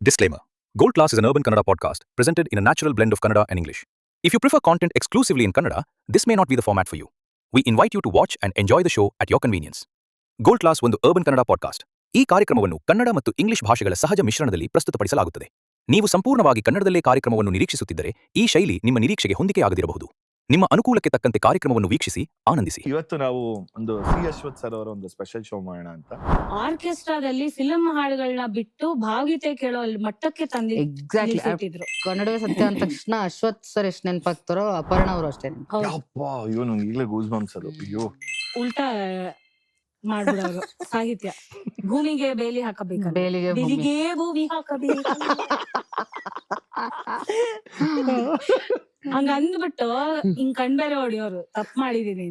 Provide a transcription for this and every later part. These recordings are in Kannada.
Disclaimer. Gold Class is an urban Kannada podcast presented in a natural blend of Kannada and English. If you prefer content exclusively in Kannada, this may not be the format for you. We invite you to watch and enjoy the show at your convenience. Gold class ಒಂದು ಅರ್ಬನ್ ಕನ್ನಡ ಪಾಡ್ಕಾಸ್ಟ್. ಈ ಕಾರ್ಯಕ್ರಮವನ್ನು ಕನ್ನಡ ಮತ್ತು ಇಂಗ್ಲಿಷ್ ಭಾಷೆಗಳ ಸಹಜ ಮಿಶ್ರಣದಲ್ಲಿ ಪ್ರಸ್ತುತಪಡಿಸಲಾಗುತ್ತದೆ. ನೀವು ಸಂಪೂರ್ಣವಾಗಿ ಕನ್ನಡದಲ್ಲೇ ಕಾರ್ಯಕ್ರಮವನ್ನು ನಿರೀಕ್ಷಿಸುತ್ತಿದ್ದರೆ ಈ ಶೈಲಿ ನಿಮ್ಮ ನಿರೀಕ್ಷೆಗೆ ಹೊಂದಿಕೆಯಾಗದಿರಬಹುದು. ನಿಮ್ಮ ಅನುಕೂಲಕ್ಕೆ ತಕ್ಕಂತೆ ಕಾರ್ಯಕ್ರಮವನ್ನು ವೀಕ್ಷಿಸಿ ಆನಂದಿಸಿ. ಇವತ್ತು ನಾವು ಒಂದು C.Ashwath ಸರ್ ಅವರ ಒಂದು ಸ್ಪೆಷಲ್ ಶೋ ಮಾಡೋಣ ಅಂತ. ಆರ್ಕೆಸ್ಟ್ರಾದಲ್ಲಿ ಫಿಲ್ಮ್ ಹಾಡುಗಳನ್ನ ಬಿಟ್ಟು ಭಾವಗೀತೆ ಕೇಳೋ ಮಟ್ಟಕ್ಕೆ ಎಕ್ಸಾಕ್ಟ್ಲಿ. ಕನ್ನಡವೇ ಸತ್ಯ ಅಂದ ತಕ್ಷಣ ಅಶ್ವಥ್ ಸರ್ ಎಷ್ಟು ನೆನಪಾಗ್ತಾರೋ ಅಪರ್ಣ ಅವರು ಅಷ್ಟೇ. ಇವನು ಈಗಲೇ ಗೂಸ್ ಬಂಪ್ಸ್ ಅದು. ಅಯ್ಯೋ, ಉಲ್ಟಾ ಮಾಡ್ಬಿಡೋರು ಸಾಹಿತ್ಯ. ಭೂಮಿಗೆ ಬೇಲಿ ಹಾಕಬೇಕು, ಬೇಲಿಗೆ ಬೇಲಿಗೆ ಭೂಮಿ ಹಾಕಬೇಕು ಹಂಗ ಅಂದ್ಬಿಟ್ಟು ಹಿಂಗ್ ಕಣ್ಬೇರೆ ಹೊಡಿಯೋರು. ತಪ್ಪು ಮಾಡಿದೀನಿ.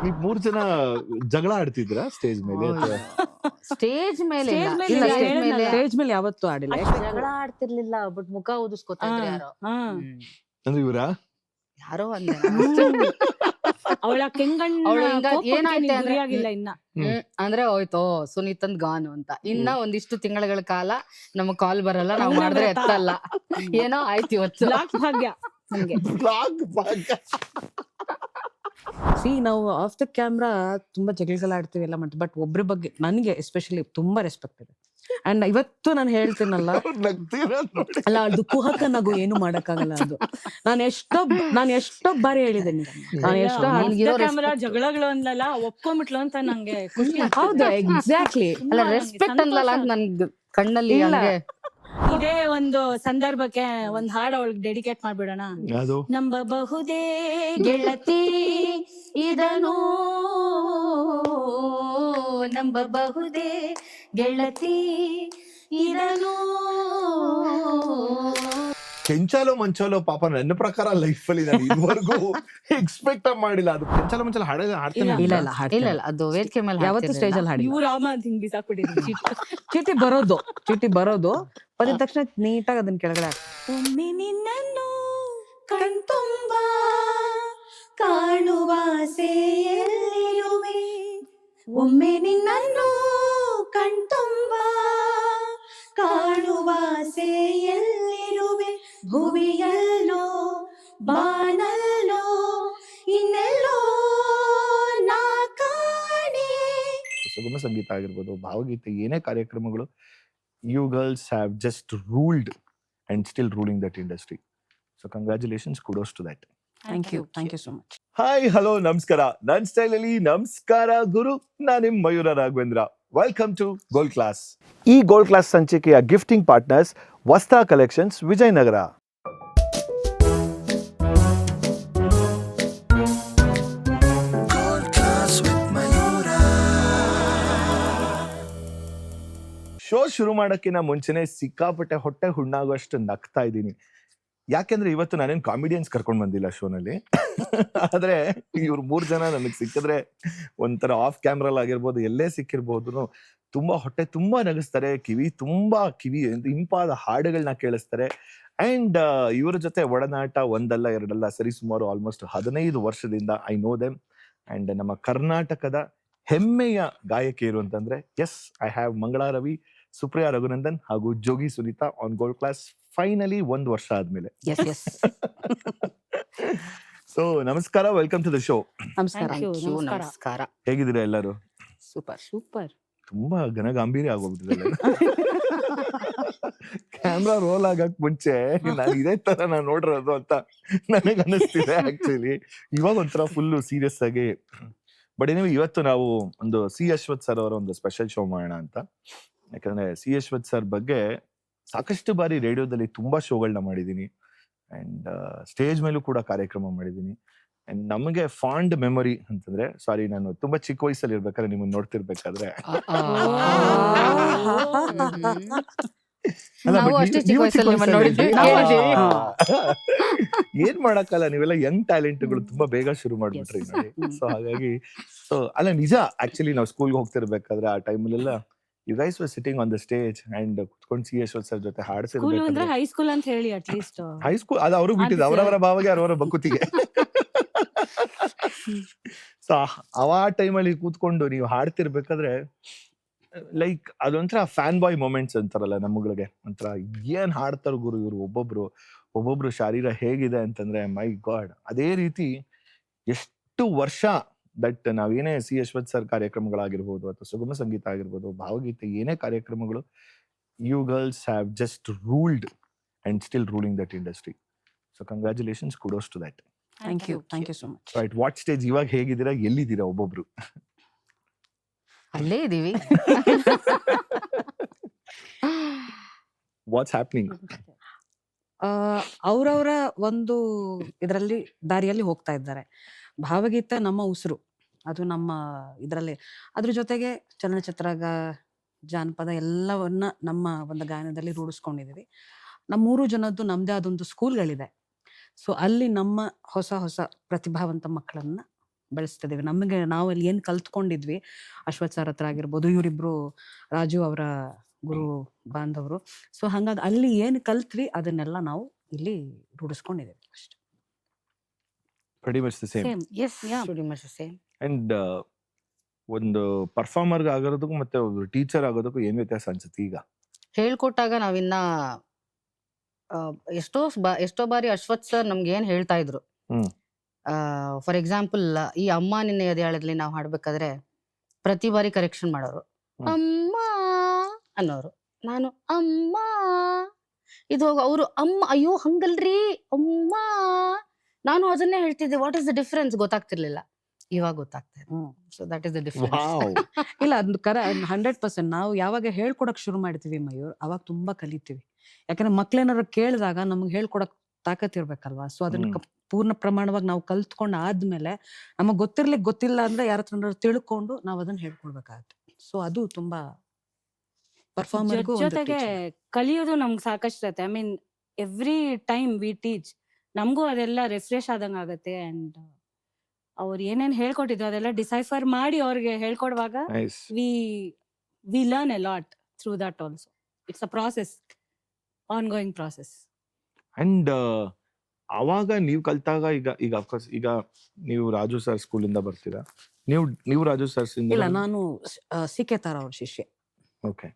ನೀವ್ 3 ಜನ ಜಗಳ ಆಡ್ತಿದ್ರ ಸ್ಟೇಜ್ ಮೇಲೆ? ಸ್ಟೇಜ್ ಮೇಲೆ ಸ್ಟೇಜ್ ಮೇಲೆ ಯಾವತ್ತೂ ಆಡಿಲ್ಲ. ಜಗಳ ಆಡ್ತಿರ್ಲಿಲ್ಲ, ಬಟ್ ಮುಖ ಊದಿಸ್ಕೊತಾ ಇದ್ರು ಯಾರೋ. ಅಂದ್ರೆ ಇವರ ಯಾರೋ ಅಂದೆ ಅವಳ ಏನಾಯ್ತು ಅಂದ್ರೆ ಇನ್ನ ಅಂದ್ರೆ ಹೋಯ್ತು ಸುನೀತಂದ್ ಗಾನು ಅಂತ. ಇನ್ನ ಒಂದಿಷ್ಟು ತಿಂಗಳ ಕಾಲ ನಮಗ್ ಕಾಲ್ ಬರಲ್ಲ, ನಾವ್ ಮಾಡಿದ್ರೆ ಎತ್ತಲ್ಲ. ಏನೋ ಆಯ್ತು ಇವತ್ತು. ಭಾಗ್ಯ ನಮ್ಗೆ. ನಾವು ಆಫ್ ದ ಕ್ಯಾಮ್ರಾ ತುಂಬಾ ಜಗಳಗಳ ಆಡ್ತೀವಿ, ಎಲ್ಲ ಮಾಡ್ತೀವಿ. ಬಟ್ ಒಬ್ರ ಬಗ್ಗೆ ನನಗೆ ಎಸ್ಪೆಷಲಿ ತುಂಬಾ ರೆಸ್ಪೆಕ್ಟ್ ಇದೆ. ಅಂಡ್ ಇವತ್ತು ನಾನು ಹೇಳ್ತೀನಲ್ಲ, ಅಲ್ಲ ಅದು ಕುಹಕ ನಗು ಏನು ಮಾಡಕ್ಕಾಗಲ್ಲ. ಅದು ನಾನು ಎಷ್ಟೋ ಬಾರಿ ಹೇಳಿದ್ದೇನೆ. ನಾನು ಎಷ್ಟೋ ಕ್ಯಾಮರಾ ಜಗಳಗಳು ಅಂದಲ್ಲ ಒಪ್ಕೊಂಡ್ಬಿಟ್ಲು ಅಂತ ನಂಗೆ ಖುಷಿ. ಹೌದು, ಎಕ್ಸಾಕ್ಟ್ಲಿ. ಅಲ್ಲ ರೆಸ್ಪೆಕ್ಟ್ ಅನ್ಲಲ್ಲ ನನ್ಗೆ ಕಣ್ಣಲ್ಲಿ. ಇದೇ ಒಂದು ಸಂದರ್ಭಕ್ಕೆ ಒಂದ್ ಹಾಡು ಅವಳಿಗೆ ಡೆಡಿಕೇಟ್ ಮಾಡ್ಬಿಡೋಣ. ನಂಬಬಹುದೇ ಗೆಳತಿ ಇದನು, ನಂಬಬಹುದೇ ಗೆಳತಿ ಇದನು. ಕೆಂಚಾಲೋ ಮಂಚಾಲೋ ಪಾಪ ನನ್ನ ಪ್ರಕಾರ ಲೈಫ್ ಅಲ್ಲಿ ನಾನು ಇದುವರೆಗೂ ಎಕ್ಸ್ಪೆಕ್ಟ್ ಮಾಡಿಲ್ಲ. ಅದು ಕೆಂಚಾಲೋ ಮಂಚಾಲೋ ಹಾಡ್ತಾನೆ ಇಲ್ಲ, ಅದು ವೇದಿಕೆ ಮೇಲೆ ಯಾವತ್ತು ಸ್ಟೇಜ್ ಅಲ್ಲಿ ಹಾಡಿ. ಇವ್ರು ರಾಮ ಅಂತ ಹಿಂಗ್ ಬಿಸಾಕ್ಬಿಟ್ಟಿದ್ರು. ಚೀಟಿ ಬರೋದು ಬಂದ ತಕ್ಷಣ ನೀಟಾಗಿ ಅದನ್ನ ಕೆಳಗಡೆ ಒಮ್ಮೆ ನಿನ್ನನ್ನು ಕಣ್ತುಂಬ ಕಾಣುವ ಆಸೆಯಲ್ಲಿರುವೆ, ಒಮ್ಮೆ ನಿನ್ನನ್ನು ಕಣ್ತುಂಬ ಕಾಣುವ ಆಸೆಯಲ್ಲಿರುವೆ, ಭುವಿಯಲ್ಲೋ ಬಾನಲ್ಲೋ ಇನ್ನೆಲ್ಲೋ ನಾ ಕಾಣೆ. ಸುಗಮ ಸಂಗೀತ ಆಗಿರ್ಬೋದು, ಭಾವಗೀತೆ, ಏನೇ ಕಾರ್ಯಕ್ರಮಗಳು, you girls have just ruled and still ruling that industry. So congratulations, kudos to that. Thank you so much. Hi, hello, namaskara. Nan style ಅಲ್ಲಿ ನಮಸ್ಕಾರ ಗುರು. ನಾನು ನಿಮ್ಮ Mayura Raghavendra. Welcome to gold class. ಈ ಗೋಲ್ಡ್ ಕ್ಲಾಸ್ ಸಂಚಿಕೆಯ gifting partners Vastra collections, Vijayanagar. Show ಶುರು ಮಾಡೋಕ್ಕಿಂತ ಮುಂಚೆನೆ ಸಿಕ್ಕಾಪಟ್ಟೆ ಹೊಟ್ಟೆ ಹುಣ್ಣಾಗುವಷ್ಟು ನಗ್ತಾ ಇದ್ದೀನಿ. ಯಾಕೆಂದ್ರೆ ಇವತ್ತು ನಾನೇನು ಕಾಮಿಡಿಯನ್ಸ್ ಕರ್ಕೊಂಡು ಬಂದಿಲ್ಲ ಶೋನಲ್ಲಿ. ಆದ್ರೆ ಇವ್ರು 3 ಜನ ನನಗೆ ಸಿಕ್ಕಿದ್ರೆ ಒಂಥರ ಆಫ್ ಕ್ಯಾಮ್ರಲ್ ಆಗಿರ್ಬೋದು, ಎಲ್ಲೇ ಸಿಕ್ಕಿರ್ಬೋದು, ತುಂಬಾ ಹೊಟ್ಟೆ ತುಂಬಾ ನಗಿಸ್ತಾರೆ, ಕಿವಿ ಇಂಪಾದ ಹಾಡುಗಳನ್ನ ಕೇಳಿಸ್ತಾರೆ. ಅಂಡ್ ಇವ್ರ ಜೊತೆ ಒಡನಾಟ ಒಂದಲ್ಲ ಎರಡಲ್ಲ, ಸರಿ ಸುಮಾರು ಆಲ್ಮೋಸ್ಟ್ 15 ವರ್ಷದಿಂದ ಐ ನೋ ದೆಮ್. ಅಂಡ್ ನಮ್ಮ ಕರ್ನಾಟಕದ ಹೆಮ್ಮೆಯ ಗಾಯಕಿಯರು ಅಂತಂದ್ರೆ yes, I have Mangala Ravi Supriya Raghunandan ಹಾಗೂ Jogi Sunitha on gold class. Finally 1 ವರ್ಷ ಆದ್ಮೇಲೆ. ಸೊ ನಮಸ್ಕಾರ, ವೆಲ್ಕಮ್ ಟು ದ ಶೋ. ನಮಸ್ಕಾರ. ಹೇಗಿದ್ದೀರಾ ಎಲ್ಲರೂ? ಸೂಪರ್. ತುಂಬಾ ಘನಗಾಂಭೀರ್ಯ ಆಗೋಗ್ಬಿಟ್ಟಿದೆ. ಕ್ಯಾಮ್ರಾ ರೋಲ್ ಆಗಕ್ ಮುಂಚೆ ನಾನು ಇದೇ ತರ ನಾನು ನೋಡಿರೋದು ಅಂತ ನನಗೆ ಅನಿಸ್ತಿದೆ ಆಕ್ಚುಲಿ. ಇವಾಗ ಒಂಥರ ಫುಲ್ ಸೀರಿಯಸ್ ಆಗಿ. ಬಟ್ ಏನಿವೆ, ಇವತ್ತು ನಾವು ಒಂದು C.Ashwath ಸರ್ ಅವರ ಒಂದು ಸ್ಪೆಷಲ್ ಶೋ ಮಾಡೋಣ ಅಂತ. ಯಾಕಂದ್ರೆ C.Ashwath ಸರ್ ಬಗ್ಗೆ ಸಾಕಷ್ಟು ಬಾರಿ ರೇಡಿಯೋದಲ್ಲಿ ತುಂಬಾ ಶೋಗಳನ್ನ ಮಾಡಿದೀನಿ, ಅಂಡ್ ಸ್ಟೇಜ್ ಮೇಲೂ ಕೂಡ ಕಾರ್ಯಕ್ರಮ ಮಾಡಿದೀನಿ. ಅಂಡ್ ನಮಗೆ ಫಾಂಡ್ ಮೆಮೊರಿ ಅಂತಂದ್ರೆ, ಸಾರಿ, ನಾನು ತುಂಬಾ ಚಿಕ್ಕ ವಯಸ್ಸಲ್ಲಿ ಇರ್ಬೇಕಾದ್ರೆ ನಿಮ್ಮನ್ನ ನೋಡ್ತಿರ್ಬೇಕಾದ್ರೆ ಏನ್ ಮಾಡಕ್ಕಲ್ಲ, ನೀವೆಲ್ಲ ಯಂಗ್ ಟ್ಯಾಲೆಂಟ್ಗಳು ತುಂಬಾ ಬೇಗ ಶುರು ಮಾಡ್ಬಿಟ್ರಿ. ಸೊ ಹಾಗಾಗಿ ಅಲ್ಲ, ನಿಜ. ಆಕ್ಚುಲಿ ನಾವು ಸ್ಕೂಲ್ಗೆ ಹೋಗ್ತಿರ್ಬೇಕಾದ್ರೆ ಆ ಟೈಮಲ್ಲೆಲ್ಲ you guys were sitting on the stage and ಕುತ್ಕೊಂಡು C.Ashwath ಸರ್ ಜೊತೆ ಹಾಡ್ಸಿರ್ಬೇಕು. ಹೈಸ್ಕೂಲ್ ಅಂತ ಹೇಳಿ ಅಟ್ಲೀಸ್ಟ್ ಹೈಸ್ಕೂಲ್ ಅದು ಅವ್ರಿಗೆ ಬಿಟ್ಟಿದ್ದು, ಅವರವರ ಭಾವಗೆ ಅವರವರ ಬಕುತಿಗೆ. ಸೊ ಆ ಟೈಮಲ್ಲಿ ಕೂತ್ಕೊಂಡು ನೀವು ಹಾಡ್ತಿರ್ಬೇಕಾದ್ರೆ ಲೈಕ್ ಅದೊಂಥರ ಫ್ಯಾನ್ ಬಾಯ್ ಮೊಮೆಂಟ್ಸ್ ಅಂತಾರಲ್ಲ ನಮ್ಗಳಿಗೆ, ಒಂಥರ ಏನ್ ಹಾಡ್ತಾರ ಗುರು ಇವ್ರು, ಒಬ್ಬೊಬ್ರು ಶಾರೀರ ಹೇಗಿದೆ ಅಂತಂದ್ರೆ ಮೈ ಗಾಡ್. ಅದೇ ರೀತಿ ಎಷ್ಟು ವರ್ಷ ದಟ್ ನಾವೇನೇ ಸಿ ಅಶ್ವಥ್ ಸರ್ ಕಾರ್ಯಕ್ರಮಗಳಾಗಿರ್ಬೋದು ಅಥವಾ ಸುಗಮ ಸಂಗೀತ ಆಗಿರ್ಬೋದು, ಭಾವಗೀತೆ ಏನೇ ಕಾರ್ಯಕ್ರಮಗಳು, you girls have just ruled and still ruling that industry. So congratulations, kudos to that. Thank you so much. Right, what stage ಇವಾಗ ಹೇಗಿದ್ದೀರಾ, ಎಲ್ಲಿದ್ದೀರಾ ಒಬ್ಬೊಬ್ರು? ಅಲ್ಲೇ ಇದೀವಿ. What's happening? ಅವರವರ ಒಂದು ಇದರಲ್ಲಿ ದಾರಿಯಲ್ಲಿ ಹೋಗ್ತಾ ಇದ್ದಾರೆ. ಭಾವಗೀತೆ ನಮ್ಮ ಉಸಿರು, ಅದು ನಮ್ಮ ಇದರಲ್ಲಿ. ಅದ್ರ ಜೊತೆಗೆ ಚಲನಚಿತ್ರ, ಜಾನಪದ ಎಲ್ಲವನ್ನ ನಮ್ಮ ಒಂದು ಗಾಯನದಲ್ಲಿ ರೂಢಿಸ್ಕೊಂಡಿದೀವಿ. ನಮ್ಮ 3 ಜನದ್ದು ನಮ್ದೇ ಆದೊಂದು ಸ್ಕೂಲ್ಗಳಿದೆ. ಸೊ ಅಲ್ಲಿ ನಮ್ಮ ಹೊಸ ಪ್ರತಿಭಾವಂತ ಮಕ್ಕಳನ್ನ ಬೆಳೆಸ್ತಿದ್ದೀವಿ. ನಮಗೆ ನಾವು ಅಲ್ಲಿ ಏನ್ ಕಲ್ತ್ಕೊಂಡಿದ್ವಿ, ಅಶ್ವಥ್ ಸರ್ ಹತ್ರ ಆಗಿರ್ಬೋದು, ಇವರಿಬ್ರು ರಾಜು ಅವರ ಗುರು ಬಾಂಧವರು. ಸೊ ಹಂಗಾಗಿ ಅಲ್ಲಿ ಏನ್ ಕಲ್ತ್ವಿ ಅದನ್ನೆಲ್ಲ ನಾವು ಇಲ್ಲಿ ರೂಢಿಸ್ಕೊಂಡಿದ್ದೀವಿ ಅಷ್ಟೇ. Pretty much the same. Yes, pretty much the same. And ಒಂದು ಪರ್ಫಾರ್ಮರ್ ಆಗೋದಕ್ಕೂ ಮತ್ತೆ ಒಬ್ರು ಟೀಚರ್ ಆಗೋದಕ್ಕೂ ಏನ್ ವ್ಯತ್ಯಾಸ ಅನ್ಸುತ್ತೆ ಈಗ? ಹೇಳ್ಕೊಟ್ಟಾಗ ನಾವಿನ್ನ ಎಷ್ಟೋ ಬಾರಿ ಅಶ್ವಥ್ ಸರ್ ನಮ್ಗೆ ಏನ್ ಹೇಳ್ತಾ ಇದ್ರು. ಫಾರ್ ಎಕ್ಸಾಂಪಲ್, ಈ ಅಮ್ಮ ನಿನ್ನೆ ಎದೆಯಾಳದಲ್ಲಿ ನಾವು ಹಾಡ್ಬೇಕಾದ್ರೆ ಪ್ರತಿ ಬಾರಿ ಕರೆಕ್ಷನ್ ಮಾಡೋರು. ಅಮ್ಮ ಅನ್ನೋರು, ನಾನು ಅಮ್ಮ, ಇದು ಅವರು ಅಮ್ಮ, ಅಯ್ಯೋ ಹಂಗಲ್ರಿ ಅಮ್ಮ, ನಾನು ಅದನ್ನೇ ಹೇಳ್ತಿದ್ದೆ. ವಾಟ್ ಇಸ್ ದ ಡಿಫರೆನ್ಸ್ ಗೊತ್ತಾಗ್ತಿರ್ಲಿಲ್ಲ, ಇವಾಗ ಗೊತ್ತಾಗ್ತಾ ಇದೆ. So that is the difference. ಇಲ್ಲ, ಅದು 100%. ನಾವು ಯಾವಾಗ ಹೇಳ್ಕೊಡಕ್ ಶುರು ಮಾಡ್ತೀವಿ ಮಯೂರ್, ಅವಾಗ ತುಂಬಾ ಕಲಿತೀವಿ. ಯಾಕಂದ್ರೆ ಮಕ್ಳೇನಾದ್ರು ಕೇಳಿದಾಗ ನಮ್ಗೆ ಹೇಳ್ಕೊಡಕ್ ತಾಕತ್ ಇರ್ಬೇಕಲ್ವಾ. ಸೊ ಅದನ್ನ ಪೂರ್ಣ ಪ್ರಮಾಣವಾಗಿ ನಾವು ಕಲ್ತ್ಕೊಂಡ್ ಆದ್ಮೇಲೆ ನಮಗ್ ಗೊತ್ತಿಲ್ಲ ಅಂದ್ರೆ ಯಾರ ಹತ್ರ ತಿಳ್ಕೊಂಡು ನಾವ್ ಅದನ್ನ ಹೇಳ್ಕೊಡ್ಬೇಕಾಗತ್ತೆ. ಸೊ ಅದು ತುಂಬಾ ಪರ್ಫಾರ್ಮರ್ ಜೊತೆಗೆ ಕಲಿಯೋದು ನಮ್ಗೆ ಸಾಕಷ್ಟು ಇರುತ್ತೆ. I mean every time we teach, ನಮಗೂ ಅದೆಲ್ಲ ರಿಫ್ರೆಶ್ ಆದಂಗ ಆಗತ್ತೆ. ಅಂಡ್ ಅವ್ರು ಏನೇನ್ ಹೇಳ್ಕೊಟ್ಟಿದ್ರು ಅದೆಲ್ಲ ಡಿಸೈಫರ್ ಮಾಡಿ ಅವ್ರಿಗೆ ಹೇಳ್ಕೊಡುವಾಗ we learn a lot through that also. It's a process, ongoing process. And ಅವಾಗ ನೀವು ಕಲ್ತಾಗ, ಈಗ ಅಫ್ಕೋರ್ಸ್ ಈಗ ನೀವು ರಾಜು ಸರ್ ಸ್ಕೂಲಿಂದ ಬರ್ತೀರಾ, ನೀವು ರಾಜು ಸರ್ ಇಲ್ಲ, ನಾನು ಸಿಕೇತಾರ ಅವ್ರ ಶಿಷ್ಯ. ಓಕೆ.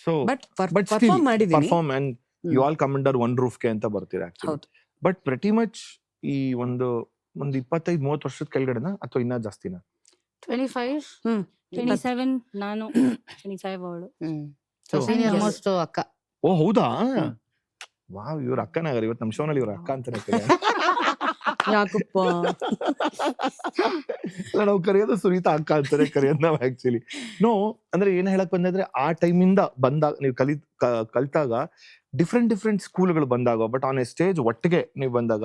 ಸೊ ಬಟ್ ಪರ್ಫಾರ್ಮ್ ಮಾಡಿದೀನಿ. Perform and you all come under one roof ಗೆ ಅಂತ ಬರ್ತೀರಾ ಆಕ್ಚುಲಿ. ಬಟ್ ಪ್ರೆಟಿ ಮಚ್ ಈ ಒಂದು 25-30 ವರ್ಷದ ಕೆಳಗಡೆನಾ ಅಥವಾ ಇನ್ನ ಜಾಸ್ತಿನಾ? 27, ನಾನು 25, ಅವಳು ಆಲ್ಮೋಸ್ಟ್ ಅಕ್ಕ. ಓ ಹೌದಾ? ವಾವ್, ಇವ್ರ ಅಕ್ಕನಾಗರ ಇವತ್ತು ನಮ್ಮ ಶೋನಲ್ಲಿ ಇವ್ರ ಅಕ್ಕ ಅಂತಾನೆ ಕರೆಯೋದು. ಯಾಕಪ್ಪ ನಾವು ಕರೆಯೋದು ಸುನೀತಾ ಅಕ್ಕ ಅಂತಾನೆ ಕರೆಯೋದು ನಾವು ಆಕ್ಚುಲಿ. ನೋ, ಅಂದ್ರೆ ಏನ್ ಹೇಳಕ್ ಬಂದ್ರೆ ಆ ಟೈಮಿಂದ ಬಂದಾಗ ನೀವು ಕಲ್ತಾಗ ಡಿಫ್ರೆಂಟ್ ಸ್ಕೂಲ್ಗಳು ಬಂದಾಗ, ಬಟ್ ಆನ್ ಎ ಸ್ಟೇಜ್ ಒಟ್ಟಿಗೆ ನೀವು ಬಂದಾಗ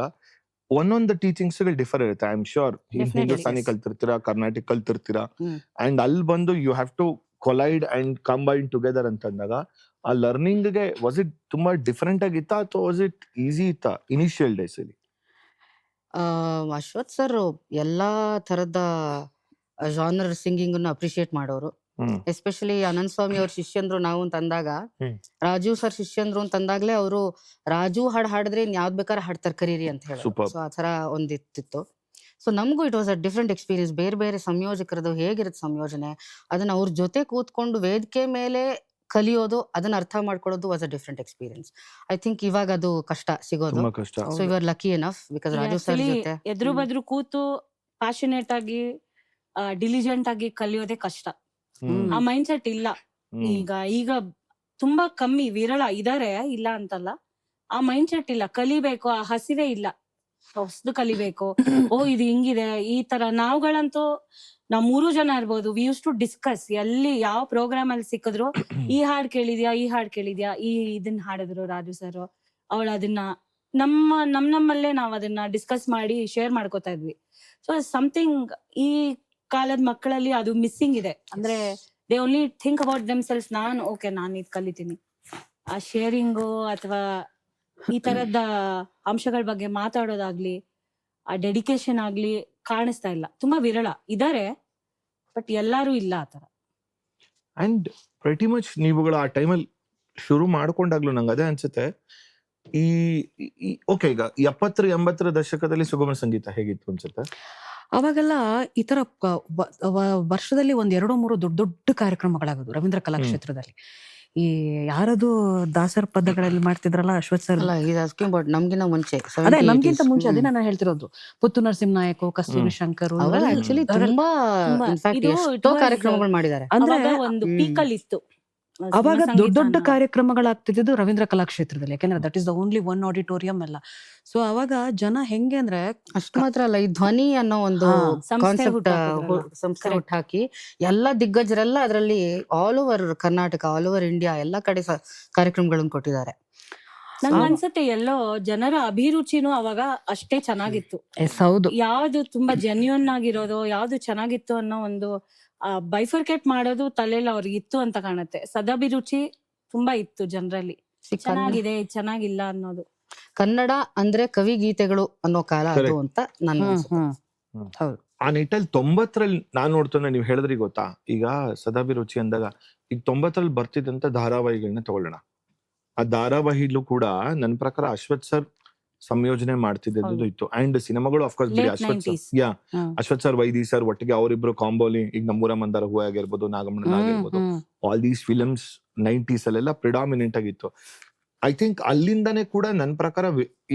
ಒಂದೊಂದು ಟೀಚಿಂಗ್ಸ್ ಡಿಫರ್ ಇರುತ್ತೆ. ಐ ಆಮ್ ಶ್ಯೂರ್ ಹಿಂದೂಸ್ತಾನಿ ಕಲ್ತಿರ್ತೀರಾ, ಕರ್ನಾಟಿಕ್ ಕಲ್ತಿರ್ತೀರಾ, ಅಂಡ್ ಅಲ್ಲಿ ಬಂದು you have to collide and combine together ಅಂತಂದಾಗ ಆ ಲರ್ನಿಂಗ್ ಗೆ ವಾಸ್ ಇಟ್ ತುಂಬಾ ಡಿಫರೆಂಟ್ ಆಗಿತ್ತಾ ಅಥವಾ ವಾಸ್ ಇಟ್ ಈಸಿ ಇತ್ತಾ ಇನಿಷಿಯಲ್ ಡೇಸ್ ಅಲ್ಲಿ? ಅಶ್ವಥ್ ಸರ್ ಎಲ್ಲಾ ತರದ ಜಾನರ್ ಸಿಂಗಿಂಗ್ ಅಪ್ರಿಶಿಯೇಟ್ ಮಾಡೋರು. ಎಸ್ಪೆಷಲಿ ಅನಂತಸ್ವಾಮಿ ಅವ್ರ ಶಿಷ್ಯಂದ್ರು ನಾವು ಅಂತಂದಾಗ, ರಾಜು ಸರ್ ಶಿಷ್ಯಂದ್ರು ಅಂತಂದಾಗ್ಲೇ ಅವರು ರಾಜು ಹಾಡಿದ್ರೆ ಯಾವ್ದ್ ಬೇಕಾದ್ರೆ ಹಾಡ್ತಾರೆ ಕರೀರಿ ಅಂತ ಹೇಳಿ. ಸೊ ಆ ತರ ಒಂದಿತ್ತು. ಸೊ ನಮಗೂ it was a different experience. ಬೇರೆ ಸಂಯೋಜಕರದು ಹೇಗಿರುತ್ತೆ ಸಂಯೋಜನೆ, ಅದನ್ನ ಅವ್ರ ಜೊತೆ ಕೂತ್ಕೊಂಡು ವೇದಿಕೆ ಮೇಲೆ ಕಲಿಯೋದು, ಅದನ್ನ ಅರ್ಥ ಮಾಡ್ಕೊಳ್ಳೋದು was a different experience. I think ಇವಾಗ ಅದು ಕಷ್ಟ ಸಿಗೋದು. So you are lucky enough because Raju sir ಜೊತೆ ಎದುರು ಬದ್ರು ಕೂತು ಪ್ಯಾಷನೇಟ್ ಆಗಿ ಡಿಲಿಜೆಂಟ್ ಆಗಿ ಕಲಿಯೋದೇ ಕಷ್ಟ. ಆ ಮೈಂಡ್ ಸೆಟ್ ಇಲ್ಲ ಈಗ ತುಂಬಾ ಕಮ್ಮಿ, ವಿರಳ ಇದಾರೆ, ಇಲ್ಲ ಅಂತಲ್ಲ. ಆ ಮೈಂಡ್ ಸೆಟ್ ಇಲ್ಲ, ಕಲಿಬೇಕು, ಆ ಹಸಿವೆ ಇಲ್ಲ, ಹೊಸದು ಕಲಿಬೇಕು. ಓ ಇದು ಹಿಂಗಿದೆ ಈ ತರ. ನಾವುಗಳಂತೂ ನಾವ್ 3 ಜನ ಇರ್ಬೋದು, ವಿ ಯೂಸ್ ಟು ಡಿಸ್ಕಸ್. ಎಲ್ಲಿ ಯಾವ ಪ್ರೋಗ್ರಾಮ್ ಅಲ್ಲಿ ಸಿಕ್ಕಿದ್ರು, ಈ ಹಾಡ್ ಕೇಳಿದ್ಯಾ, ಇದನ್ನ ಹಾಡಿದ್ರು ರಾಜು ಸರ್, ಅವಳು ಅದನ್ನ ನಮ್ಮಲ್ಲೇ ನಾವ್ ಅದನ್ನ ಡಿಸ್ಕಸ್ ಮಾಡಿ ಶೇರ್ ಮಾಡ್ಕೋತಾ ಇದ್ವಿ. ಸೊ ಸಮಥಿಂಗ್ ಈ ಕಾಲದ ಮಕ್ಕಳಲ್ಲಿ ಅದು ಮಿಸ್ಸಿಂಗ್ ಇದೆ. ಅಂದ್ರೆ they only think about themselves. ನಾನು ಇದ್ ಕಲಿತೀನಿ. ಆ ಶೇರಿಂಗು ಅಥವಾ ಈ ತರದ ಅಂಶಗಳ ಬಗ್ಗೆ ಮಾತಾಡೋದಾಗ್ಲಿ, ಆ ಡೆಡಿಕೇಶನ್ ಆಗ್ಲಿ ಕಾಣಿಸ್ತಾ ಇಲ್ಲ. ತುಂಬಾ ವಿರಳ ಇದಾರೆ, ಬಟ್ ಎಲ್ಲಾರು ಇಲ್ಲ ಆತರ. ಅಂಡ್ ಪ್ರೆಟಿ ಮಚ್ ನೀವುಗಳು ಆ ಟೈಮಲ್ಲಿ ಶುರು ಮಾಡ್ಕೊಂಡಾಗ್ಲು ನಂಗೆ ಅದೇ ಅನ್ಸುತ್ತೆ. ಓಕೆ, ಈಗ 70-80 ದಶಕದಲ್ಲಿ ಸುಗಮ ಸಂಗೀತ ಹೇಗಿತ್ತು ಅನ್ಸುತ್ತೆ? ಅವಾಗೆಲ್ಲ ಈ ತರ ವರ್ಷದಲ್ಲಿ 1-2-3 ದೊಡ್ಡ ದೊಡ್ಡ ಕಾರ್ಯಕ್ರಮಗಳಾಗೋದು ರವೀಂದ್ರ ಕಲಾಕ್ಷೇತ್ರದಲ್ಲಿ. ಈ ಯಾರದು ದಾಸರ ಪದಗಳಲ್ಲಿ ಮಾಡ್ತಿದ್ರಲ್ಲ ಅಶ್ವಥ್ ಸರ್, ನಮ್ಗಿಂತ ಮುಂಚೆ ಅದೇ ನಮ್ಗಿಂತ ಮುಂಚೆ, ಅದೇ ನಾನು ಹೇಳ್ತಿರೋದು. ಪುತ್ತು ನರಸಿಂಹ ನಾಯಕ್, ಕಸ್ತೂರಿ ಶಂಕರ್, ಆಕ್ಚುಲಿ ತುಂಬಾ ಎಷ್ಟೋ ಕಾರ್ಯಕ್ರಮಗಳು ಮಾಡಿದ್ದಾರೆ. ಅಂದ್ರೆ ಒಂದು ಪೀಕಲ್ ಇತ್ತು. ಅವಾಗ ದೊಡ್ಡ ದೊಡ್ಡ ಕಾರ್ಯಕ್ರಮಗಳಾಗ್ತಿದ್ದು ರವೀಂದ್ರ ಕಲಾಕ್ಷೇತ್ರದಲ್ಲಿ, ಯಾಕಂದ್ರೆ that is the only one auditorium ಎಲ್ಲ. ಸೊ ಅವಾಗ ಜನ ಹೆಂಗೆ ಅಂದ್ರೆ, ಅಷ್ಟು ಮಾತ್ರ ಅಲ್ಲ, ಈ ಧ್ವನಿ ಅನ್ನೋ ಒಂದು ಕಾನ್ಸೆಪ್ಟ್ ಸಂಸ್ಥೆ ಹುಟ್ಟಾಕಿ ಎಲ್ಲ ದಿಗ್ಗಜರೆಲ್ಲ ಅದರಲ್ಲಿ all over Karnataka, all over India ಎಲ್ಲ ಕಡೆ ಕಾರ್ಯಕ್ರಮಗಳನ್ನು ಕೊಟ್ಟಿದ್ದಾರೆ. ನಂಗೆ ಅನ್ಸುತ್ತೆ ಎಲ್ಲೋ ಜನರ ಅಭಿರುಚಿನೂ ಅವಾಗ ಅಷ್ಟೇ ಚೆನ್ನಾಗಿತ್ತು. ಹೌದು, ಯಾವ್ದು ತುಂಬಾ ಜೆನ್ಯೂನ್ ಆಗಿರೋದು, ಯಾವ್ದು ಚೆನ್ನಾಗಿತ್ತು ಅನ್ನೋ ಒಂದು ಬೈಫರ್ಕೇಟ್ ಮಾಡೋದು ತಲೆಯಲ್ಲಿ ಅವ್ರಿಗೆ ಇತ್ತು ಅಂತ ಕಾಣುತ್ತೆ. ಸದಭಿರುಚಿ ತುಂಬಾ ಇತ್ತು ಜನರಲ್ಲಿ, ಚೆನ್ನಾಗಿದೆ ಚೆನ್ನಾಗಿಲ್ಲ ಅನ್ನೋದು. ಕನ್ನಡ ಅಂದ್ರೆ ಕವಿ ಗೀತೆಗಳು ಅನ್ನೋ ಕಾಲ ಅದು ಅಂತ ನನ್ನ ಹೌದು. ಆ ನಿಟ್ಟಲ್ಲಿ 90ರಲ್ಲಿ ನಾನ್ ನೋಡ್ತಾನೆ, ನೀವ್ ಹೇಳಿದ್ರಿ ಗೊತ್ತಾ, ಈಗ ಸದಾಭಿರುಚಿ ಅಂದಾಗ ಈಗ 90ರಲ್ಲಿ ಬರ್ತಿದ್ದಂತ ಧಾರಾವಾಹಿಗಳನ್ನ ತಗೊಳ್ಳೋಣ. ಆ ಧಾರಾವಾಹಿಲೂ ಕೂಡ ನನ್ನ ಪ್ರಕಾರ ಅಶ್ವಥ್ ಸರ್ ಸಂಯೋಜನೆ ಮಾಡ್ತಿದ್ದು ಇತ್ತು. ಅಂಡ್ ಸಿನಿಮಾಗಳು ಅಫ್ಕೋರ್ಸ್ ಬಿಡಿ, ಅಶ್ವಥ್ ಸರ್ ವೈದಿ ಸರ್ ಒಟ್ಟಿಗೆ ಅವರಿಬ್ರು ಕಾಂಬೋಲಿ, ಈಗ ನಮ್ಮೂರ ಮಂದಾರ ಹೂ ಆಗಿರ್ಬೋದು, ನಾಗಮಣ್ಣ ಆಗಿರ್ಬೋದು, ಆಲ್ ದೀಸ್ ಫಿಲಮ್ಸ್ 90s ಅಲ್ಲೆಲ್ಲ ಪ್ರಿಡಾಮಿನೆಂಟ್ ಆಗಿತ್ತು. ಐ ಥಿಂಕ್ ಅಲ್ಲಿಂದಾನೇ ಕೂಡ ನನ್ನ ಪ್ರಕಾರ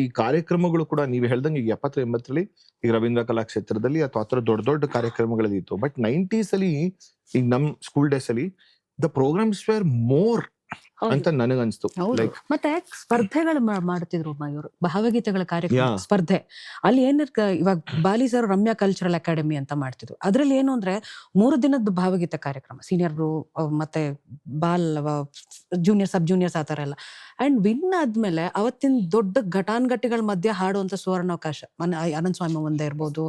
ಈ ಕಾರ್ಯಕ್ರಮಗಳು ಕೂಡ ನೀವು ಹೇಳ್ದಂಗೆ ಈಗ 70-80ರಲ್ಲಿ ಈಗ ರವೀಂದ್ರ ಕಲಾಕ್ಷೇತ್ರದಲ್ಲಿ ಅಥವಾ ಆತರ ದೊಡ್ಡ ದೊಡ್ಡ ಕಾರ್ಯಕ್ರಮಗಳಲ್ಲಿ ಇತ್ತು. ಬಟ್ 90s ಅಲ್ಲಿ ಈಗ ನಮ್ ಸ್ಕೂಲ್ ಡೇಸ್ ಅಲ್ಲಿ ದ ಪ್ರೋಗ್ರಾಮ್ಸ್ ವೇರ್ ಮೋರ್ ಅಂತ ನನಗನ್ಸ್ತು. ಲೈಕ್ ಮತ್ತೆ ಸ್ಪರ್ಧೆಗಳು ಮಾಡ್ತಿದ್ರು ಮಯೂರ್, ಭಾವಗೀತೆಗಳ ಕಾರ್ಯಕ್ರಮ ಸ್ಪರ್ಧೆ. ಅಲ್ಲಿ ಇವಾಗ ಬಾಲಿ ಸರ್ ರಮ್ಯಾ ಕಲ್ಚರಲ್ ಅಕಾಡೆಮಿ ಅಂತ ಮಾಡ್ತಿದ್ರು. ಅದ್ರಲ್ಲಿ ಏನು ಅಂದ್ರೆ 3 ದಿನದ ಭಾವಗೀತೆ ಕಾರ್ಯಕ್ರಮ, ಸೀನಿಯರ್ ಮತ್ತೆ ಜೂನಿಯರ್, ಸಬ್ ಜೂನಿಯರ್ಸ್ ಆ ತರ ಎಲ್ಲ. ಅಂಡ್ ವಿನ್ ಆದ್ಮೇಲೆ ಅವತ್ತಿನ ದೊಡ್ಡ ಘಟಾನ್ಘಟಿಗಳ ಮಧ್ಯೆ ಹಾಡುವಂತ ಸುವರ್ಣಾವಕಾಶ. ಅನಂತಸ್ವಾಮಿ ಮುಂದೆ ಇರ್ಬೋದು,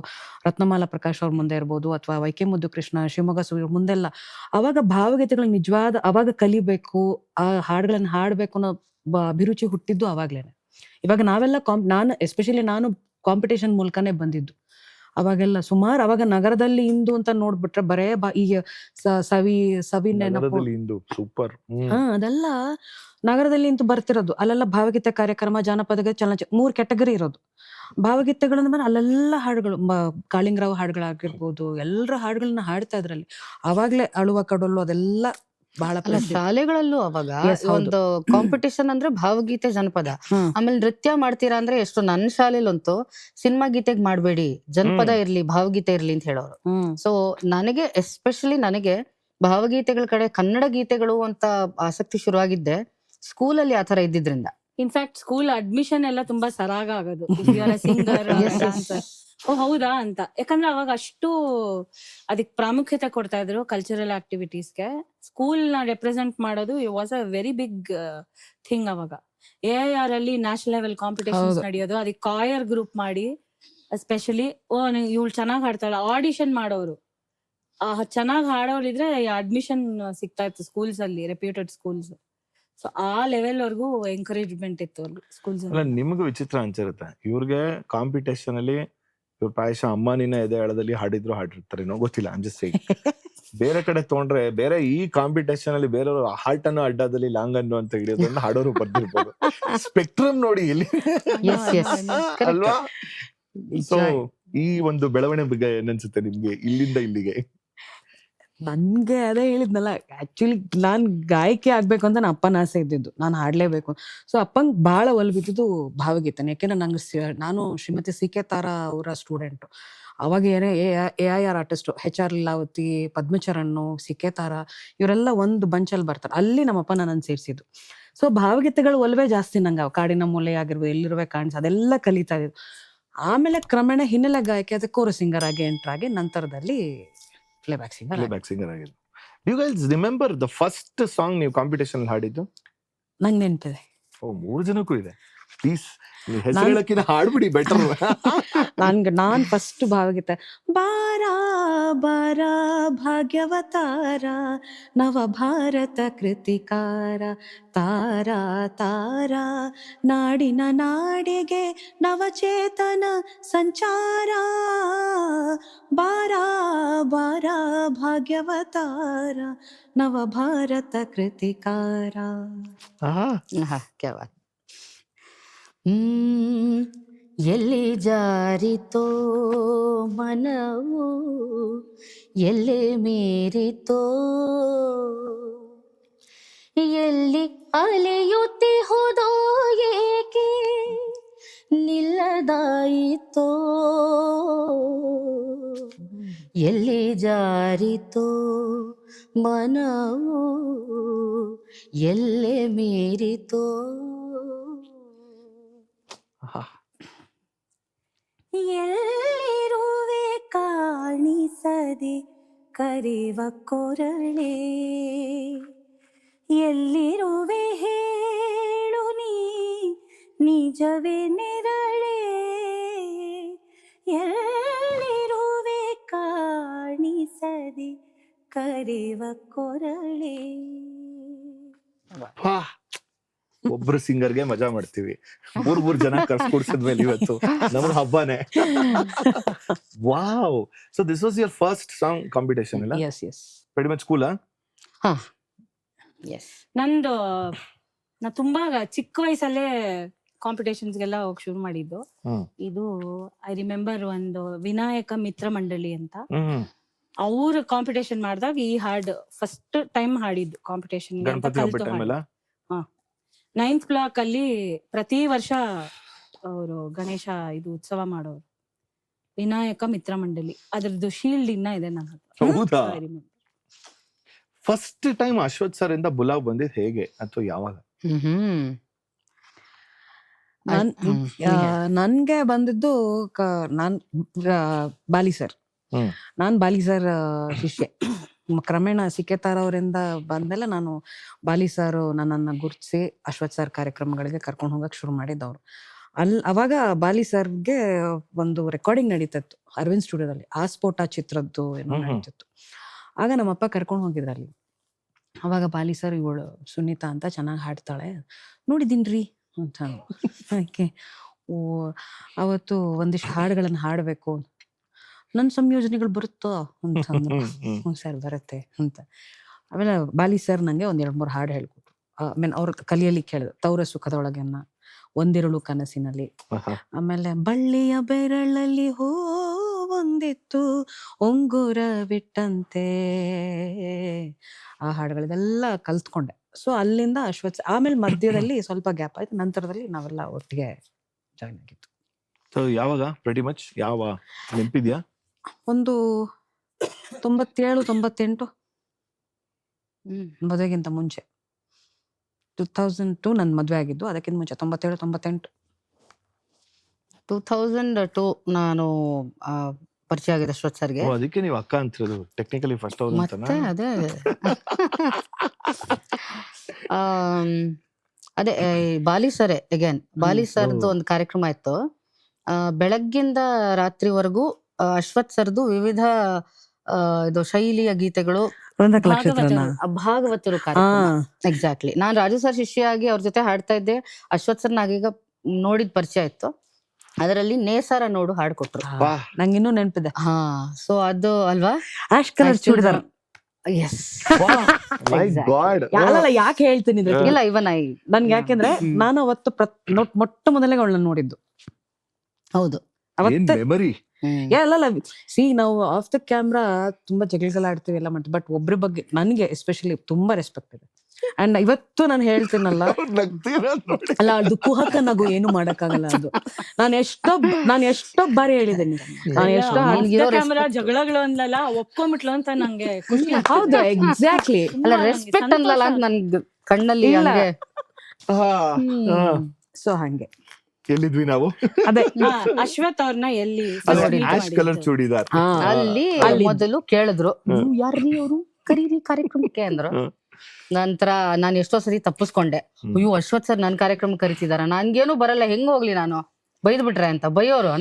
ರತ್ನಮಾಲಾ ಪ್ರಕಾಶ್ ಅವ್ರ ಮುಂದೆ ಇರ್ಬೋದು, ಅಥವಾ ವೈಕೆ ಮುದ್ದು ಕೃಷ್ಣ, ಶಿವಮೊಗ್ಗ ಮುಂದೆಲ್ಲ ಅವಾಗ ಭಾವಗೀತೆಗಳು ನಿಜವಾದ ಅವಾಗ ಕಲಿಬೇಕು, ಆ ಹಾಡುಗಳನ್ನ ಹಾಡ್ಬೇಕು ಅನ್ನೋ ಅಭಿರುಚಿ ಹುಟ್ಟಿದ್ದು ಅವಾಗ್ಲೇನೆ. ಇವಾಗ ನಾವೆಲ್ಲ ಎಸ್ಪೆಷಲಿ ನಾನು ಕಾಂಪಿಟೇಷನ್ ಮೂಲಕನೇ ಬಂದಿದ್ದು. ಅವಾಗೆಲ್ಲ ಸುಮಾರು, ಅವಾಗ ನಗರದಲ್ಲಿ ಇಂದು ಅಂತ ನೋಡ್ಬಿಟ್ರೆ ಬರೇ ಈಗ ಸವಿ ನೆನಪು, ಸೂಪರ್, ಅದೆಲ್ಲ ನಗರದಲ್ಲಿ ಇಂತು ಬರ್ತಿರೋದು. ಅಲ್ಲೆಲ್ಲ ಭಾವಗೀತೆ ಕಾರ್ಯಕ್ರಮ, ಜಾನಪದ, ಚಲನಚಿತ್ರ 3 ಕ್ಯಾಟಗರಿ ಇರೋದು. ಭಾವಗೀತೆಗಳು ಅಂದ್ರೆ ಅಲ್ಲೆಲ್ಲ ಹಾಡುಗಳು, ಕಾಳಿಂಗರಾವ್ ಹಾಡುಗಳಾಗಿರ್ಬೋದು, ಎಲ್ಲರ ಹಾಡುಗಳನ್ನ ಹಾಡ್ತಾ ಇದ್ರಲ್ಲಿ. ಅವಾಗ್ಲೇ ಅಳುವ ಕಡಲು ಅದೆಲ್ಲ ಬಹಳ ಶಾಲೆಗಳಲ್ಲೂ ಅವಾಗ ಒಂದು ಕಾಂಪಿಟೇಷನ್ ಅಂದ್ರೆ ಭಾವಗೀತೆ, ಜನಪದ. ಆಮೇಲೆ ನೃತ್ಯ ಮಾಡ್ತೀರಾ ಅಂದ್ರೆ ಎಷ್ಟು, ನನ್ನ ಶಾಲೆಲಂತೂ ಸಿನಿಮಾ ಗೀತೆಗ್ ಮಾಡ್ಬೇಡಿ, ಜನಪದ ಇರ್ಲಿ, ಭಾವಗೀತೆ ಇರ್ಲಿ ಅಂತ ಹೇಳೋರು. ಸೊ ನನಗೆ ಎಸ್ಪೆಷಲಿ ನನಗೆ ಭಾವಗೀತೆಗಳ ಕಡೆ, ಕನ್ನಡ ಗೀತೆಗಳು ಅಂತ ಆಸಕ್ತಿ ಶುರುವಾಗಿದ್ದೆ ಸ್ಕೂಲಲ್ಲಿ ಆ ತರ ಇದ್ದಿದ್ರಿಂದ. ಇನ್ಫ್ಯಾಕ್ಟ್ ಸ್ಕೂಲ್ ಅಡ್ಮಿಷನ್ ಎಲ್ಲ ತುಂಬಾ ಸರಾಗ ಆಗೋದು, ಸಿಂಗರ್, ಓ ಹೌದಾ ಅಂತ. ಯಾಕಂದ್ರೆ ಅವಾಗ ಅಷ್ಟು ಅದಕ್ಕೆ ಪ್ರಾಮುಖ್ಯತೆ ಕೊಡ್ತಾ ಇದ್ರು ಕಲ್ಚರಲ್ ಆಕ್ಟಿವಿಟೀಸ್ಗೆ. ಸ್ಕೂಲ್ ನ ರೆಪ್ರೆಸೆಂಟ್ ಮಾಡೋದು was a very big thing. ಅವಾಗ AIR ಅಲ್ಲಿ ನ್ಯಾಷನಲ್ ಲೆವೆಲ್ ಕಾಂಪಿಟೇಷನ್ಸ್ ನಡೆಯೋದು, ಅದಕ್ಕೆ ಕಾಯರ್ ಗ್ರೂಪ್ ಮಾಡಿ ಎಸ್ಪೆಷಲಿ ಇವಳು ಚೆನ್ನಾಗ್ ಹಾಡ್ತಾಳ ಆಡಿಷನ್ ಮಾಡೋರು, ಚೆನ್ನಾಗ್ ಹಾಡೋರಿದ್ರೆ ಅಡ್ಮಿಷನ್ ಸಿಗ್ತಾ ಇತ್ತು ಸ್ಕೂಲ್ಸ್ ಅಲ್ಲಿ, ರೆಪ್ಯೂಟೆಡ್ ಸ್ಕೂಲ್ಸ್. ಸೊ ಆ ಲೆವೆಲ್ ವರ್ಗೂ ಎಂಕರೇಜ್ಮೆಂಟ್ ಇತ್ತು ಸ್ಕೂಲ್ಸ್. ನಿಮಗೂ ವಿಚಿತ್ರ ಅನ್ಸಿರುತ್ತೆ, ಇವ್ರಿಗೆ ಕಾಂಪಿಟೇಷನ್ ಅಲ್ಲಿ ಇವ್ರು ಪ್ರಾಯಶಃ ಅಮ್ಮನಿನ ಎದೆ ಎಳದಲ್ಲಿ ಹಾಡಿರ್ತಾರೇನೋ ಗೊತ್ತಿಲ್ಲ, ಬೇರೆ ಕಡೆ ತಗೊಂಡ್ರೆ ಬೇರೆ ಈ ಕಾಂಪಿಟೇಷನ್ ಅಲ್ಲಿ ಬೇರೆಯವರು ಹಾರ್ಟ್ ಅನ್ನೋ ಅಡ್ಡದಲ್ಲಿ ಲಾಂಗ್ ಅನ್ನು ಅಂತ ಹಿಡಿಯೋದನ್ನ ಹಾಡೋರು ಬರ್ದಿರ್ಬೋದು. ಸ್ಪೆಕ್ಟ್ರಮ್ ನೋಡಿ ಇಲ್ಲಿ ಅಲ್ವಾ? ಸೊ ಈ ಒಂದು ಬೆಳವಣಿಗೆ ಬಗ್ಗೆ ಏನನ್ಸುತ್ತೆ ನಿಮ್ಗೆ ಇಲ್ಲಿಂದ ಇಲ್ಲಿಗೆ? ನನ್ಗೆ ಅದೇ ಹೇಳಿದ್ನಲ್ಲ, ಆಕ್ಚುಲಿ ನಾನ್ ಗಾಯಕಿ ಆಗ್ಬೇಕು ಅಂತ ನನ್ನ ಅಪ್ಪನ ಆಸೆ ಇದ್ದಿದ್ದು, ನಾನು ಹಾಡ್ಲೇಬೇಕು. ಸೊ ಅಪ್ಪಂಗ್ ಬಹಳ ಒಲ್ಬಿದ್ದು ಭಾವಗೀತನೆ. ಯಾಕೆಂದ್ರೆ ನಾನು ಶ್ರೀಮತಿ C.K. ತಾರಾ ಅವರ ಸ್ಟೂಡೆಂಟ್. ಅವಾಗ ಏನೇ AIR artist HR Leelavathi, Padmacharan, C.K. Tara ಇವರೆಲ್ಲ ಒಂದು ಬಂಚಲ್ಲಿ ಬರ್ತಾರೆ. ಅಲ್ಲಿ ನಮ್ಮಪ್ಪ ನನ್ನ ಸೇರಿಸಿದ್ದು. ಸೊ ಭಾವಗೀತೆಗಳು ಒಲ್ವೇ ಜಾಸ್ತಿ ನಂಗೆ. ಕಾಡಿನ ಮೂಲೆ ಆಗಿರ್ಬೋದು, ಎಲ್ಲಿರುವೆ ಕಾಣಿಸ್, ಅದೆಲ್ಲ ಕಲಿತಾ ಇದ್ದು. ಆಮೇಲೆ ಕ್ರಮೇಣ ಹಿನ್ನೆಲೆ ಗಾಯಕಿ, ಅದಕ್ಕೆ ಕೋರಸ್ ಸಿಂಗರ್ ಆಗಿ ಎಂಟರ್ ಆಗಿ ನಂತರದಲ್ಲಿ ಪ್ಲೇಬ್ಯಾಕ್ ಸಿಂಗರ್ ಆಗಿದ್ದು. You guys remember the first song ನೀವು ಕಾಂಪಿಟೇಷನ್ ಹಾಡಿದ್ದು? ನಂಗೆ ನೆನಪಿದೆ. 3 ಜನಕ್ಕೂ ಇದೆ. ಪ್ಲೀಸ್ ಹೆಸರು ಹೇಳಕ್ಕಿಂತ ಹಾಡ್ಬಿಡಿ ಬೆಟರ್. ನಾನ್ ಫಸ್ಟ್ ಭಾವಗೀತೆ, ಬಾರ ಬಾರ ಭಾಗ್ಯವತಾರ ನವ ಭಾರತ ಕೃತಿಕಾರ, ತಾರ ತಾರ ನಾಡಿನ ನಾಡಿಗೆ ನವಚೇತನ ಸಂಚಾರ, ಬಾರ ಬಾರ ಭಾಗ್ಯವತಾರ ನವ ಭಾರತ ಕೃತಿಕಾರ. ಎಲ್ಲಿ ಜಾರಿತೋ ಮನವು ಎಲ್ಲೇ ಮೀರಿತೋ ಎಲ್ಲಿ ಅಲೆಯುತ್ತಿಹುದೋ ಏಕೆ ನಿಲ್ಲದಾಯಿತೋ ಎಲ್ಲಿ ಜಾರಿತೋ ಮನವು ಎಲ್ಲೇ ಮೀರಿತೋ ಎಲ್ಲಿರುವೆ ಕಾಣಿಸದೆ ಕರೆವ ಕೊರಳೆ ಎಲ್ಲಿರುವೆ ಹೇಳು ನೀ ನಿಜವೇ ನೆರಳೆ ಎಲ್ಲಿರುವೆ ಕಾಣಿಸದೆ ಕರೆವ ಕೊರಳೆ. ಒಬ್ರು ಸಿಂಗರ್ಗೆ ಮಜಾ ಮಾಡ್ತೀವಿ, ಮೂರ್ ಜನ ಕರ್ಸ್ಕೊಡ್ಸಿದ್ಮೇಲೆ ಇವತ್ತು ನಮ್ಗೆ ಹಬ್ಬನೇ. Wow. So this was your first song competition ಅಲ್ಲ? Yes yes very much cool. ಹಾ ಎಸ್. ನಂದು ನಾ ತುಂಬಾ ಚಿಕ್ಕ ವಯಸ್ಸಲ್ಲೇ ಕಾಂಪಿಟೇಷನ್ಸ್ಗೆಲ್ಲ ಹೋಗಿ ಶುರು ಮಾಡಿದ್ದು. ಇದು ಐ ರಿಮೆಂಬರ್ ಒಂದು ವಿನಾಯಕ ಮಿತ್ರ ಮಂಡಳಿ ಅಂತ ಅವ್ರ ಕಾಂಪಿಟೇಷನ್ ಮಾಡಿದಾಗ ಈ ಹಾಡು ಫಸ್ಟ್ ಟೈಮ್ ಹಾಡಿದ್ದು ಕಾಂಪಿಟೇಷನ್. ಹಾ 9th ಬ್ಲಾಕ್ ಅಲ್ಲಿ ಪ್ರತಿ ವರ್ಷ ಅವರು ಗಣೇಶ ಇದು ಉತ್ಸವ ಮಾಡೋರು, ವಿನಾಯಕ ಮಿತ್ರ ಮಂಡಳಿ. ಅದ್ರದ್ದು ಶೀಲ್ಡ್ ಇನ್ನ ಇದೆ ನನ್ನ ಹೌದಾ? ಹತ್ರ. ಫಸ್ಟ್ ಟೈಮ್ ಅಶ್ವಥ್ ಸರ್ ಇಂದ ಬುಲಾವ್ ಬಂದಿದ್ ಹೇಗೆ ಅಥವಾ ಯಾವಾಗ? ನನ್ಗೆ ಬಂದಿದ್ದು ನಾನ್ ಬಾಲಿ ಸರ್, ನಾನ್ ಬಾಲಿ ಸರ್ ಶಿಷ್ಯೆ. ಕ್ರಮೇಣ ಸಿಕೆತಾರ್ ಅವರಿಂದ ಬಂದ್ಮೇಲೆ ನಾನು ಬಾಲಿ ಸರ್ ನನ್ನನ್ನು ಗುರುತಿಸಿ ಅಶ್ವಥ್ ಸರ್ ಕಾರ್ಯಕ್ರಮಗಳಿಗೆ ಕರ್ಕೊಂಡು ಹೋಗಕ್ ಶುರು ಮಾಡಿದ್ದವ್ರು. ಅವಾಗ ಬಾಲಿ ಸರ್ಗೆ ಒಂದು ರೆಕಾರ್ಡಿಂಗ್ ನಡೀತಿತ್ತು ಅರವಿಂದ್ ಸ್ಟುಡಿಯೋದಲ್ಲಿ, ಆಸ್ಫೋಟ ಚಿತ್ರದ್ದು ಏನೋ ನಡೀತಿತ್ತು. ಆಗ ನಮ್ಮಪ್ಪ ಕರ್ಕೊಂಡು ಹೋಗಿದ್ರು ಅಲ್ಲಿ. ಅವಾಗ ಬಾಲಿ ಸರ್ ಇವಳು ಸುನೀತಾ ಅಂತ ಚೆನ್ನಾಗಿ ಹಾಡ್ತಾಳೆ ನೋಡಿದೀನ್ರಿ ಅಂತ. ಓಕೆ, ಓ ಅವತ್ತು ಒಂದಿಷ್ಟು ಹಾಡುಗಳನ್ನ ಹಾಡ್ಬೇಕು, ನನ್ನ ಸಂಯೋಜನೆಗಳು ಬರುತ್ತೋ ಅಂತಂದ್ರು. ಸರ್ ಬರುತ್ತೆ ಅಂತ. ಆಮೇಲೆ ಬಾಲಿ ಸರ್ ನಂಗೆ 1-2-3 ಹಾಡು ಹೇಳ್ಕೊಟ್ರು. ಆಮೇಲೆ ಅವ್ರ ಕಲಿಯಲ್ಲಿ ಕೇಳಿದ್ರು, ತೌರ ಸುಖದೊಳಗೆನ್ನ, ಒಂದಿರುಳು ಕನಸಿನಲ್ಲಿ, ಆಮೇಲೆ ಬಳ್ಳಿಯ ಬೆರಳಲ್ಲಿ ಹೂ ಒಂದಿತ್ತು ಉಂಗುರ ಬಿಟ್ಟಂತೆ, ಆ ಹಾಡುಗಳಿಗೆಲ್ಲ ಕಲ್ತ್ಕೊಂಡೆ. ಸೊ ಅಲ್ಲಿಂದ ಅಶ್ವಥ್, ಆಮೇಲೆ ಮಧ್ಯದಲ್ಲಿ ಸ್ವಲ್ಪ ಗ್ಯಾಪ್ ಆಯ್ತು, ನಂತರದಲ್ಲಿ ನಾವೆಲ್ಲ ಒಟ್ಟಿಗೆ ಜಾಯ್ನ್ ಆಗಿತ್ತು. ಯಾವಾಗ ಪ್ರೆಟಿ ಮಚ್ ಯಾವ ನೆನಪಿದ್ಯಾ? ಒಂದು 97-98 ಮದುವೆಗಿಂತ ಮುಂಚೆ. 2002 ನನ್ ಮದ್ವೆ ಆಗಿದ್ದು, ಅದಕ್ಕಿಂತ ಮುಂಚೆ 97-98. 2002 ನಾನು ಪರಿಚಯ ಆಗಿದೆ ಅಶ್ವಥ್ ಸರ್ಗೆ. ಅದಕ್ಕೆ ನೀವು ಅಕ್ಕ ಅಂತಿರೋದು ಟೆಕ್ನಿಕಲಿ ಫಸ್ಟ್ ಅವ್ರು ಅಂತ. ಮತ್ತೆ ಅದೇ ಬಾಲಿ ಸರ್ ಅಗೇನ್, ಬಾಲಿ ಸರ್ದು ಒಂದು ಕಾರ್ಯಕ್ರಮ ಇತ್ತು. ಬೆಳಗ್ಗಿಂದ ರಾತ್ರಿವರೆಗೂ ಅಶ್ವಥ್ ಸರ್ದು ವಿವಿಧ ಇದು ಶೈಲಿಯ ಗೀತೆಗಳು, ಭಾಗವತರು ಕಾರ್ಯಕ್ರಮ. ಎಕ್ಸಾಕ್ಟ್ಲಿ. ನಾನ್ ರಾಜು ಸರ್ ಶಿಷ್ಯಾಗಿ ಅವ್ರ ಜೊತೆ ಹಾಡ್ತಾ ಇದ್ದೆ. ಅಶ್ವಥ್ ಸರ್ ನಾಗೀಗ ನೋಡಿದ ಪರಿಚಯ ಇತ್ತು. ಅದರಲ್ಲಿ ನೇಸಾರ ನೋಡು ಹಾಡ್ ಕೊಟ್ರು, ನಂಗೆ ಇನ್ನೂ ನೆನಪಿದೆ. ಹಾ, ಸೊ ಅದು ಅಲ್ವಾ ಆಶ್ ಕಲರ್ ಚೂಡಿದಾರ್. ಎಸ್. ಅಲ್ಲ ಯಾಕೆ ಹೇಳ್ತೀನಿ ಇಲ್ಲ, ಇವನ್ ನನ್ಗೆ ಯಾಕೆಂದ್ರೆ ನಾನು ಅವತ್ತು ಮೊಟ್ಟ ಮೊದಲಿಗೆ ಅವಳನ್ನ ನೋಡಿದ್ದು. ಹೌದು, ಅವತ್ತು ಮೆಮರಿ. ಅಲ್ಲ ಸಿ, ನಾವು ಆಫ್ ದ ಕ್ಯಾಮ್ರಾ ತುಂಬಾ ಜಗಳಾಡ್ತೀವಿ ಎಲ್ಲ ಮಾಡ್ತೀವಿ, ಬಟ್ ಒಬ್ರ ಬಗ್ಗೆ ನನ್ಗೆ ಎಸ್ಪೆಷಲಿ ತುಂಬಾ ರೆಸ್ಪೆಕ್ಟ್ ಇದೆ. ಅಂಡ್ ಇವತ್ತು ನಾನು ಹೇಳ್ತೀನಲ್ಲ, ಅಲ್ಲ ಅದು ಕುಹಕ ನಗು ಏನು ಮಾಡಕ್ಕಾಗಲ್ಲ. ಅದು ನಾನು ಎಷ್ಟೋ ಬಾರಿ ಹೇಳಿದ್ದೀನಿ. ಜಗಳಗಳು ಅಂದಲ್ಲ ಒಪ್ಕೊಂಡ್ಬಿಟ್ಲು ಅಂತ ನಂಗೆ ಖುಷಿ. ಹೌದು, ಎಕ್ಸಾಕ್ಟ್ಲಿ. ಅಲ್ಲ ರೆಸ್ಪೆಕ್ಟ್ ಅನ್ಲಲ್ಲ ನನ್ಗೆ ಕಣ್ಣಲ್ಲಿ. ಸೊ ಹಂಗೆ ಎಲ್ಲಿದ್ವಿ ನಾವು? ಅದೇ ಅಶ್ವಥ್ ಅವ್ರನ್ನ ಎಲ್ಲಿ ಕಲರ್ ಚೂಡಿದಾರ್ ಅಲ್ಲಿ ಮೊದಲು ಕೇಳಿದ್ರು, ಯಾರ್ರೀ ಅವರು ಕರೀರಿ ಕಾರ್ಯಕ್ರಮಕ್ಕೆ ಅಂದ್ರು. ನಂತರ ನಾನು ಎಷ್ಟೋ ಸರಿ ತಪ್ಪಿಸ್ಕೊಂಡೆ. ಅಯ್ಯೋ ಅಶ್ವಥ್ ಸರ್ ನನ್ ಕಾರ್ಯಕ್ರಮ ಕರಿತಿದಾರ, ನನ್ಗೇನು ಬರಲ್ಲ, ಹೆಂಗ್ ಹೋಗ್ಲಿ ನಾನು, ಬೈದ್ ಬಿಟ್ರೆ ಅಂತ. ಬೈಯೋರು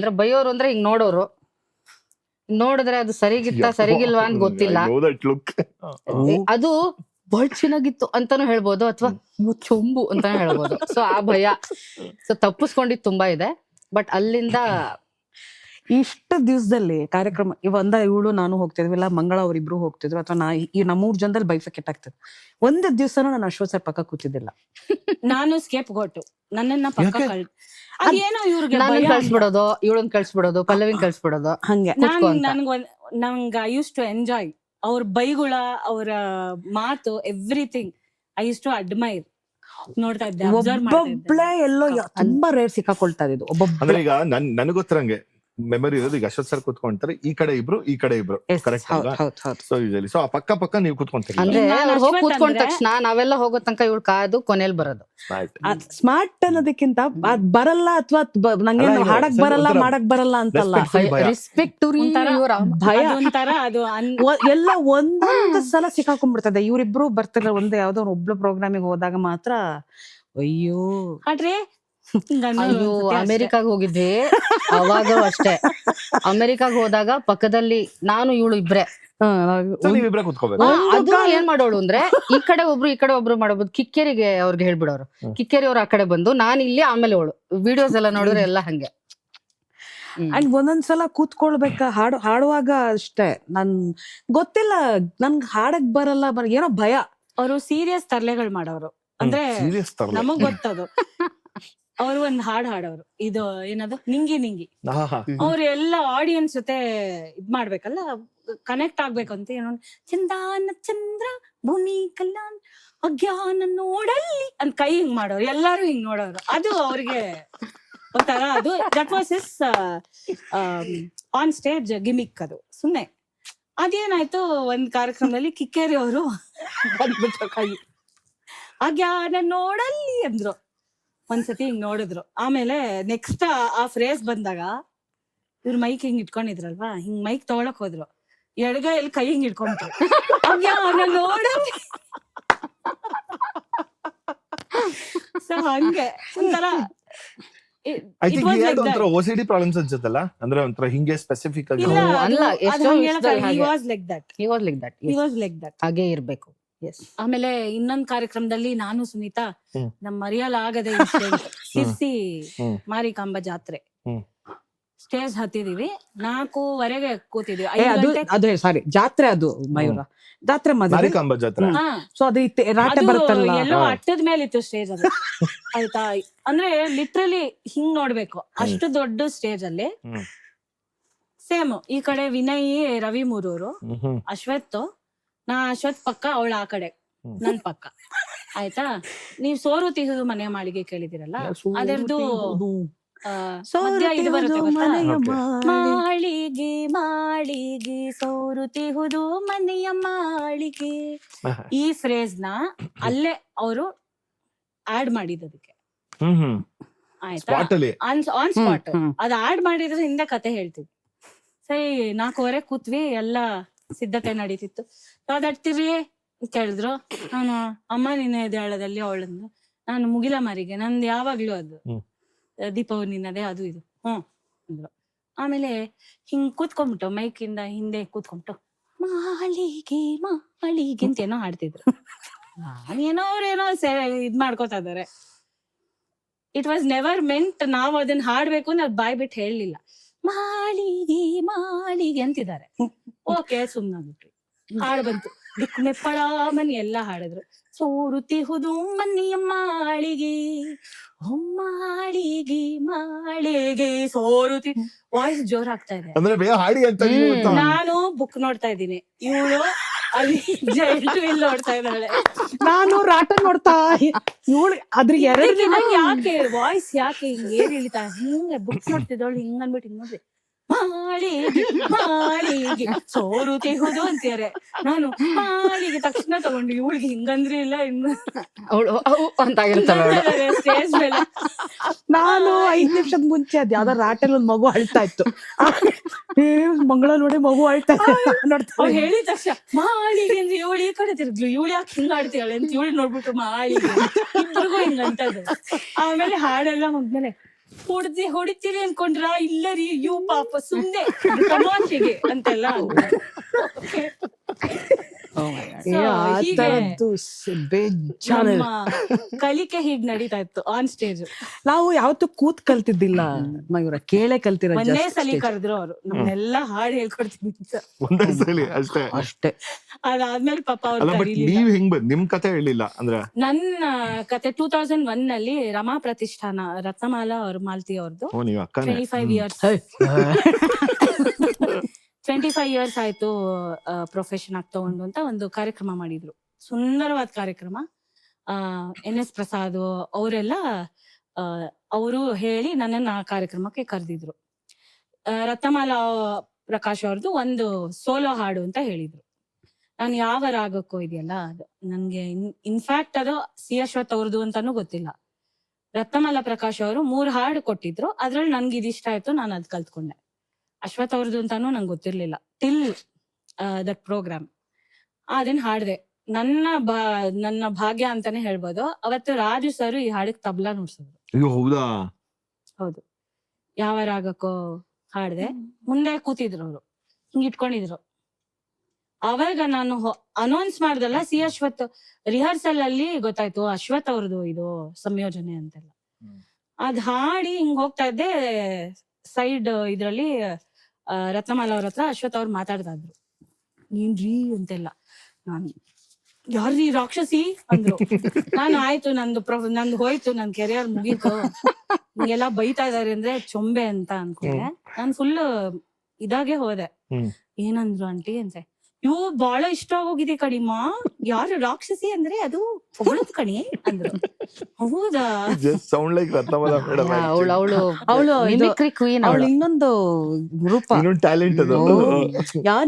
ಅಂದ್ರೆ ಹಿಂಗ್ ನೋಡೋರು, ನೋಡಿದ್ರೆ ಅದು ಸರಿಗಿಲ್ವಾ ಅಂತ ಗೊತ್ತಿಲ್ಲ. ಅದು ಬಹಳ ಚೆನ್ನಾಗಿತ್ತು ಅಂತಾನು ಹೇಳ್ಬೋದು, ಅಥವಾ ಚೊಂಬು ಅಂತಾನು ಹೇಳ್ಬೋದು. ಸೊ ಆ ಭಯ, ಸೊ ತಪ್ಪಿಸ್ಕೊಂಡಿದ್ ತುಂಬಾ ಇದೆ. ಬಟ್ ಅಲ್ಲಿಂದ ಇಷ್ಟು ದಿವಸದಲ್ಲಿ ಕಾರ್ಯಕ್ರಮ ಇವಳು ನಾನು ಹೋಗ್ತಿದ್ವಿ, ಇಲ್ಲ ಮಂಗಳ ಅವ್ರಿಬ್ರು ಹೋಗ್ತಿದ್ರು, ಅಥವಾ ನಾ 3 ಜನದಲ್ಲಿ ಬೈಫೆಕೆಟ್ ಆಗ್ತದೆ. ಒಂದೇ ದಿವ್ಸನೂ ನಾನು ಅಶ್ವಥ್ ಸರ್ ಪಕ್ಕ ಕೂತಿದ್ದಿಲ್ಲ. ನಾನು ಸ್ಕೇಪ್ ಗೋಟು, ನನ್ನನ್ನ ಪಕ್ಕ ಅದೇನೋ ಇವ್ರಿಗೆ ಕಳ್ಸ್ಬಿಡೋದು, ಇವಳನ್ ಕಳ್ಸ್ಬಿಡೋದು, ಪಲ್ಲವಿನ್ ಕಳ್ಸ್ಬಿಡೋದು, ಹಂಗೆ. ನಂಗ ಐ ಯೂಸ್ ಟು ಎಂಜಾಯ್ ಅವ್ರ ಬೈಗುಳ, ಅವರ ಮಾತು, everything I used to admire. ನೋಡ್ತಾ ಇದ್ದೆ, ಒಬ್ಬೊಬ್ಳೆ ಎಲ್ಲೋ ತುಂಬಾ ರೇರ್ ಸಿಕ್ಕಾಕೊಳ್ತಾ ಇದ್ದು ಒಬ್ಬೊಬ್ಬ. ಈಗ ನನಗೊತ್ತರಂಗೆ ಮೆಮೊರಿ ಇರೋದು, ಈಗ ಅಶ್ವಥ್ ಸರ್ ಕೂತ್ಕೊಂತಾರೆ, ಈ ಕಡೆ ಇಬ್ರು ಕರೆಕ್ಟ್ ಅಲ್ವಾ? ಸೊ ಯೂಶಲಿ ಸೊ ಆ ಪಕ್ಕ ನೀವು ಕೂತ್ಕೊಂತೀರಿ. ಅಂದ್ರೆ ಹೋಗಿ ಕೂತ್ಕೊಂಡ ತಕ್ಷಣ ನಾವೆಲ್ಲ ಹೋಗೋ ತನಕ ಇವಳು ಕಾದು ಕೊನೆಯಲ್ಲಿ ಬರೋದು. ಸ್ಮಾರ್ಟ್ ಅನ್ನೋದಕ್ಕಿಂತ ಅದ್ ಬರಲ್ಲ, ಅಥವಾ ನಂಗೆ ಹಾಡಕ್ ಬರಲ್ಲ, ಮಾಡಕ್ ಬರಲ್ಲ ಅಂತಲ್ಲ, ರೆಸ್ಪೆಕ್ಟ್ ಭಯ ಅದು ಎಲ್ಲ ಒಂದೊಂದು ಸಲ ಸಿಕ್ಕಾಕೊಂಡ್ಬಿಡ್ತದೆ. ಇವ್ರಿಬ್ರು ಬರ್ತಾರೆ ಒಂದೇ ಯಾವ್ದೋ ಒಬ್ಳು ಪ್ರೋಗ್ರಾಮಿಗೆ ಹೋದಾಗ ಮಾತ್ರ ಅಯ್ಯೋ ಅಯ್ಯೋ. ಅಮೆರಿಕಾಗ್ ಹೋಗಿದ್ವಿ ಅವಾಗ ಅಷ್ಟೇ. ಅಮೆರಿಕಾಗ್ ಹೋದಾಗ ಪಕ್ಕದಲ್ಲಿ ನಾನು ಇವಳು ಇಬ್ರೆ. ಅದು ಏನ್ ಮಾಡೋಳು ಅಂದ್ರೆ, ಈ ಕಡೆ ಒಬ್ರು ಮಾಡಬಹುದು. ಕಿಕ್ಕೇರಿಗೆ ಅವ್ರಿಗೆ ಹೇಳ್ಬಿಡೋರು, ಕಿಕ್ಕೇರಿ ಅವ್ರು ಆ ಕಡೆ ಬಂದು, ನಾನು ಇಲ್ಲಿ, ಆಮೇಲೆ ಅವಳು. ವಿಡಿಯೋಸ್ ಎಲ್ಲ ನೋಡಿದ್ರೆ ಎಲ್ಲ ಹಂಗೆ. ಅಂಡ್ ಒಂದೊಂದ್ಸಲ ಕೂತ್ಕೊಳ್ಬೇಕ ಹಾಡುವಾಗ ಅಷ್ಟೇ, ನನ್ ಗೊತ್ತಿಲ್ಲ, ನನ್ಗೆ ಹಾಡಕ್ ಬರಲ್ಲ, ಏನೋ ಭಯ. ಅವರು ಸೀರಿಯಸ್ ತರ್ಲೆಗಳು ಮಾಡೋರು, ಅಂದ್ರೆ ನಮಗ್ ಗೊತ್ತದು. ಅವರು ಒಂದ್ ಹಾಡೋರು, ಇದು ಏನದು ನಿಂಗಿ ನಿಂಗಿ. ಅವ್ರು ಎಲ್ಲ ಆಡಿಯನ್ಸ್ ಜೊತೆ ಇದ್ ಮಾಡ್ಬೇಕಲ್ಲ, ಕನೆಕ್ಟ್ ಆಗ್ಬೇಕು ಅಂತ. ಏನೋ ಚಂದಾನ ಚಂದ್ರ ಭೂಮಿ ಕಲ್ಯಾಣ್ ಅಜ್ಞಾನ ನೋಡಲ್ಲಿ ಅಂತ ಕೈ ಹಿಂಗ್ ಮಾಡೋರು, ಎಲ್ಲಾರು ಹಿಂಗ್ ನೋಡೋರು. ಅದು ಅವ್ರಿಗೆ ಒಂಥರ, ಅದು that was is on stage gimmick. ಅದು ಸುಮ್ನೆ. ಅದೇನಾಯ್ತು, ಒಂದ್ ಕಾರ್ಯಕ್ರಮದಲ್ಲಿ ಕಿಕ್ಕೇರಿ ಅವರು ಬಂದ್ಬಿಟ್ರು, ಕೈ ಅಜ್ಞಾನ ನೋಡಲ್ಲಿ ಅಂದ್ರು. ಒಂದ್ಸತಿ ಹಿಂಗ್ ನೋಡಿದ್ರು. ಆಮೇಲೆ ನೆಕ್ಸ್ಟ್ ಆ ಫ್ರೇಸ್ ಬಂದಾಗ ಇವ್ರ ಮೈಕ್ ಹಿಂಗ್ ಇಟ್ಕೊಂಡಿದ್ರಲ್ವಾ, ಹಿಂಗ್ ಮೈಕ್ ತಗೊಳಕ್ ಹೋದ್ರು, ಎಡಗೈಯಲ್ಲಿ ಕೈ ಹಿಂಗ್ ಇಟ್ಕೊಂಡ್ರು. ನೋಡಿ ಸೊ ಹಂಗೆ ಒಂಥರ OCD ಪ್ರಾಬ್ಲಮ್ಸ್ ಅನ್ಸುತ್ತಲ್ಲ, ಅಂದ್ರೆ ಒಂಥರ ಹಿಂಗೆ ಸ್ಪೆಸಿಫಿಕ್ ಆಗಿ ಹಾಗೆ ಇರ್ಬೇಕು. ಆಮೇಲೆ ಇನ್ನೊಂದ್ ಕಾರ್ಯಕ್ರಮದಲ್ಲಿ ನಾನು ಸುನೀತಾ ನಮ್ ಮರೆಯಲಾಗದೆ ಶಿರ್ಸಿ ಮಾರಿಕಾಂಬ ಜಾತ್ರೆ ಸ್ಟೇಜ್ ಹತ್ತಿದೀವಿ, 4:15 ಕೂತಿದ್ವಿ. ಅದು ಸಾರಿ ಜಾತ್ರೆ, ಅದು ಮಯೂರ ಜಾತ್ರೆ, ಮಾರಿಕಾಂಬ ಜಾತ್ರೆ. ಸೊ ಅದು ರಾಟೆ ಬರುತ್ತಲ್ಲ, ಎಲ್ಲೋ ಅಟ್ಟದ ಮೇಲೆ ಇತ್ತು ಸ್ಟೇಜ್ ಅದು. ಆಯ್ತಾ, ಅಂದ್ರೆ ಲಿಟ್ರಲಿ ಹಿಂಗ್ ನೋಡ್ಬೇಕು, ಅಷ್ಟು ದೊಡ್ಡ ಸ್ಟೇಜ್ ಅಲ್ಲಿ. ಸೇಮ್ ಈ ಕಡೆ ವಿನಯ್, ರವಿ ಮೂರೂರು, ಅಶ್ವಥ್, ನಾ ಅಶ್ವಥ್ ಪಕ್ಕ, ಅವಳ ಆ ಕಡೆ, ನನ್ ಪಕ್ಕ. ಆಯ್ತಾ, ನೀವ್ ಸೋರು ತಿಹುದು ಮನೆ ಮಾಳಿಗೆ ಕೇಳಿದಿರಲ್ಲ, ಅದರದ್ದು ಮಧ್ಯ ಇದು ಬರುತ್ತೆ ಗೊತ್ತಾ? ಮಾಳಿಗೆ ಮಾಳಿಗೆ ಸೋರು ತಿಹುದು ಮನೆಯ ಮಾಳಿಗೆ. ಈ ಫ್ರೇಸ್ ನ ಅಲ್ಲೇ ಅವರು ಆಡ್ ಮಾಡಿದ್ದಕ್ಕೆ. ಆಯ್ತಾ, ಆನ್ ಸ್ಪಾಟ್ ಅದ್ ಆಡ್ ಮಾಡಿದ್ರೆ ಹಿಂದೆ ಕತೆ ಹೇಳ್ತೀವಿ. ಸರಿ, 4:15 ಕೂತ್ವಿ, ಎಲ್ಲಾ ಸಿದ್ಧತೆ ನಡೀತಿತ್ತು. ಯಾವ್ದಾಡ್ತೀರಿ ಕೇಳಿದ್ರು. ನಾನು ಅಮ್ಮ ನಿನ್ನೆ ದೇಳದಲ್ಲಿ ಅವಳಂದು, ನಾನು ಮುಗಿಲ ಮಾರಿಗೆ, ನಂದು ಯಾವಾಗ್ಲೂ ಅದು ದೀಪವು ನಿನ್ನದೇ, ಅದು ಇದು ಅಂದ್ರು. ಆಮೇಲೆ ಹಿಂಗ್ ಕೂತ್ಕೊಂಡ್ಬಿಟ್ಟು ಮೈಕಿಂದ ಹಿಂದೆ ಕೂತ್ಕೊಂಡ್ಬಿಟ್ಟು ಮಾಳಿಗೆ ಮಾಳಿಗೆ ಅಂತ ಏನೋ ಹಾಡ್ತಿದ್ರು. ಏನೋ ಅವ್ರೇನೋ ಇದ್ ಮಾಡ್ಕೋತಾ ಇದಾರೆ. ಇಟ್ ವಾಸ್ ನೆವರ್ ಮೆಂಟ್ ನಾವ್ ಅದನ್ನ ಹಾಡ್ಬೇಕು ಅಂದ್ರೆ ಬಾಯ್ ಬಿಟ್ಟು ಹೇಳಲಿಲ್ಲ. ಮಾಳಿಗೆ ಮಾಳಿಗೆ ಅಂತಿದ್ದಾರೆ. ಓಕೆ, ಸುಮ್ನಾಗ್ಬಿಟ್ರಿ. ಹಾಡು ಬಂತು, ದಿಕ್ ಮೆಪ್ಪಳ ಮನಿ ಎಲ್ಲಾ ಹಾಡಿದ್ರು. ಸೋರುತಿಹುದು ಮನಿಯ ಮಾಳಿಗೆ, ಮಾಳಿಗೆ ಮಾಳಿಗೆ ಸೋರುತಿ. ವಾಯ್ಸ್ ಜೋರ್ ಆಗ್ತಾ ಇದೆ. ನಾನು ಬುಕ್ ನೋಡ್ತಾ ಇದ್ದೀನಿ, ಇವಳು ಅಲ್ಲಿ ಜೈಲ್ಟ್ ವಿಲ್ ನೋಡ್ತಾ ಇದ್ದಾಳೆ, ನಾನು ರಾಟ ನೋಡ್ತಾ. ಇವಳು ಅದ್ರ ಯಾಕೆ ವಾಯ್ಸ್ ಯಾಕೆ ಹಿಂಗ್ ಏನ್ ಹೇಳ್ತಾ, ಹಿಂಗೆ ಬುಕ್ ನೋಡ್ತಿದ್ದವಳು ಹಿಂಗ್ ಅನ್ಬಿಟ್ಟು ಹಿಂಗ್ ನೋಡ್ರಿ, ಮಾಳಿಗೆ ಮಾಳಿಗೆ ಸೋರುತಿಹುದು ಅಂತಾರೆ. ನಾನು ಮಾಳಿಗೆ ತಕ್ಷಣ ತಗೊಂಡು ಇವಳಿಗೆ ಹಿಂಗಂದ್ರೆ ಇಲ್ಲ ಇನ್ನು ಸ್ಟೇಜ್ ಮೇಲೆ. ನಾನು 5 ನಿಮಿಷದ ಮುಂಚೆ ಅದ್ ಯಾವ್ದಾರ ರಾಟೆಲ್ ಒಂದ್ ಮಗು ಅಳ್ತಾ ಇತ್ತು, ಮಂಗಳ ನೋಡಿ ಮಗು ಅಳ್ತಾ ನೋಡ್ತಾ ಹೇಳಿದ ತಕ್ಷಣ ಮಾಳಿಗೆ ಅಂದ್ರೆ ಇವಳು ಈ ಕಡೆ ತಿರುಗ್ಲು, ಇವಳು ಯಾಕೆ ಹಿಂಗ ಆಡ್ತೀವಳೆ ಅಂತ ಇವಳು ನೋಡ್ಬಿಟ್ಟು ಮಾಳಿಗೆ, ಇಬ್ಬರಿಗೂ ಹಿಂಗಂತದ್ದು. ಆಮೇಲೆ ಹಾಡೆಲ್ಲ ಮುಗ್ದ್ಮೇಲೆ ಹೊಡಿತೀರಿ ಅನ್ಕೊಂಡ್ರ, ಇಲ್ಲ ರೀ ಯೂ ಪಾಪ ಸುಮ್ನೆ ತಮಾಷೆಗೆ ಅಂತೆಲ್ಲ. ಆ ಹೀಗೆ ತರದ್ದು ಬೇಜಾನ. ನಮ್ಮ ಕಲಿಕೆ ಹೀಗ್ ನಡೀತಾ ಇತ್ತು ಆನ್ ಸ್ಟೇಜ್. ನಾವು ಯಾವತ್ತೂ ಕೂತ್ ಕಲ್ತಿದ್ದಿಲ್ಲ ಮಯೂರ, ಕೇಳೇ ಕಲ್ತಿರೋ ಒಂದೇ ಸಲಿ ಕರೆದ್ರು ಅವ್ರು ನಮ್ನೆಲ್ಲ ಹಾಡು ಹೇಳ್ಕೊಡ್ತೀನಿ ಅಂತ. ಒಂದೇ ಸಲಿ ಅಷ್ಟೇ. ಅಷ್ಟೇ. ಅದಾದ್ಮೇಲೆ ಪಾಪ ಅವ್ರು ಅಲ್ಲ, ಬಟ್ ಕರೀಲಿಲ್ಲ. ನೀವ್ ಹೆಂಗ್ ನಿಮ್ ಕತೆ ಹೇಳಿಲ್ಲ ಅಂದ್ರೆ? ನನ್ನ ಕತೆ 2001 ನಲ್ಲಿ ರಮಾ ಪ್ರತಿಷ್ಠಾನ, ರತ್ನಮಾಲಾ ಅವ್ರ ಮಾಲ್ತಿ ಅವ್ರದ್ದು ಓ, ನೀವ್ ಅಕ್ಕನೇ. 25 ಇಯರ್ಸ್ 25 ಇಯರ್ಸ್ ಆಯ್ತು ಪ್ರೊಫೆಷನ್ ಆಗಿ ತಗೊಂಡು ಅಂತ ಒಂದು ಕಾರ್ಯಕ್ರಮ ಮಾಡಿದ್ರು. ಸುಂದರವಾದ ಕಾರ್ಯಕ್ರಮ. N.S ಪ್ರಸಾದ್ ಅವರೆಲ್ಲ ಅವರು ಹೇಳಿ ನನ್ನನ್ನು ಆ ಕಾರ್ಯಕ್ರಮಕ್ಕೆ ಕರೆದಿದ್ರು. ರತ್ನಮಾಲಾ ಪ್ರಕಾಶ್ ಅವ್ರದ್ದು ಒಂದು ಸೋಲೋ ಹಾಡು ಅಂತ ಹೇಳಿದ್ರು. ನಾನು ಯಾವ ರಾಗಕ್ಕೂ ಇದೆಯಲ್ಲ ಅದು ನನ್ಗೆ ಇನ್ಫ್ಯಾಕ್ಟ್ ಅದು C.Ashwath ಅವ್ರದ್ದು ಅಂತಾನು ಗೊತ್ತಿಲ್ಲ. ರತ್ನಮಾಲಾ ಪ್ರಕಾಶ್ ಅವರು 3 ಹಾಡು ಕೊಟ್ಟಿದ್ರು. ಅದ್ರಲ್ಲಿ ನನ್ಗೆ ಇದಿಷ್ಟ ಆಯ್ತು, ನಾನು ಅದ್ ಕಲ್ತ್ಕೊಂಡೆ. ಅಶ್ವಥ್ ಅವ್ರದ್ದು ಅಂತಾನು ನಂಗೆ ಗೊತ್ತಿರ್ಲಿಲ್ಲ ಟಿಲ್ ದಟ್ ಪ್ರೋಗ್ರಾಮ್. ಅದನ್ನ ಹಾಡ್ದೆ. ನನ್ನ ಭಾಗ್ಯ ಅಂತಾನೆ ಹೇಳ್ಬೋದು. ಅವತ್ತು ರಾಜು ಸರ್ ಈ ಹಾಡಿಗೆ ತಬ್ಲಾ ನುಡ್ಸಿದ್ರು. ಅಯ್ಯೋ, ಹೌದಾ? ಹೌದು. ಯಾವ ರಾಗಕ್ಕೋ ಹಾಡ್ದೆ. ಮುಂದೆ ಕೂತಿದ್ರು ಅವರು, ಹಿಂಗ್ ಇಟ್ಕೊಂಡಿದ್ರು. ಅವಾಗ ನಾನು ಅನೌನ್ಸ್ ಮಾಡ್ದಲ್ಲ C.Ashwath ರಿಹರ್ಸಲ್ ಅಲ್ಲಿ ಗೊತ್ತಾಯ್ತು ಅಶ್ವಥ್ ಅವ್ರದ್ದು ಇದು ಸಂಯೋಜನೆ ಅಂತೆಲ್ಲ. ಅದ್ ಹಾಡಿ ಹಿಂಗ್ ಹೋಗ್ತಾ ಇದ್ದೆ, ಸೈಡ್ ಇದ್ರಲ್ಲಿ ರತ್ನಮಾಲಾ ಅವ್ರ ಹತ್ರ ಅಶ್ವಥ್ ಅವ್ರು ಮಾತಾಡ್ತಾ ಇದ್ರು. ನೀನ್ರೀ ಅಂತೆಲ್ಲ. ನಾನು ಯಾರ್ರೀ ರಾಕ್ಷಸಿ ಅಂದ್ರು. ನಾನು ಆಯ್ತು, ನಂದು ಹೋಯ್ತು, ನನ್ ಕೆರಿಯರ್ ಮುಗೀತು, ಹಿಂಗೆಲ್ಲಾ ಬೈತಾ ಇದಾರೆ ಅಂದ್ರೆ ಚೊಂಬೆ ಅಂತ ಅನ್ಕೊಂಡೆ. ನಾನ್ ಫುಲ್ ಇದಾಗೆ ಹೋದೆ. ಏನಂದ್ರು ಆಂಟಿ ಅಂತೆ. ಇವು ಬಹಳ ಇಷ್ಟ ಆಗೋಗಿದೆ ಕಡಿಮಾ, ಯಾರು ರಾಕ್ಷಸಿ ಅಂದ್ರೆ ಅದು ಹೊಗಳದ್ ಕಣಿ ಅಂದ್ರು. ಹೌದಾ? Sound like Ratnamala madam. ಅವಳು ಮಿಮಿಕ್ರಿ ಕ್ವೀನ್. ಅವಳು ಇನ್ನೊಂದು ರೂಪ, ಟ್ಯಾಲೆಂಟ್ ಅದು.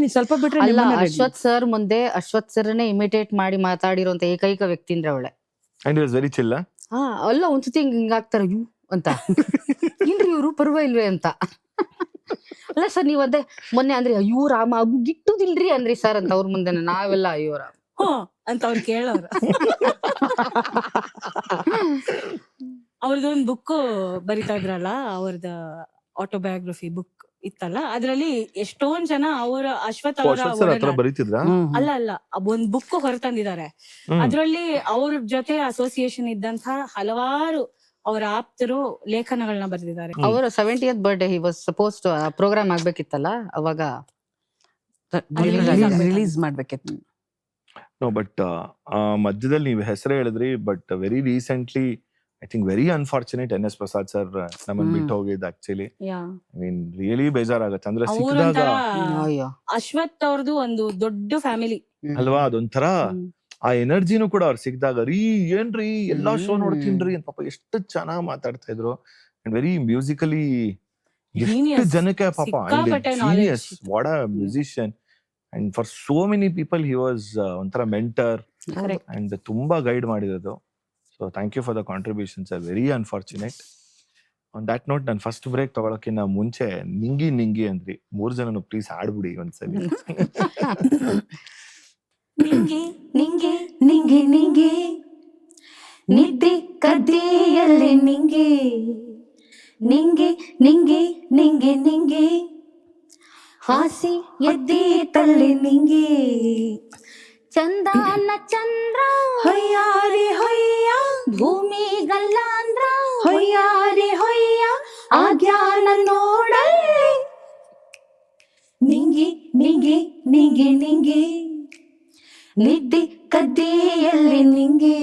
ನೀ ಸ್ವಲ್ಪ ಬಿಟ್ರೆ ಅಲ್ಲ, ಅಶ್ವಥ್ ಸರ್ ಮುಂದೆ ಅಶ್ವಥ್ ಸರ್ನೇ ಇಮಿಟೇಟ್ ಮಾಡಿ ಮಾತಾಡಿರೋಂತ ಏಕೈಕ ವ್ಯಕ್ತಿ ಅಂದ್ರೆ ಅವಳೆ. And it was very chill. ಅಲ್ಲ, ಒಂದ್ಸತಿ ಹಿಂಗಾಗ್ತಾರ ಯು ಅಂತ, ಇಲ್ರಿ ಇವ್ರು ಪರ್ವಾಗಿಲ್ವೇ ಅಂತ. ಅಲ್ಲ ಸರ್, ನೀವ್ ಅದೇ ಮೊನ್ನೆ ಅಂದ್ರೆ ಅಯ್ಯೋ ರಾಮ ಅಗು ಗಿಟ್ಟುದಿಲ್ರಿ ಅಂದ್ರಿ ಸರ್ ಅಂತ ಅವ್ರ ಮುಂದೆ. ನಾವೆಲ್ಲ ಅಯ್ಯೋ ರಾಮ ಅಂತ ಅವ್ರು ಕೇಳೋರು. ಅವ್ರದ್ದು ಒಂದು ಬುಕ್ ಬರಿತಾ ಇದ್ರಲ್ಲ, ಅವ್ರದ ಆಟೋಬಯೋಗ್ರಫಿ ಬುಕ್ ಇತ್ತಲ್ಲ, ಅದ್ರಲ್ಲಿ ಎಷ್ಟೊಂದ್ ಜನ ಅವರ ಅಶ್ವಥ್ ಅವರ ಬರೀತಿದ್ರ. ಅಲ್ಲ ಒಂದ್ ಬುಕ್ ಹೊರತಂದಿದ್ದಾರೆ. ಅದ್ರಲ್ಲಿ ಅವ್ರ ಜೊತೆ ಅಸೋಸಿಯೇಷನ್ ಇದ್ದಂತ ಹಲವಾರು ಅವರ ಆಪ್ತರು ಲೇಖನಗಳನ್ನ ಬರೆದಿದ್ದಾರೆ. ಅವರ 70th birthday he was suppose to program ಆಗ್ಬೇಕಿತ್ತಲ್ಲ, ಅವಾಗ ರಿಲೀಸ್ ಮಾಡ್ಬೇಕಿತ್ತು. ನೋ, ಬಟ್ ಮಧ್ಯದಲ್ಲಿ ನೀವು ಹೆಸರು ಹೇಳಿದ್ರಿ. But very recently I think very unfortunate N.S Prasad sir ನಮ್ಮನ್ನ ಬಿಟ್ಟು ಹೋಗಿದ್ದು. ಆಕ್ಚುಲಿ ಐ ಮೀನ್ ರಿಯಲಿ ಬೇಜಾರಾಗತ್ತೆ. ಅಂದ್ರೆ ಸಿಕ್ಕಿದಾಗ ಅಶ್ವಥ್ ಅವ್ರದ್ದು ಒಂದು ದೊಡ್ಡ ಫ್ಯಾಮಿಲಿ ಅಲ್ವಾ, ಅದೊಂಥರ ಆ ಎನರ್ಜಿನೂ ಕೂಡ ಅವ್ರು ಸಿಕ್ಕಿದಾಗ, ರೀ ಏನ್ರಿ ಎಲ್ಲಾ ಶೋ ನೋಡ್ತೀನ್ರಿ ಅಂತ ಪಾಪ ಎಷ್ಟು ಚೆನ್ನಾಗಿ ಮಾತಾಡ್ತಾ ಇದ್ರು. ಅಂಡ್ ವೆರಿ ಮ್ಯೂಸಿಕಲಿ ಎಷ್ಟು ಜನಕ್ಕೆ ಪಾಪ genius, what a musician. And for so many people he was ಒಂಥರ ಮೆಂಟರ್ ಅಂಡ್ ತುಂಬಾ ಗೈಡ್ ಮಾಡಿರೋದು. So thank you for the contributions. Are very unfortunate. On that note, ನಾನು ಫಸ್ಟ್ ಬ್ರೇಕ್ ತಗೊಳಕ್ಕಿಂತ ಮುಂಚೆ ನಿಂಗಿ ನಿಂಗಿ ಅಂದ್ರಿ, 3 ಜನನು ಪ್ಲೀಸ್ ಹಾಡ್ಬಿಡಿ ಒಂದ್ಸಲಿ. ನಿಂಗೆ ನಿಂಗೆ ನಿಂಗೆ ನಿಂಗೆ ನಿದ್ದೆ ಕದ್ದಿಯಲ್ಲಿ ನಿಂಗೆ ನಿಂಗೆ ನಿಂಗೆ ನಿಂಗೆ ನಿಂಗೆ ಹಾಸಿ ಎದ್ದಿ ತಲ್ಲಿ ನಿಂಗೆ ಚಂದಾನ ಚಂದ್ರ ಹೊಯ್ಯಾರಿ ಹೊಯ್ಯ ಭೂಮಿ ಗಲ್ಲಾಂದ್ರ ಹೊಯ್ಯಾರಿ ಹೊಯ್ಯ ಆಜ್ಞಾನ ನೋಡಲ್ಲಿ ನಿಂಗೆ ನಿಂಗೆ ನಿಂಗೆ ನಿಂಗೆ ನಿದ್ದೆ ಕದ್ದಿಯಲ್ಲಿ ನಿಂಗೆ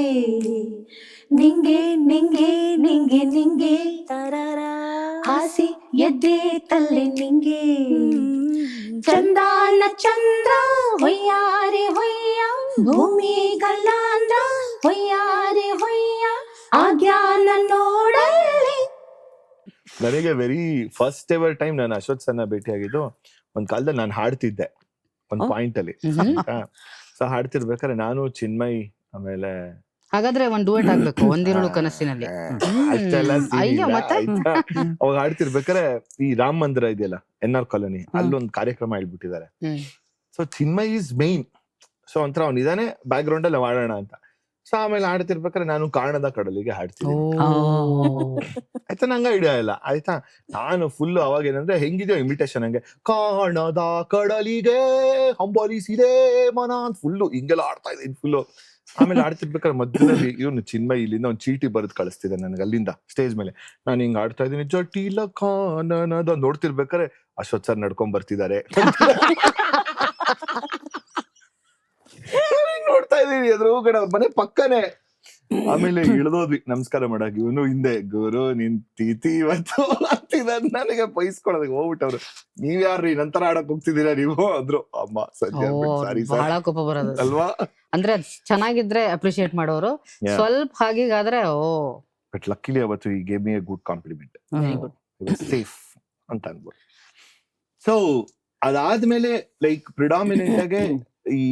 ನಿಂಗೆ ನಿಂಗೆ ನಿಂಗೆ ನಿಂಗೆ ಹಾಸಿ ಎದ್ದೆ ತಲ್ಲಿ ನಿಂಗೆ ಚಂದಾನ ಚಂದ್ರ ಹೊಯ್ಯಾರೆ ಹೊಯ್ಯ ಭೂಮಿ ಗಲ್ಲಾಂದ್ರ ಹೊಯ್ಯಾರೆ ಹೊಯ್ಯ ಆಜ್ಞಾನ ನೋಡಲ್ಲಿ. ನನಗೆ ವೆರಿ ಫಸ್ಟ್ ಎವರ್ ಟೈಮ್ ನಾನು ಅಶ್ವಥ್ ಸರ್ನ ಭೇಟಿಯಾಗಿದ್ದು. ಒಂದ್ ಕಾಲದಲ್ಲಿ ನಾನು ಹಾಡ್ತಿದ್ದೆ ಒಂದ್ ಪಾಯಿಂಟ್ ಅಲ್ಲಿ. ಸೊ ಹಾಡ್ತಿರ್ಬೇಕಾದ್ರೆ ನಾನು ಚಿನ್ಮಯ್ ಆಮೇಲೆ ಹಾಗಾದ್ರೆ ಒಂದ್ ಡುಯೆಟ್ ಆಗ್ಬೇಕು, ಒಂದಿರುಳು ಕನಸಿನಲ್ಲಿ. ಅಷ್ಟೆಲ್ಲ ಅವಾಗ ಹಾಡ್ತಿರ್ಬೇಕಾದ್ರೆ ಈ ರಾಮ ಮಂದಿರ ಇದೆಯಲ್ಲ NR ಕಾಲೋನಿ, ಅಲ್ಲೊಂದ್ ಕಾರ್ಯಕ್ರಮ ಹೇಳ್ಬಿಟ್ಟಿದ್ದಾರೆ. So Chinmay is mine. So ಒಂಥರ ಅವ್ನಿದಾನೆ ಬ್ಯಾಕ್ ಗ್ರೌಂಡ್ ಅಲ್ಲಿ ಮಾಡೋಣ ಅಂತ. ಸೊ ಆಮೇಲೆ ಹಾಡ್ತಿರ್ಬೇಕಾದ್ರೆ ನಾನು ಕಾಣದ ಕಡಲಿಗೆ ಹಾಡ್ತೀನಿ ಓ ಆಯ್ತಾ, ನಂಗೆ ಐಡಿಯಾ ಇಲ್ಲ ಆಯ್ತಾ. ನಾನು ಫುಲ್ ಅವಾಗ ಏನಂದ್ರೆ ಹೆಂಗಿದೆಯೋ ಇಮಿಟೇಷನ್ ಹಂಗೆ ಕಾಣದ ಕಡಲಿಗೆ ಹಂಬಲಿಸಿದೆ ಮನ ಅಂತ ಫುಲ್ಲು ಹಿಂಗೆಲ್ಲ ಆಡ್ತಾ ಇದ್ದೀನಿ ಫುಲ್ಲು. ಆಮೇಲೆ ಆಡ್ತಿರ್ಬೇಕಾದ್ರೆ ಮಧ್ಯದಲ್ಲಿ ಇವನು ಚಿನ್ಮಯ್ ಇಲ್ಲಿಂದ ಒಂದು ಚೀಟಿ ಬರೆದು ಕಳಿಸ್ತಿದ್ದೆ ನನಗೆ ಅಲ್ಲಿಂದ ಸ್ಟೇಜ್ ಮೇಲೆ. ನಾನು ಹಿಂಗ್ ಆಡ್ತಾ ಇದ್ದೀನಿ ಜಟಿಲ ಕಾನನದ ನೋಡ್ತಿರ್ಬೇಕಾದ್ರೆ ಅಶ್ವಥ್ ಸರ್ ನಡ್ಕೊಂಡ್ ಬರ್ತಿದ್ದಾರೆ. ನೋಡ್ತಾ ಇದೀನಿ ಎದುರುಗಡೆ ಅವ್ರ ಮನೆ ಪಕ್ಕನೆ. ಆಮೇಲೆ ಇಳ್ದೋದ್ವಿ ನಮಸ್ಕಾರ ಮಾಡಕ್, ಇವನು ಹಿಂದೆ ಗುರು ನಿನ್ ತಿಥಿ ಇವತ್ತು ಅಂತಿದ. ನನಗೆ ಬೈಸ್ಕೊಳೋದಕ್ಕೆ ಹೋಗ್ಬಿಟ್ಟವ್ರು, ನೀವ್ ಯಾರ್ರಿ ನಂತರ ಆಡಕ್ ಹೋಗ್ತಿದ್ದೀರಾ ನೀವು ಅಂದ್ರು. ಅಮ್ಮ ಸಂಜೆ ಸಾರಿ ಸರ್ ಬಹಳ ಕೋಪ ಬರೋದು ಅಲ್ವಾ. ಅಂದ್ರೆ ಚೆನ್ನಾಗಿದ್ರೆ ಅಪ್ರಿಶಿಯೇಟ್ ಮಾಡೋರು, Yeah. ಸ್ವಲ್ಪ ಹಾಗೀಗಾದ್ರೆ ಓ ಬಟ್ ಲಕ್ಕಿಲಿ ಅವತ್ತು he gave me a good compliment, very good. Safe ಅಂತ ಅನ್ಬೋದು. ಸೊ ಅದಾದ್ಮೇಲೆ ಲೈಕ್ ಪ್ರಿಡಾಮಿನೆಂಟ್ ಆಗಿ ಈ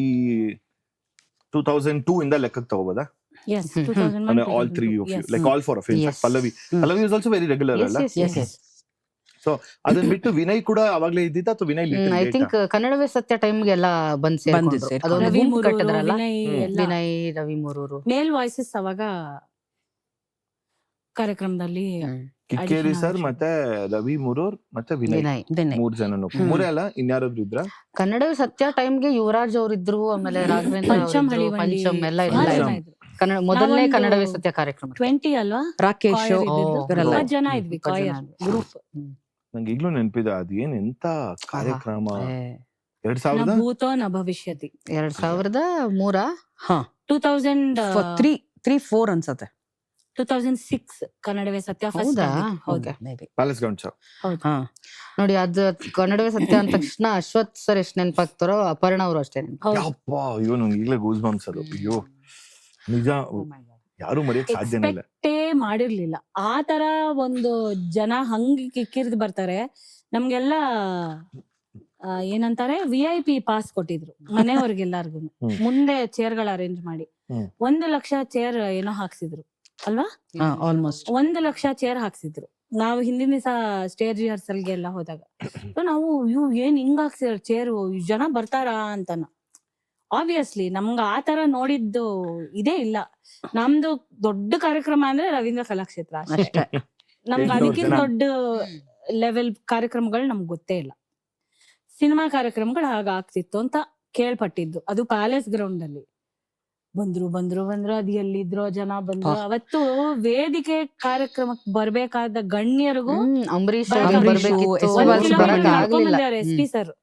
2002 ಇಂದ ಲೆಕ್ಕಕ್ಕೆ ತಗೋಬೋದಾ? Yes, 2001, all three of you, yes. like all four of you. In fact, Yes. Pallavi is also very regular ಅಲ್ಲ? Yes. ಸೊ ಅದನ್ನ ಬಿಟ್ಟು ವಿನಯ್ ಕೂಡ ಅವಾಗ್ಲೇ ಇದ್ದಿದ್ದ ಅಥವಾ ವಿನಯ್ ಐ ಥಿಂಕ್ ಕನ್ನಡವೇ ಸತ್ಯ ಟೈಮ್ಗೆ ಎಲ್ಲ ಬಂದ್ ಸೇರ್ಕೊಂಡ್ರು. ಸೇರ್ಕೊಂಡ್ರು. ಅದೊಂದು ರವಿ ಗುಂಪು ಮೂರೂರು, ಕಟ್ಟಿದ್ರಲ್ಲ, ವಿನಯ್ ಎಲ್ಲ ವಿನಯ್ ರವಿ ಮೂರೂರು. ಮೇಲ್ ವಾಯ್ಸಸ್ ಅವಾಗ ಕಾರ್ಯಕ್ರಮದಲ್ಲಿ ಕಿಕ್ಕೇರಿ ಸರ್ ಮತ್ತೆ ರವಿ ಮುರೂರ್ ಮತ್ತೆ ವಿನಯ್, ವಿನಯ್ 3 ಜನನು. ಮೂರೇ ಅಲ್ಲ ಇನ್ಯಾರಾದ್ರೂ ಇದ್ರ? ಕನ್ನಡವೇ ಸತ್ಯ ಟೈಮ್ಗೆ ಯುವರಾಜ್ ಅವ್ರಿದ್ರು, ಆಮೇಲೆ ರಾಘವೇಂದ್ರ ಪಂಚಮ್ ಅವ್ರಿದ್ರು, ಹಳಿವಂಡಿ ಪಂಚಮ್ ಎಲ್ಲ ಭಾಳ ಇಲ್ಲ. ಜನ ಇದ್ರು. ಮೊದಲನೇ ನಾವೊಂದು ಕನ್ನಡವೇ ಸತ್ಯ ಕಾರ್ಯಕ್ರಮ 20 ಅಲ್ವಾ ರಾಕೇಶ್ choir ಇದ್ದಿದ್ದು. ಇವರೆಲ್ಲ. 20 ಜನ ಇದ್ವಿ ಕಾಯರ್ ಗ್ರೂಪ್. ನಂಗೆ ಈಗ್ಲೂ ನೆನಪಿದೆ ಅದೇನ್ ಎಂತ ಕಾರ್ಯಕ್ರಮ. 2000 ನ ಭೂತೋ ನ ಭವಿಷ್ಯತಿ. 2003 ಹಾ 2004 ಅನ್ಸತ್ತೆ. 2006 ಕನ್ನಡವೇ ಸತ್ಯ first ಹೌದಾ? ಆಗಿದ್ದು. ಹೌದು. Palace ground show. ಹಾ ನೋಡಿ, ಅದು ಕನ್ನಡವೇ ಸತ್ಯ ಅಂದ ತಕ್ಷಣ ಅಶ್ವಥ್ ಸರ್ ಎಷ್ಟ್ ನೆನಪಾಗ್ತಾರೋ ಅಪರ್ಣ ಅವರು ಅಷ್ಟೇ ನೆನಪು. ಹೌದು. ಯಪ್ಪ ಅಯ್ಯೋ ನಂಗೆ ಈಗಲೇ ಗೂಸ್ ಬಂಪ್ಸ್ ಅದು. ಅಯ್ಯೋ ನಿಜ, ಯಾರು ಮರೆಯಕ್ ಸಾಧ್ಯನೇ ಇಲ್ಲ. ಎಕ್ಸ್ಪೆಕ್ಟೇ ಮಾಡಿರ್ಲಿಲ್ಲ ಆ ತರ ಒಂದು ಜನ ಹಂಗ್ ಕಿಕ್ಕಿರ್ದ್ ಬರ್ತಾರೆ. ನಮ್ಗೆಲ್ಲ ಏನಂತಾರೆ VIP ಪಾಸ್ ಕೊಟ್ಟಿದ್ರು ಮನೆಯವ್ರಿಗೆಲ್ಲಾರ್ಗು. ಮುಂದೆ ಚೇರ್ಗಳ ಅರೇಂಜ್ ಮಾಡಿ 1 ಲಕ್ಷ ಚೇರ್ ಏನೋ ಹಾಕ್ಸಿದ್ರು ಅಲ್ವಾ? ಆಲ್ಮೋಸ್ಟ್ 1 ಲಕ್ಷ ಚೇರ್ ಹಾಕ್ಸಿದ್ರು. ನಾವು ಹಿಂದಿನ ದಿವಸ ಸ್ಟೇಜ್ ರಿಹರ್ಸಲ್ಗೆ ಎಲ್ಲ ಹೋದಾಗ ನಾವು ಏನ್ ಹಿಂಗ್ ಹಾಕ್ಸಿದ್ರು ಚೇರು, ಜನ ಬರ್ತಾರಾ ಅಂತಾನ. ಆಬ್ವಿಯಸ್ಲಿ ನಮ್ಗ ಆ ತರ ನೋಡಿದ್ದು ಇದೇ ಇಲ್ಲ. ನಮ್ದು ದೊಡ್ಡ ಕಾರ್ಯಕ್ರಮ ಅಂದ್ರೆ ರವೀಂದ್ರ ಕಲಾಕ್ಷೇತ್ರ ಅಷ್ಟೇ. ನಮ್ಗೆ ಅದಕ್ಕಿಂತ ದೊಡ್ಡ ಲೆವೆಲ್ ಕಾರ್ಯಕ್ರಮಗಳು ನಮ್ಗೆ ಗೊತ್ತೇ ಇಲ್ಲ. ಸಿನಿಮಾ ಕಾರ್ಯಕ್ರಮಗಳು ಹಾಗ ಆಗ್ತಿತ್ತು ಅಂತ ಕೇಳ್ಪಟ್ಟಿದ್ದು. ಅದು ಪ್ಯಾಲೇಸ್ ಗ್ರೌಂಡ್ ಅಲ್ಲಿ ಬಂದ್ರು ಅದು ಎಲ್ಲಿದ್ರೋ ಜನ ಬಂದ್ರು. ಅವತ್ತು ವೇದಿಕೆ ಕಾರ್ಯಕ್ರಮಕ್ಕೆ ಬರ್ಬೇಕಾದ ಗಣ್ಯರಿಗೂ ಅಂಬರೀಶ್ ಬರ್ಬೇಕಿತ್ತು. 1 ಕಿಲೋಮೀಟರ್ ನಡ್ಕೊಂಡ್ ಬಂದಿದ್ದಾರೆ SP sir.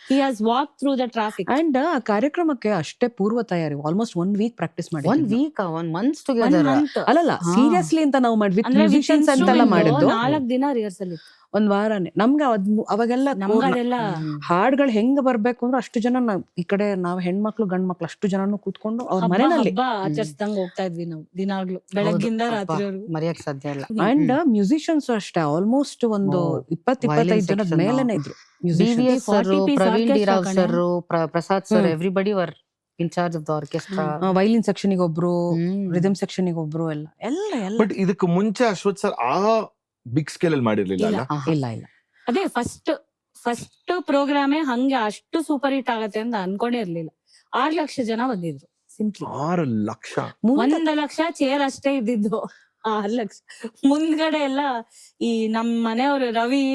He has walked through the traffic. And ಆ ಕಾರ್ಯಕ್ರಮಕ್ಕೆ ಅಷ್ಟೇ ಪೂರ್ವ ತಯಾರಿ ಆಲ್ಮೋಸ್ಟ್ 1 ವೀಕ್ ಪ್ರಾಕ್ಟೀಸ್ ಮಾಡಿ. 1 week 1 month 1 together. month. ಅಲ್ಲಲ್ಲ ಸೀರಿಯಸ್ಲಿ ಅಂತ ನಾವು ಮಾಡಿದ್ವಿ. ಅಂದ್ರೆ with ಮ್ಯೂಸಿಷಿಯನ್ಸ್ ಅಂತೆಲ್ಲ instrument ಮಾಡಿದ್ದು 4 ದಿನ ರಿಹರ್ಸಲ್ ಇತ್ತು. 1 ವಾರನೇ. ನಮ್ಗೆ ಅವಾಗೆಲ್ಲ ನಮ್ಗದೆಲ್ಲ ಹಾಡ್ಗಳು ಹೆಂಗ್ ಬರ್ಬೇಕು ಅಂದ್ರೆ ಅಷ್ಟು ಜನ ಈ ಕಡೆ ನಾವು ಹೆಣ್ಮಕ್ಳು ಗಂಡ್ಮಕ್ಳು ಅಷ್ಟು ಜನನು ಕೂತ್ಕೊಂಡು ಅವ್ರ ಹಬ್ಬ ಮನೆಯಲ್ಲಿ ಆಚರಿಸ್ದಂಗ್ ಹೋಗ್ತಾ ಇದ್ವಿ ನಾವು ದಿನಾಗ್ಲೂ ಬೆಳಗ್ಗಿಂದ ರಾತ್ರಿವರೆಗೂ. ಮರೆಯಕ್ ಸಾಧ್ಯ ಇಲ್ಲ. ಅಂಡ್ ಮ್ಯೂಸಿಷಿಯನ್ಸ್ ಅಷ್ಟೇ ಆಲ್ಮೋಸ್ಟ್ ಒಂದು 20-25 ಜನದ section ಮೇಲೆನೆ ಇದ್ರು. BVS sir, 40 piece Praveen orchestra ಡಿರಾವ್ ಕಣೆ. Sir, Prasad sir, everybody were in charge of the orchestra. Violin section ಒಬ್ರು, ರಿದಮ್ ಸೆಕ್ಷನ್ ಒಬ್ರು, ಎಲ್ಲ ಬಟ್ ಇದಕ್ಕೆ ಮುಂಚೆ ಅಶ್ವಥ್ ಸರ್ ಆ ಬಿಗ್ ಸ್ಕೇಲ್ ಅಲ್ಲಿ ಮಾಡಿರ್ಲಿಲ್ಲ ಅಲ್ಲ? ಇಲ್ಲ. ಅದೇ ಫಸ್ಟ್ ಪ್ರೋಗ್ರಾಮೇ ಹಂಗೆ ಅಷ್ಟು ಸೂಪರ್ ಹಿಟ್ ಆಗತ್ತೆ ಅಂತ ಅನ್ಕೊಂಡೇ ಇರ್ಲಿಲ್ಲ. 6 ಲಕ್ಷ ಜನ ಬಂದಿದ್ರು. ಸಿಂಪ್ಲಿ 6 ಲಕ್ಷ. 1 ಲಕ್ಷ ಚೇರ್ ಅಷ್ಟೇ ಇದ್ದಿದ್ದು. 6 ಲಕ್ಷ ಮುಂದ್ಗಡೆ ಎಲ್ಲ ಈ ನಮ್ ಮನೆಯವ್ರು ರವಿ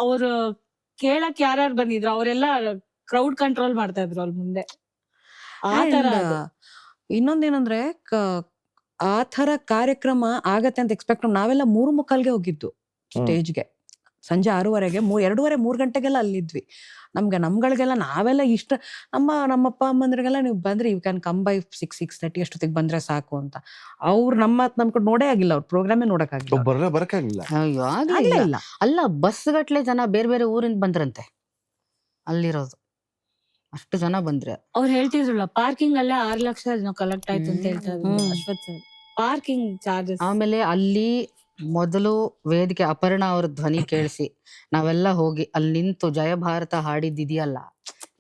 ಅವ್ರು ಕೇಳಕ್ ಯಾರ್ಯಾರು ಬಂದಿದ್ರು ಅವರೆಲ್ಲ ಕ್ರೌಡ್ ಕಂಟ್ರೋಲ್ ಮಾಡ್ತಾ ಇದ್ರು ಅಲ್ಲಿ ಮುಂದೆ. ಆ ತರ ಅದು. ಇನ್ನೊಂದೇನಂದ್ರೆ ಆ ತರ ಕಾರ್ಯಕ್ರಮ ಆಗತ್ತೆ ಅಂತ ಎಕ್ಸ್ಪೆಕ್ಟ್ ನಾವೆಲ್ಲ 3:45ಗೆ ಹೋಗಿದ್ದು ಸ್ಟೇಜ್ಗೆ. ಸಂಜೆ 6:30ಗೆ 2:30-3 ಗಂಟೆಗೆಲ್ಲ ಅಲ್ಲಿದ್ವಿ. ನಮ್ಗಳಿಗೆಲ್ಲ ನಾವೆಲ್ಲ ಇಷ್ಟ ನಮ್ಮಪ್ಪ ಅಮ್ಮಂದ್ರಿಗೆಲ್ಲ ನೀವು ಬಂದ್ರೆ ಯು ಕ್ಯಾನ್ ಕಮ್ ಬೈ 6-6:30 ಅಷ್ಟೊತ್ತಿಗೆ ಬಂದ್ರೆ ಸಾಕು ಅಂತ. ಅವ್ರು ನಮ್ಕೊಂಡು ನೋಡೇ ಆಗಿಲ್ಲ, ಅವ್ರ ಪ್ರೋಗ್ರಾಮೇ ನೋಡಕ್ಕಾಗಿಲ್ಲ. ಬರಕ್ಕಾಗಿಲ್ಲ. ಅಯ್ಯೋ ಆಗ್ಲೇ ಇಲ್ಲ. ಅಲ್ಲ, ಬಸ್ ಗಟ್ಲೆ ಜನ ಬೇರೆ ಊರಿಂದ ಬಂದ್ರಂತೆ ಅಲ್ಲಿರೋದು. ಅಷ್ಟು ಜನ ಬಂದ್ರೆ ಅವ್ರು ಹೇಳ್ತಿದ್ರಲ್ಲ ಪಾರ್ಕಿಂಗ್ ಅಲ್ಲೇ 6 ಲಕ್ಷ ಕಲೆಕ್ಟ್ ಆಯ್ತು ಅಂತ ಹೇಳ್ತಾ ಇದ್ರು ಅಶ್ವಥ್ ಸರ್. Parking charges. ಆಮೇಲೆ ಅಲ್ಲಿ ಮೊದಲು ವೇದಿಕೆ ಅಪರ್ಣ ಅವ್ರ ಧ್ವನಿ ಕೇಳಿಸಿ ನಾವೆಲ್ಲ ಹೋಗಿ ಅಲ್ಲಿ ನಿಂತು ಜಯ ಭಾರತ ಹಾಡಿದ್ದಿದೆಯಲ್ಲ,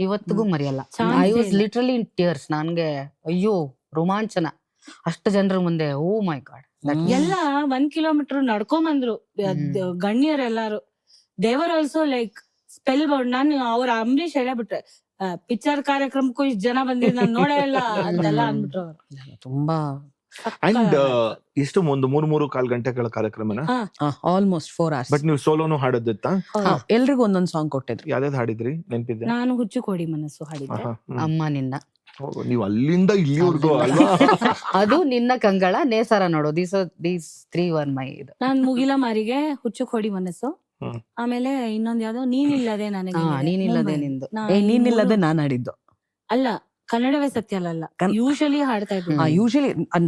ಇವತ್ತಿಗೂ ಮರೆಯಲ್ಲ. I was literally in tears. ನನ್ಗೆ ಅಯ್ಯೋ ರೋಮಾಂಚನ. ಅಷ್ಟು ಜನರ ಮುಂದೆ ಓ ಮೈ ಗಾಡ್. ಎಲ್ಲ 1 ಕಿಲೋಮೀಟರ್ ನಡ್ಕೊಂಬಂದ್ರು ಗಣ್ಯರೆಲ್ಲಾರು. ದೇವರ್ ಆಲ್ಸೋ ಲೈಕ್ ಸ್ಪೆಲ್ ಬೌಂಡ್. ನಾನು ಅವ್ರ ಅಂಬರೀಶ್ ಹೇಳಬಿಟ್ರೆ ಪಿಕ್ಚರ್ ಕಾರ್ಯಕ್ರಮಕ್ಕೂ ಇಷ್ಟ್ ಜನ ಬಂದಿದ್ ನಾನ್ ನೋಡೇ ಇಲ್ಲ ಅಂತೆಲ್ಲ ಅಂದ್ಬಿಟ್ರು ಅವ್ರು. ತುಂಬಾ ಅಂಡ್ ಎಷ್ಟು ಒಂದು 3.5 ಗಂಟೆಗಳ ಕಾರ್ಯಕ್ರಮನ, ಆಲ್ಮೋಸ್ಟ್ 4 hours. ಬಟ್ ನೀವು ಸೋಲೋನು ಹಾಡೋದಿತ್ತಾ? ಎಲ್ರಿಗೂ ಒಂದೊಂದ್ ಸಾಂಗ್ ಕೊಟ್ಟಿದ್ರು. ಯಾವ್ದಾವ್ದು ಹಾಡಿದ್ರಿ ನೆನಪಿದ್ದೆ? ನಾನು ಹುಚ್ಚು ಕೋಡಿ ಮನಸ್ಸು ಹಾಡಿದ್ದೆ. ಅಮ್ಮ ನಿನ್ನ, ನೀವು ಅಲ್ಲಿಂದ ಇಲ್ಲಿವರೆಗೂ ಅಲ್ವಾ? ಅದು ನಿನ್ನ ಕಂಗಳ ನೇಸರ ನೋಡು. ದೀಸ್ 3 were my ಇದು. ನಾನ್ ಮುಗಿಲ ಮಾರಿಗೆ ಹುಚ್ಚು ಕೋಡಿ ಮನಸ್ಸು, ಆಮೇಲೆ ಇನ್ನೊಂದ್ ಯಾವ್ದೋ ನೀನಿಲ್ಲದೆ ನನಗೆ ನೀನಿಲ್ಲದೆ ನಿಂದು. ನೀನಿಲ್ಲದೆ ನಾನ್ ಆಡಿದ್ದು ಅಲ್ಲ, ಕನ್ನಡವೇ ಸತ್ಯ ಅಲ್ಲ, ಯೂಶಲಿ ಹಾಡ್ತಾ ಇದ್ವಿ. ಯೂಶಲಿ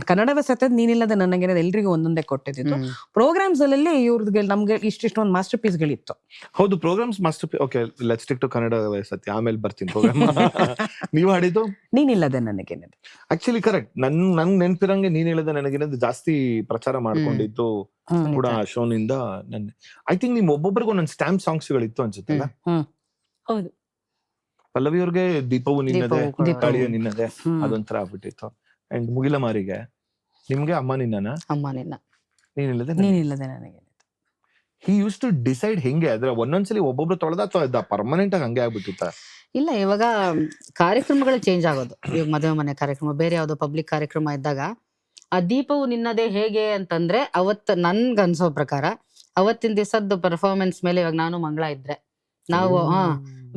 ಕನ್ನಡವೇ ಸತ್ಯ ನೀನಿಲ್ಲದೆ ನನಗೆ ಎಲ್ರಿಗೂ ಒಂದೊಂದೇ ಕೊಟ್ಟಿದ್ದು. ಪ್ರೋಗ್ರಾಮ್ಸ್ ಅಲ್ಲಿ ಇವ್ರದ್ದು ನಮ್ಗೆ ಇಷ್ಟೊಂದು ಮಾಸ್ಟರ್ ಪೀಸ್ ಗಳಿತ್ತು. ಹೌದು, programs master piece. Okay, let's stick to Kannadave Satya, ಆಮೇಲೆ ಬರ್ತೀನಿ ಪ್ರೋಗ್ರಾಮ್. ನೀವು ಹಾಡಿದ್ದು ನೀನಿಲ್ಲದೆ ನನಗೇನಿದೆ. ಆಕ್ಚುಲಿ ಕರೆಕ್ಟ್, ನನ್ ನೆನಪಿರಂಗೆ ನೀನಿಲ್ಲದೆ ನನಗೇನದು ಜಾಸ್ತಿ ಪ್ರಚಾರ ಮಾಡ್ಕೊಂಡಿದ್ದು ಕೂಡ ಆ ಶೋನಿಂದ. ಐ ಥಿಂಕ್ ನಿಮ್ ಒಬ್ಬೊಬ್ಬರಿಗೂ ಒಂದೊಂದು ಸ್ಟ್ಯಾಂಪ್ ಸಾಂಗ್ಸ್ ಗಳಿತ್ತು ಅನ್ಸುತ್ತಲ್ಲ. ಹೌದು, ಪಲ್ಲವಿ ಅವ್ರಿಗೆ ದೀಪವು ನಿನ್ನದೆ, ಗಾಳಿಯು ನಿನ್ನದೆ, ಅದೊಂಥರ ಆಗ್ಬಿಟ್ಟಿತ್ತು. ಅಂಡ್ ಮುಗಿಲ ಮಾರಿಗೆ ನಿಮ್ಗೆ ಅಮ್ಮ ನಿನ್ನ, ಅಮ್ಮ ನಿನ್ನ, ನೀನಿಲ್ಲದೆ ನನಗೆ. ಹಿ ಯೂಸ್ ಟು ಡಿಸೈಡ್ ಹೆಂಗೆ ಅಂದ್ರೆ ಒಂದೊಂದ್ಸಲಿ ಒಬ್ಬೊಬ್ರು ತೊಳೆದ ಅಥವಾ ಪರ್ಮನೆಂಟ್ ಆಗಿ ಹಂಗೆ ಆಗ್ಬಿಟ್ಟಿತ್ತ? ಇಲ್ಲ, ಇವಾಗ ಕಾರ್ಯಕ್ರಮಗಳು ಚೇಂಜ್ ಆಗೋದು. ಇವಾಗ ಮದುವೆ ಮನೆ ಕಾರ್ಯಕ್ರಮ, ಬೇರೆ ಯಾವ್ದೋ ಪಬ್ಲಿಕ್ ಕಾರ್ಯಕ್ರಮ ಇದ್ದಾಗ ಆ ದೀಪವು ನಿನ್ನದೇ ಹೇಗೆ ಅಂತಂದ್ರೆ, ಅವತ್ತು ನನ್ಗ ಅನ್ಸೋ ಪ್ರಕಾರ ಅವತ್ತಿನ ದಿವಸದ್ದು ಪರ್ಫಾರ್ಮೆನ್ಸ್ ಮೇಲೆ, ಇವಾಗ ನಾನು ಮಂಗಳ ಇದ್ರೆ ನಾವು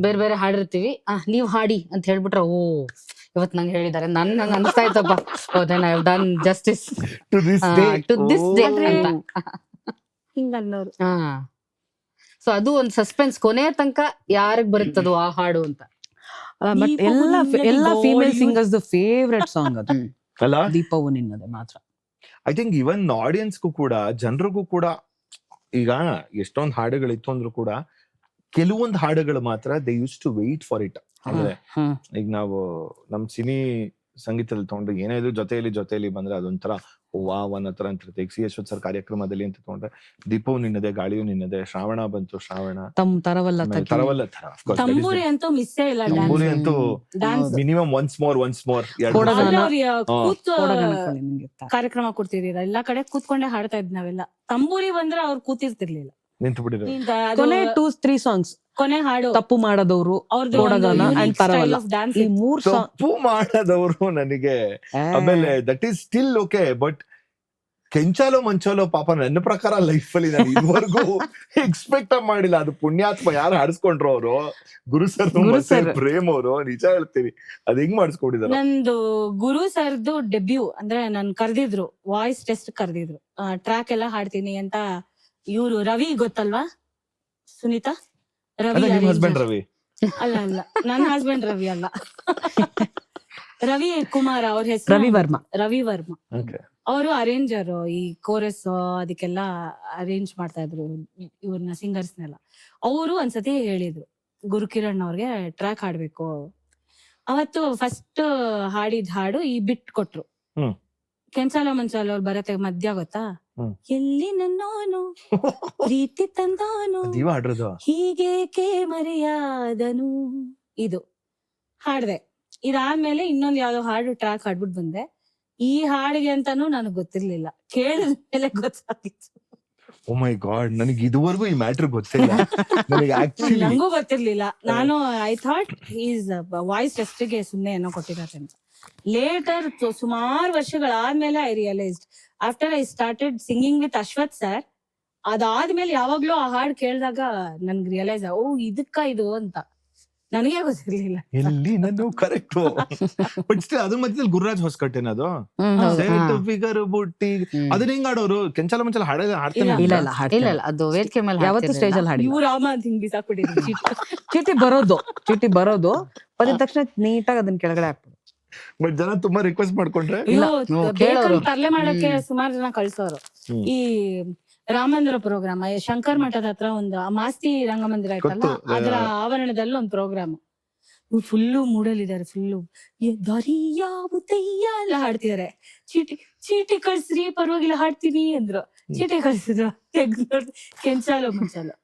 ಬೇರೆ ಬೇರೆ ಹಾಡಿರ್ತೀವಿ, ನೀವ್ ಹಾಡಿ ಅಂತ ಹೇಳ್ಬಿಟ್ರೆ, ಓ ಇವತ್ ನಂಗೆ ಹೇಳಿದಾರೆ, ನಂಗೆ ಅನಿಸ್ತಾ ಇತ್ತಪ್ಪ, then I have done justice to this day ಅಂತ. ಹಿಂಗನ್ನೋರು. ಸೊ ಅದು ಒಂದ್ ಸಸ್ಪೆನ್ಸ್, ಕೊನೆ ತನಕ ಯಾರಿಗ್ ಬರುತ್ತದು ಆ ಹಾಡು ಅಂತ. ಬಟ್ ಎಲ್ಲ ಫೀಮೇಲ್ ಸಿಂಗರ್ಸ್ ಫೇವ್ರೆಟ್ ಸಾಂಗ್ ಅದು ಅಲ್ಲ, ದೀಪವು ನಿನ್ನದೆ ಮಾತ್ರ. ಐ ಥಿಂಕ್ ಇವನ್ ಆಡಿಯನ್ಸ್ಗೂ ಕೂಡ, ಜನರಿಗೂ ಕೂಡ, ಈಗ ಎಷ್ಟೊಂದು ಹಾಡುಗಳಿತ್ತು ಅಂದ್ರೂ ಕೂಡ ಕೆಲವೊಂದು ಹಾಡುಗಳು ಮಾತ್ರ they used to wait for it. ಅಂದ್ರೆ ಈಗ ನಾವು ನಮ್ ಸಿನಿ ಸಂಗೀತದಲ್ಲಿ ತಗೊಂಡ್ರೆ ಏನೇ ಇದ್ರು ಜೊತೆಯಲ್ಲಿ ಬಂದ್ರೆ ಅದೊಂಥರ ವಾವನ್ ಹತ್ರ ಅಂತ. ಈಗ C.Ashwath ಸರ್ ಕಾರ್ಯಕ್ರಮದಲ್ಲಿ ಅಂತ ತಗೊಂಡ್ರೆ ದೀಪವು ನಿನ್ನದೆ, ಗಾಳಿಯು ನಿನ್ನದೆ, ಶ್ರಾವಣ ಬಂತು ಶ್ರಾವಣ, ತರವಲ್ಲ ತಂಬೂರಿ ಅಂತೂ ಮಿಸ್ ಇಲ್ಲ. ತಂಬೂರಿ ಅಂತೂ ಮಿನಿಮಮ್ ಒನ್ಸ್ ಮೋರ್ ಕೂತು ಕಾರ್ಯಕ್ರಮ ಕೊಡ್ತಿದ್ದೀರಾ, ಎಲ್ಲಾ ಕಡೆ ಕೂತ್ಕೊಂಡೆ ಹಾಡ್ತಾ ಇದ್ ನಾವೆಲ್ಲ. ತಂಬೂರಿ ಬಂದ್ರೆ ಅವ್ರು ಕೂತಿರ್ತಿರ್ಲಿಲ್ಲ, ನಿಂತು ಬಿಟ್ಟಿದ್ರು. ಕೊನೆ 2-3 ಸಾಂಗ್ಸ್, ಕೊನೆ ಹಾಡು ತಪ್ಪು ಮಾಡದವರು, ತರವಲ್ಲ, ಈ 3 ಸಾಂಗ್. ತಪ್ಪು ಮಾಡದವರು ನನಗೆ ಆಮೇಲೆ that is still okay, but ಕೆಂಚಾಲೋ ಮಂಚಾಲೋ ಪಾಪ ನನ್ನ ಪ್ರಕಾರ ಲೈಫ್ ಅಲ್ಲಿ ನಾನು ಇದುವರೆಗೂ ಎಕ್ಸ್ಪೆಕ್ಟ್ ಮಾಡಿಲ್ಲ. ಅದು ಪುಣ್ಯಾತ್ಮ ಯಾರು ಹಾಡಿಸ್ಕೊಂಡ್ರು ಅವರು, ಗುರು ಸರ್ ಪ್ರೇಮ್ ಅವರು. ನಿಜ ಹೇಳ್ತೀವಿ, ಅದ್ ಹೆಂಗ್ ಮಾಡಿಸ್ಕೊಂಡಿದಾರೆ. ನಂದು ಗುರು ಸರ್ದು ಡೆಬ್ಯೂ ಅಂದ್ರೆ ನನ್ ಕರ್ದಿದ್ರು, ವಾಯ್ಸ್ ಟೆಸ್ಟ್ ಕರ್ದಿದ್ರು, ಟ್ರ್ಯಾಕ್ ಎಲ್ಲ ಹಾಡ್ತೀನಿ ಅಂತ. ಇವ್ರು ರವಿ ಗೊತ್ತಲ್ವಾ, ಸುನೀತಾ ರವಿ ಹಸ್ಬೆಂಡ್ ರವಿ ಅಲ್ಲ, ನನ್ನ ಹಸ್ಬೆಂಡ್ ರವಿ ಅಲ್ಲ, ರವಿ ಕುಮಾರ್ ಅವ್ರ ಹೆಸರು ರವಿ ವರ್ಮ. ಅವರು ಅರೇಂಜರ್, ಈ ಕೋರಸ್ ಅದಕ್ಕೆಲ್ಲ ಅರೇಂಜ್ ಮಾಡ್ತಾ ಇದ್ರು ಇವ್ರನ್ನ ಸಿಂಗರ್ಸ್ನೆಲ್ಲ. ಅವರು ಒಂದ್ಸತಿ ಹೇಳಿದ್ರು ಗುರುಕಿರಣ್ ಅವ್ರಿಗೆ ಟ್ರ್ಯಾಕ್ ಹಾಡ್ಬೇಕು. ಅವತ್ತು ಫಸ್ಟ್ ಹಾಡಿದ ಹಾಡು ಈ ಬಿಟ್ ಕೊಟ್ರು. ಕೆಂಚಾಲೋ ಮಂಚಾಲೋ ಅವ್ರು ಬರತ್ತೆ ಮಧ್ಯ ಗೊತ್ತಾ, ಎಲ್ಲಿ ನನ್ನೋನು ಪ್ರೀತಿ ತಂದಾನು ಹೀಗೇಕೆ ಮರೆಯಾದನು, ಇದು ಹಾಡ್ದೆ. ಇದಾದ್ಮೇಲೆ ಇನ್ನೊಂದ್ ಯಾವ್ದೋ ಹಾಡು ಟ್ರ್ಯಾಕ್ ಹಾಡ್ಬಿಟ್ಟು ಬಂದೆ. ಈ ಹಾಡಿಗೆ ಅಂತಾನು ನನಗ್ ಗೊತ್ತಿರ್ಲಿಲ್ಲ, ಕೇಳಿದ ಮೇಲೆ ಗೊತ್ತಾಗಿತ್ತು. ಓ ಮೈ ಗಾಡ್, ನನಗೆ ಇದುವರೆಗೂ ಈ ಮ್ಯಾಟರ್ ಗೊತ್ತಿಲ್ಲ. ನಂಗೂ ಗೊತ್ತಿರ್ಲಿಲ್ಲ. ನಾನು ಐ ಥಾಟ್ ಈಸ್ ವಾಯ್ಸ್ ಟೆಸ್ಟ್ಗೆ ಸುಮ್ನೆ ಏನೋ ಕೊಟ್ಟಿರತ್ತೆ ಅಂತ. ಲೇಟರ್ ಸುಮಾರು ವರ್ಷಗಳಾದ್ಮೇಲೆ I realised, after I started singing with Ashwath sir, ಅದಾದ್ಮೇಲೆ ಯಾವಾಗ್ಲೂ ಆ ಹಾಡು ಕೇಳಿದಾಗ ನನ್ಗೆ ರಿಯಲೈಸ್, ಓ ಇದಕ್ಕ ಇದು ಅಂತ. ನನಗೆ ಗೊತ್ತಿರ್ಲಿಲ್ಲ. ಎಲ್ಲಿ ನಾನು ಕರೆಕ್ಟ್. ಬಟ್ ಸ್ಟಿಲ್ ಅದ್ರ ಮಧ್ಯದಲ್ಲಿ ಗುರುರಾಜ್ ಹೊಸಕಟ್ಟೆನದು ಫಿಗರ್ ಬುಟ್ಟಿ ಅದನ್ನ ಹೆಂಗ್ ಆಡೋರು? ಕೆಂಚಾಲ ಮಂಚಾಲ ಹಾಡ್ತಾನೆ ಇಲ್ಲ, ಅದು ವೇದಿಕೆ ಮೇಲೆ ಯಾವತ್ತು ಸ್ಟೇಜ್ ಅಲ್ಲಿ ಹಾಡಿ. ಇವ್ರು ರಾಮ ಅಂತ ಹಿಂಗ್ ಬಿಸಾಕ್ಬಿಟ್ಟಿದ್ರು. ಚೀಟಿ ಬರೋದು ಬಂದ ತಕ್ಷಣ ನೀಟಾಗಿ ಅದನ್ನ ಕೆಳಗಡೆ ಹಾಕ್ಬಿಡು. ಬಟ್ ಜನ ತುಂಬಾ ರಿಕ್ವೆಸ್ಟ್ ಮಾಡ್ಕೊಂಡ್ರೆ ತರ್ಲೆ ಮಾಡಕ್ಕೆ ಸುಮಾರು ಜನ ಕಳ್ಸೋರು. ಈ ರಾಮಂದ್ರ ಪ್ರೋಗ್ರಾಮ್ ಶಂಕರ್ ಮಠದ ಹತ್ರ ಒಂದು ಮಾಸ್ತಿ ರಂಗಮಂದಿರ ಆಯ್ತಲ್ಲ, ಅದರ ಆವರಣದಲ್ಲಿ ಒಂದು ಪ್ರೋಗ್ರಾಮ್. ಫುಲ್ಲು ಮೂಡಲಿದ್ದಾರೆ, ಫುಲ್ಲು ದರಿಯಾವುದಯ್ಯ ಎಲ್ಲ ಹಾಡ್ತಿದಾರೆ. ಚೀಟಿ ಕಳ್ಸ್ರಿ ಪರವಾಗಿಲ್ಲ ಹಾಡ್ತೀನಿ ಅಂದ್ರು. ಚೀಟಿ ಕಳ್ಸಿದ್ರು, ಕೆಂಚಾಲೋ ಮುಂಚಾಲೋ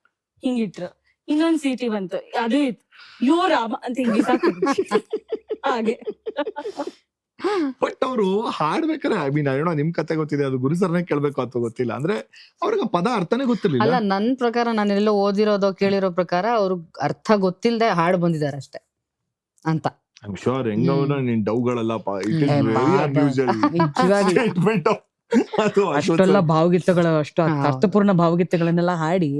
ಹಿಂಗಿಟ್ರು. ಇನ್ನೊಂದ್ ಸೀಟಿ ಬಂತು, ಅದು ಇತ್ತು ಯೋ ರಾಮ ಅಂತ ಹಿಂಗ್ ಹಾಗೆ. ಬಟ್ ಅವರು ಹಾಡ್ಬೇಕಾರೆ ಐ ಮೀನ್ ಏನೋ ನಿಮ್ ಕತೆ ಗೊತ್ತಿದೆ, ಅದು ಗುರು ಸರ್ನೇ ಕೇಳ್ಬೇಕು ಅಥವಾ ಗೊತ್ತಿಲ್ಲ, ಅಂದ್ರೆ ಅವ್ರಿಗೆ ಪದ ಅರ್ಥನೇ ಗೊತ್ತಿರ್ಲಿಲ್ಲ. ಅಲ್ಲ, ನನ್ ಪ್ರಕಾರ ನಾನೆಲ್ಲೋ ಓದಿರೋದೋ ಕೇಳಿರೋ ಪ್ರಕಾರ ಅವ್ರಿಗೆ ಅರ್ಥ ಗೊತ್ತಿಲ್ಲದೆ ಹಾಡು ಬಂದಿದ್ದಾರೆ ಅಷ್ಟೇ. ಅಂತ. ಐ ಆಮ್ ಶೋರ್ ಹೆಂಗವನ ನಿನ್ ಡೌಗಳೆಲ್ಲ ಇಟ್ ಇಸ್ ವೆರಿ ಬಾಬಾ. ಅನ್ಯೂಶುವಲ್ ನಿಜವಾಗಿ ಸ್ಟೇಟ್ಮೆಂಟ್ ಅದು ಅಷ್ಟೆಲ್ಲ ಭಾವಗೀತೆಗಳು, ಅಷ್ಟು ಅರ್ಥಪೂರ್ಣ ಭಾವಗೀತೆಗಳನ್ನೆಲ್ಲ ಹಾಡಿ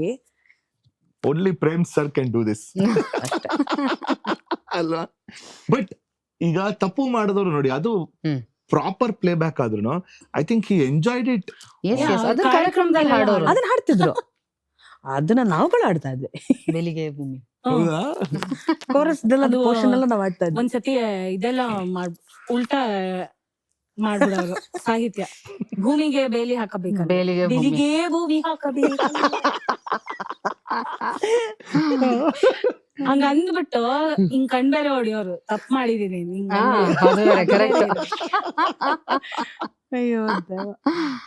only Prem sir can do this ಅಷ್ಟೇ. ಅಲ್ವಾ? ಬಟ್ ಈಗ ತಪ್ಪು ಮಾಡಿದವರು ನೋಡಿ, ಅದು ಪ್ರಾಪರ್ ಪ್ಲೇ ಬ್ಯಾಕ್ ಆದ್ರೂ I think he enjoyed it. ಅದನ್ನ ಕಾರ್ಯಕ್ರಮದಲ್ಲಿ ಹಾಡೋರು, ಅದನ್ನ ಹಾಡ್ತಿದ್ರು, ಅದನ್ನ ನಾವುಗಳು ಹಾಡ್ತಾ ಇದ್ವಿ. ಬೆಳಿಗ್ಗೆ ಭೂಮಿ ಕೋರಸ್ ಅದು ಪೋರ್ಷನ್ ಎಲ್ಲ ನಾವು ಹಾಡ್ತಾ ಇದ್ವಿ. ಒಂದ್ಸತಿ ಇದೆಲ್ಲ ಉಲ್ಟಾ ಮಾಡ್ಬಿಡೋರು ಸಾಹಿತ್ಯ. ಭೂಮಿಗೆ ಬೇಲಿ ಹಾಕಬೇಕು, ಬೇಲಿಗೆ ಭೂಮಿ. ಬೆಲಿಗೆ ಭೂಮಿ ಹಾಕಬೇಕು ಹಂಗ ಅಂದ್ಬಿಟ್ಟು ಹಿಂಗ್ ಕಣ್ಬೇರೆ ಹೊಡಿಯೋರು. ತಪ್ಪು ಮಾಡಿದೀನಿ ಕರೆಕ್ಟ್. ಅಯ್ಯೋ ದೇವ.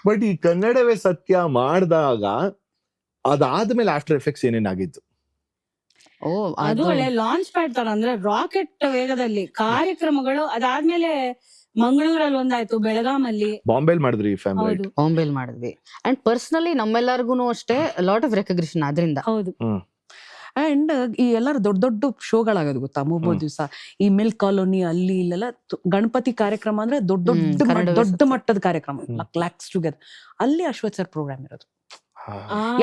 ಬಟ್ ಈ ಕನ್ನಡವೇ ಸತ್ಯ ಮಾಡಿದಾಗ ಅದಾದ್ಮೇಲೆ ಆಫ್ಟರ್ ಎಫೆಕ್ಟ್ಸ್ ಏನೇನಾಗಿತ್ತು? ಓ ಅದು ಒಳ್ಳೆ ಲಾಂಚ್ ಪ್ಯಾಡ್ ತರ, ಅಂದ್ರೆ ರಾಕೆಟ್ ವೇಗದಲ್ಲಿ ಕಾರ್ಯಕ್ರಮಗಳು. ಅದಾದ್ಮೇಲೆ ಮಂಗಳೂರಲ್ಲಿ ಒಂದಾಯ್ತು, ಬೆಳಗಾಮಲ್ಲಿ, ಬಾಂಬೆಲ್ ಮಾಡಿದ್ರಿ ಈ ಫ್ಯಾಮಿಲಿ. ಹೌದು ಬಾಂಬೆಲ್ ಮಾಡಿದ್ವಿ. ಅಂಡ್ ಪರ್ಸನಲಿ ನಮ್ಮೆಲ್ಲರಿಗೂ ಅಷ್ಟೇ ಲಾಟ್ ಆಫ್ ರೆಕಗ್ನಿಷನ್ ಆದ್ರಿಂದ. ಹೌದು. ಅಂಡ್ ಈ ಎಲ್ಲಾರು ದೊಡ್ಡ ದೊಡ್ಡ ಶೋಗಳಾಗೋದು ಗೊತ್ತಾ, ಮೂವತ್ತು ದಿವಸ ಈ ಮಿಲ್ಕ್ ಕಾಲೋನಿ ಅಲ್ಲಿ ಇಲ್ಲೆಲ್ಲ ಗಣಪತಿ ಕಾರ್ಯಕ್ರಮ ಅಂದ್ರೆ ದೊಡ್ಡ ದೊಡ್ಡ ಮಟ್ಟದ ಕಾರ್ಯಕ್ರಮ, ಲ್ಯಾಕ್ಸ್ ಟುಗೆದರ್. ಅಲ್ಲಿ ಅಶ್ವಥ್ ಸರ್ ಪ್ರೋಗ್ರಾಮ್ ಇರೋದು.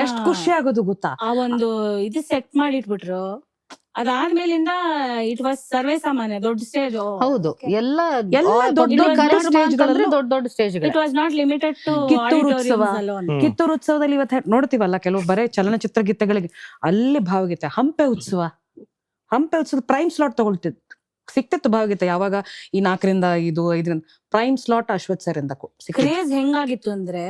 ಎಷ್ಟ್ ಖುಷಿ ಆಗೋದು ಗೊತ್ತಾ. ಆ ಒಂದು ಇದು ಸೆಟ್ ಮಾಡಿಟ್ಬಿಟ್ರು. ಅದಾದ್ಮೇಲಿಂದ ಇಟ್ ವಾಸ್ ಸರ್ವೇ ಸಾಮಾನ್ಯ, ದೊಡ್ಡ ಸ್ಟೇಜ್. ಹೌದು, ಎಲ್ಲ ದೊಡ್ಡ ಸ್ಟೇಜ್ಗಳಲ್ಲಿ ದೊಡ್ಡ ದೊಡ್ಡ stage. It was not limited to Kittur Utsava. Kittur ಉತ್ಸವದಲ್ಲಿ ಇವತ್ತು ನೋಡ್ತೀವಲ್ಲ, ಕೆಲವು ಬರೇ ಚಲನಚಿತ್ರ ಗೀತೆಗಳಿಗೆ, ಅಲ್ಲಿ ಭಾವಗೀತೆ. ಹಂಪೆ ಉತ್ಸವ ಪ್ರೈಮ್ ಸ್ಲಾಟ್ ತಗೊಳ್ತಿದ್ ಸಿಕ್ತಿತ್ತು ಭಾವಗೀತೆ. ಯಾವಾಗ ಈ 4ರಿಂದ 5 ಪ್ರೈಮ್ ಸ್ಲಾಟ್ ಅಶ್ವಥ್ ಸರ್ ಇಂದ ಕ್ರೇಜ್ ಹೆಂಗಾಗಿತ್ತು ಅಂದ್ರೆ,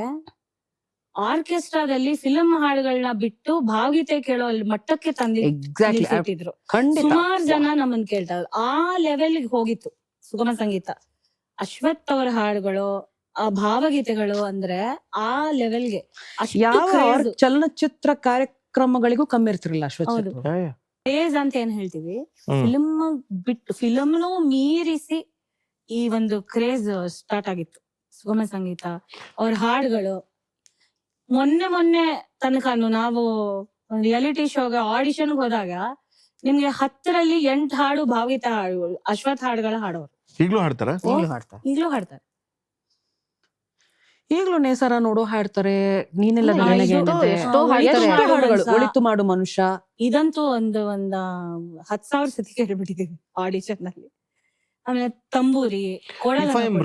ಆರ್ಕೆಸ್ಟ್ರಾದಲ್ಲಿ ಫಿಲ್ಮ್ ಹಾಡುಗಳನ್ನ ಬಿಟ್ಟು ಭಾವಗೀತೆ ಕೇಳೋ ಮಟ್ಟಕ್ಕೆ ತಂದಿದ್ರು. ಸುಮಾರು ಜನ ನಮ್ಮನ್ ಕೇಳ್ತಾ ಇದ್ರು. ಆ ಲೆವೆಲ್ ಹೋಗಿತ್ತು ಸುಗಮ ಸಂಗೀತ. ಅಶ್ವಥ್ ಅವರ ಹಾಡುಗಳು, ಆ ಭಾವಗೀತೆಗಳು ಅಂದ್ರೆ ಆ ಲೆವೆಲ್ಗೆ. ಯಾವ ಚಲನಚಿತ್ರ ಕಾರ್ಯಕ್ರಮಗಳಿಗೂ ಕಮ್ಮಿ ಇರ್ತಿರ್ಲಿಲ್ಲ ಅಶ್ವಥ್ ಸರ್. ಕ್ರೇಜ್ ಅಂತ ಏನ್ ಹೇಳ್ತೀವಿ, ಫಿಲ್ಮ್ ಬಿಟ್ಟು ಫಿಲ್ಮ್ನು ಮೀರಿಸಿ ಈ ಒಂದು ಕ್ರೇಜ್ ಸ್ಟಾರ್ಟ್ ಆಗಿತ್ತು ಸುಗಮ ಸಂಗೀತ ಅವ್ರ ಹಾಡುಗಳು. ಮೊನ್ನೆ ತನಕನು ನಾವು ರಿಯಾಲಿಟಿ ಶೋಗೆ ಆಡಿಷನ್ಗೆ ಹೋದಾಗ ನಿಮ್ಗೆ 10ರಲ್ಲಿ 8 ಹಾಡು ಭಾವಗೀತ ಹಾಡುಗಳು, ಅಶ್ವಥ್ ಹಾಡುಗಳ ಹಾಡೋರು. ಈಗ್ಲೂ ಹಾಡ್ತಾರೆ. ಈಗ್ಲೂ ನೇಸರ ನೋಡು ಹಾಡ್ತಾರೆ. ನೀನೆಲ್ಲ ಒಳಿತು ಮಾಡು ಮನುಷ್ಯ, ಇದಂತೂ ಒಂದು 10,000 ಸತಿ ಕೇಳ್ಬಿಟ್ಟಿದೀವಿ ಆಡಿಷನ್ ಅಲ್ಲಿ. ಆಮೇಲೆ ತಂಬೂರಿ,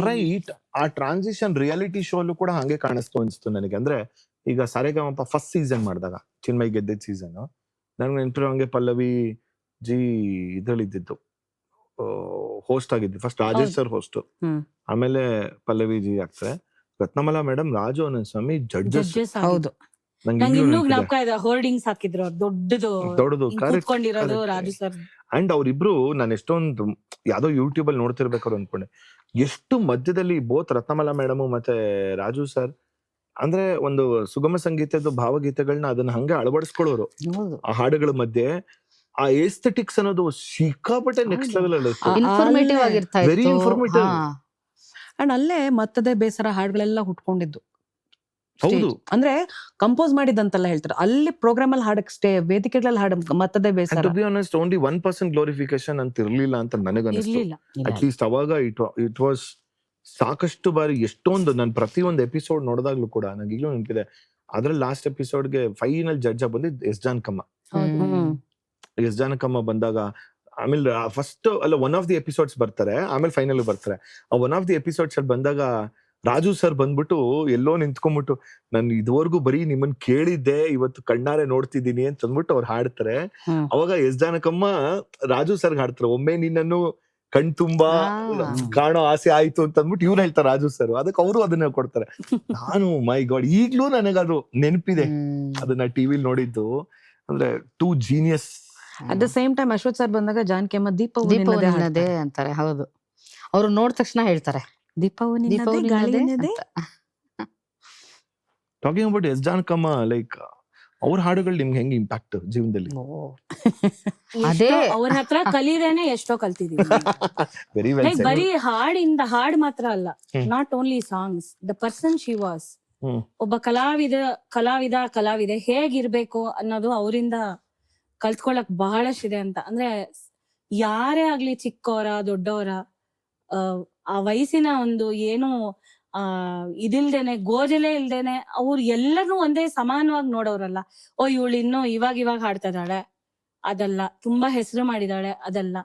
ರೈಟ್. ಆ ಟ್ರಾನ್ಸಿಷನ್ ರಿಯಾಲಿಟಿ ಶೋ ಅಲ್ಲೂ ಕೂಡ ಹಂಗೆ ಕಾಣಿಸ್ತು ಅನ್ಸ್ತು ನನಗೆ. ಅಂದ್ರೆ ಈಗ ಸಾರೆಗಮಪ ಫಸ್ಟ್ ಸೀಸನ್ ಮಾಡಿದಾಗ, ಚಿನ್ಮಯ್ ಗೆದ್ದಿದ್ದ ಸೀಸನ್, ನನ್ಗೆ ನೆನಪಿರೋ ಹಂಗೆ ಪಲ್ಲವಿ ಜಿ ಇದ್ರಲ್ಲಿದ್ದು ಹೋಸ್ಟ್ ಆಗಿದ್ದು. ಫಸ್ಟ್ ರಾಜೇಶ್ ಸರ್ ಹೋಸ್ಟ್, ಆಮೇಲೆ ಪಲ್ಲವಿ ಜಿ ಆಗ್ತಾರೆ, ರತ್ನಮಲಾ ಮೇಡಮ್, ರಾಜು ಅನಂತಸ್ವಾಮಿ ಜಡ್ಜಸ್. ಹೌದು, ನಂಗೆ ಇನ್ನೂ ಜ್ಞಾಪಕ ಇದೆ. ಹೋರ್ಡಿಂಗ್ಸ್ ಹಾಕಿದ್ರು ದೊಡ್ಡದು ಕೂತ್ಕೊಂಡಿರೋದು ರಾಜು ಸರ್. ಅಂಡ್ ಅವ್ರಿಬ್ರು ನಾನು ಎಷ್ಟೊಂದು ಯಾವ್ದೋ ಯೂಟ್ಯೂಬ್ ಅಲ್ಲಿ ನೋಡ್ತಿರ್ಬೇಕಾದ್ರು ಅನ್ಕೊಂಡೆ, ಎಷ್ಟು ಮಧ್ಯದಲ್ಲಿ ಬೋತ್ ರತ್ನಮಲಾ ಮೇಡಮ್ ಮತ್ತೆ ರಾಜು ಸರ್ ಅಂದ್ರೆ ಒಂದು ಸುಗಮ ಸಂಗೀತದ ಭಾವಗೀತೆಗಳನ್ನ ಅದನ್ನ ಹಂಗೆ ಅಳವಡಿಸ್ಕೊಳ್ಳೋರು. ಆ ಹಾಡುಗಳ ಮಧ್ಯೆ ಆ ಏಸ್ಥೆಟಿಕ್ಸ್ ಅನ್ನೋದು ಸಿಕ್ಕಾಪಟ್ಟೆ ನೆಕ್ಸ್ಟ್ ಲೆವೆಲ್ ಅಲ್ಲಿ ಇನ್ಫಾರ್ಮೇಟಿವ್ ಆಗಿರ್ತಾ ಇತ್ತು. Very informative. ಅಂಡ್ ಅಲ್ಲೇ ಮತ್ತದೇ ಬೇಸರ ಹಾಡುಗಳೆಲ್ಲ ಹುಟ್ಕೊಂಡಿದ್ದು. ಹೌದು, ಅಂದ್ರೆ ಕಂಪೋಸ್ ಮಾಡಿದಂತೆಲ್ಲ ಹೇಳ್ತಾರೆ ಅಲ್ಲಿ ಪ್ರೋಗ್ರಾಮ್ ಅಲ್ಲಿ ಹಾಡಕ್ ವೇದಿಕೆಗಳಲ್ಲಿ ಹಾಡ ಮತ್ತದೇ ಬೇಸರ. To be honest only 1% glorification ಅಂತ ಇರ್ಲಿಲ್ಲ ಅಂತ ನನಗನ್ನಿಸ್ತು. ಅಟ್ಲೀಸ್ಟ್ ಅವಾಗ ಇಟ್ ವಾಸ್ ಸಾಕಷ್ಟು ಬಾರಿ. ಎಷ್ಟೊಂದು ನಾನು ಪ್ರತಿಯೊಂದು ಎಪಿಸೋಡ್ ನೋಡಿದಾಗ್ಲೂ ಕೂಡ ನಂಗೆ ಈಗಲೂ ನೆನಪಿದೆ. ಅದ್ರಲ್ಲಿ ಲಾಸ್ಟ್ ಎಪಿಸೋಡ್ಗೆ ಫೈನಲ್ ಜಡ್ಜ್ ಬಂದಿದ್ದು ಎಸ್ ಜಾನಕಮ್ಮ ಬಂದಾಗ, ಆಮೇಲೆ ಫಸ್ಟ್ ಅಲ್ಲ ಒನ್ ಆಫ್ ದಿ ಎಪಿಸೋಡ್ಸ್ ಬರ್ತಾರೆ, ಆಮೇಲೆ ಫೈನಲ್ ಬರ್ತಾರೆ. ಆ ಒನ್ ಆಫ್ ದಿ ಎಪಿಸೋಡ್ಸ್ ಅಲ್ಲಿ ಬಂದಾಗ ರಾಜು ಸರ್ ಬಂದ್ಬಿಟ್ಟು ಎಲ್ಲೋ ನಿಂತ್ಕೊಂಡ್ಬಿಟ್ಟು, ನಾನು ಇದುವರೆಗೂ ಬರೀ ನಿಮ್ಮನ್ ಕೇಳಿದ್ದೆ, ಇವತ್ತು ಕಣ್ಣಾರೆ ನೋಡ್ತಿದ್ದೀನಿ ಅಂತ ಅಂದ್ಬಿಟ್ಟು ಅವ್ರು ಹಾಡ್ತಾರೆ. ಅವಾಗ ಎಸ್ ಜಾನಕಮ್ಮ ರಾಜು ಸರ್ಗೆ ಹಾಡ್ತಾರೆ, ಒಮ್ಮೆ ನಿನ್ನನ್ನು ಕಣ್ ತುಂಬಾ ಕಾಣೋ ಆಸೆ ಆಯ್ತು ಅಂತ ಅಂದ್ಬಿಟ್ಟು ಇವ್ರು ಹೇಳ್ತಾರೆ ರಾಜು ಸರ್. ಅದಕ್ಕೆ ಅವರು ಅದನ್ನ ಕೊಡ್ತಾರೆ. ನಾನು ಮೈ ಗಾಡ್, ಈಗ್ಲೂ ನನಗದು ನೆನಪಿದೆ, ಅದನ್ನ ಟಿವಿಲಿ ನೋಡಿದ್ದು. ಅಂದ್ರೆ two genius. At the same time Ashwath sir ಬಂದಾಗ ಜಾನಕಿಯಮ್ಮ ದೀಪವು ನಿನ್ನದೇ ಅಂತಾರೆ. ಹೌದು, ಅವ್ರು ನೋಡಿದ ತಕ್ಷಣ ಹೇಳ್ತಾರೆ ದೀಪವು ನಿನ್ನದೇ. Talking about S Janakamma, like ಅವ್ರ ಹಾಡುಗಳು ನಿಮ್ಗೆ ಹೆಂಗ್ ಇಂಪ್ಯಾಕ್ಟ್ ಜೀವನದಲ್ಲಿ? ಅದೇ ಅವ್ರ ಹತ್ರ ಕಲಿದೇನೆ ಎಷ್ಟೋ ಕಲ್ತಿದೀವಿ. ಬರೀ ಹಾಡ್ ಮಾತ್ರ ಅಲ್ಲ, not only songs, the person she was. ಒಬ್ಬ ಕಲಾವಿದೆ ಹೇಗಿರ್ಬೇಕು ಅನ್ನೋದು ಅವರಿಂದ ಕಲ್ತ್ಕೊಳಕ್ ಬಹಳಷ್ಟಿದೆ ಅಂತ. ಅಂದ್ರೆ ಯಾರೇ ಆಗ್ಲಿ ಚಿಕ್ಕವರ ದೊಡ್ಡವರ ಆ ವಯಸ್ಸಿನ ಒಂದು ಏನು ಇದಿಲ್ದೇನೆ ಗೋಜಲೆ ಇಲ್ದೇನೆ ಅವ್ರು ಎಲ್ಲರೂ ಒಂದೇ ಸಮಾನವಾಗಿ ನೋಡೋರಲ್ಲ. ಓ ಇವಳು ಇನ್ನು ಇವಾಗ ಹಾಡ್ತಾ ಇದ್ದಾಳೆ ಅದಲ್ಲ, ತುಂಬಾ ಹೆಸರು ಮಾಡಿದಾಳೆ ಅದಲ್ಲ,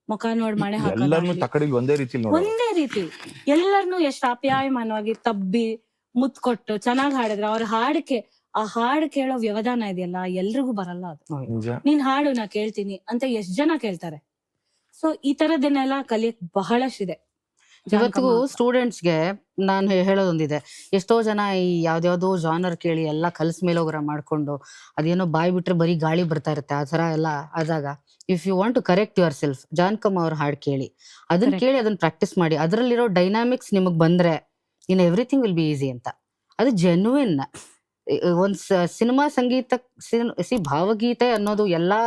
ಮುಖ ನೋಡ್ ಮಣೆ ಹಾಕೋದಾಗ್ಲಿ ಒಂದೇ ರೀತಿ ಎಲ್ಲರನ್ನು ಎಷ್ಟು ಆಪ್ಯಾಯಮಾನವಾಗಿ ತಬ್ಬಿ ಮುತ್ ಕೊಟ್ಟು ಚೆನ್ನಾಗ್ ಹಾಡಿದ್ರೆ ಅವ್ರ ಆ ಹಾಡು ಕೇಳೋ ವ್ಯವಧಾನ ಇದೆಯಲ್ಲ ಎಲ್ರಿಗೂ ಬರಲ್ಲ ಅದು. ನೀನ್ ಹಾಡು ನಾ ಕೇಳ್ತೀನಿ ಅಂತ ಎಷ್ಟ್ ಜನ ಕೇಳ್ತಾರೆ. ಸೊ ಈ ತರದನ್ನೆಲ್ಲ ಕಲಿಯಕ್ ಬಹಳಷ್ಟಿದೆ. ಇವತ್ತಿಗೂ ಸ್ಟೂಡೆಂಟ್ಸ್ಗೆ ನಾನು ಹೇಳೋದೊಂದಿದೆ, ಎಷ್ಟೋ ಜನ ಈ ಯಾವ್ದ್ಯಾವ್ದೋ ಜಾನರ್ ಕೇಳಿ ಎಲ್ಲ ಕಲ್ಸ್ ಮೇಲೋಗ್ರ ಮಾಡ್ಕೊಂಡು ಅದೇನೋ ಬಾಯ್ ಬಿಟ್ರೆ ಬರೀ ಗಾಳಿ ಬರ್ತಾ ಇರುತ್ತೆ ಆ ತರ ಎಲ್ಲ ಆದಾಗ, if you want to correct yourself, Jankamma ಅವ್ರ ಹಾಡು ಕೇಳಿ, ಅದನ್ನ ಕೇಳಿ ಅದನ್ನ ಪ್ರಾಕ್ಟೀಸ್ ಮಾಡಿ, ಅದರಲ್ಲಿರೋ ಡೈನಾಮಿಕ್ಸ್ ನಿಮಗ್ ಬಂದ್ರೆ in everything will be easy ಅಂತ. ಅದು ಜೆನ್ಯೂನ್. ಒಂದ್ ಸಿನಿಮಾ ಸಂಗೀತ ಭಾವಗೀತೆ ಅನ್ನೋದು ಎಲ್ಲಾ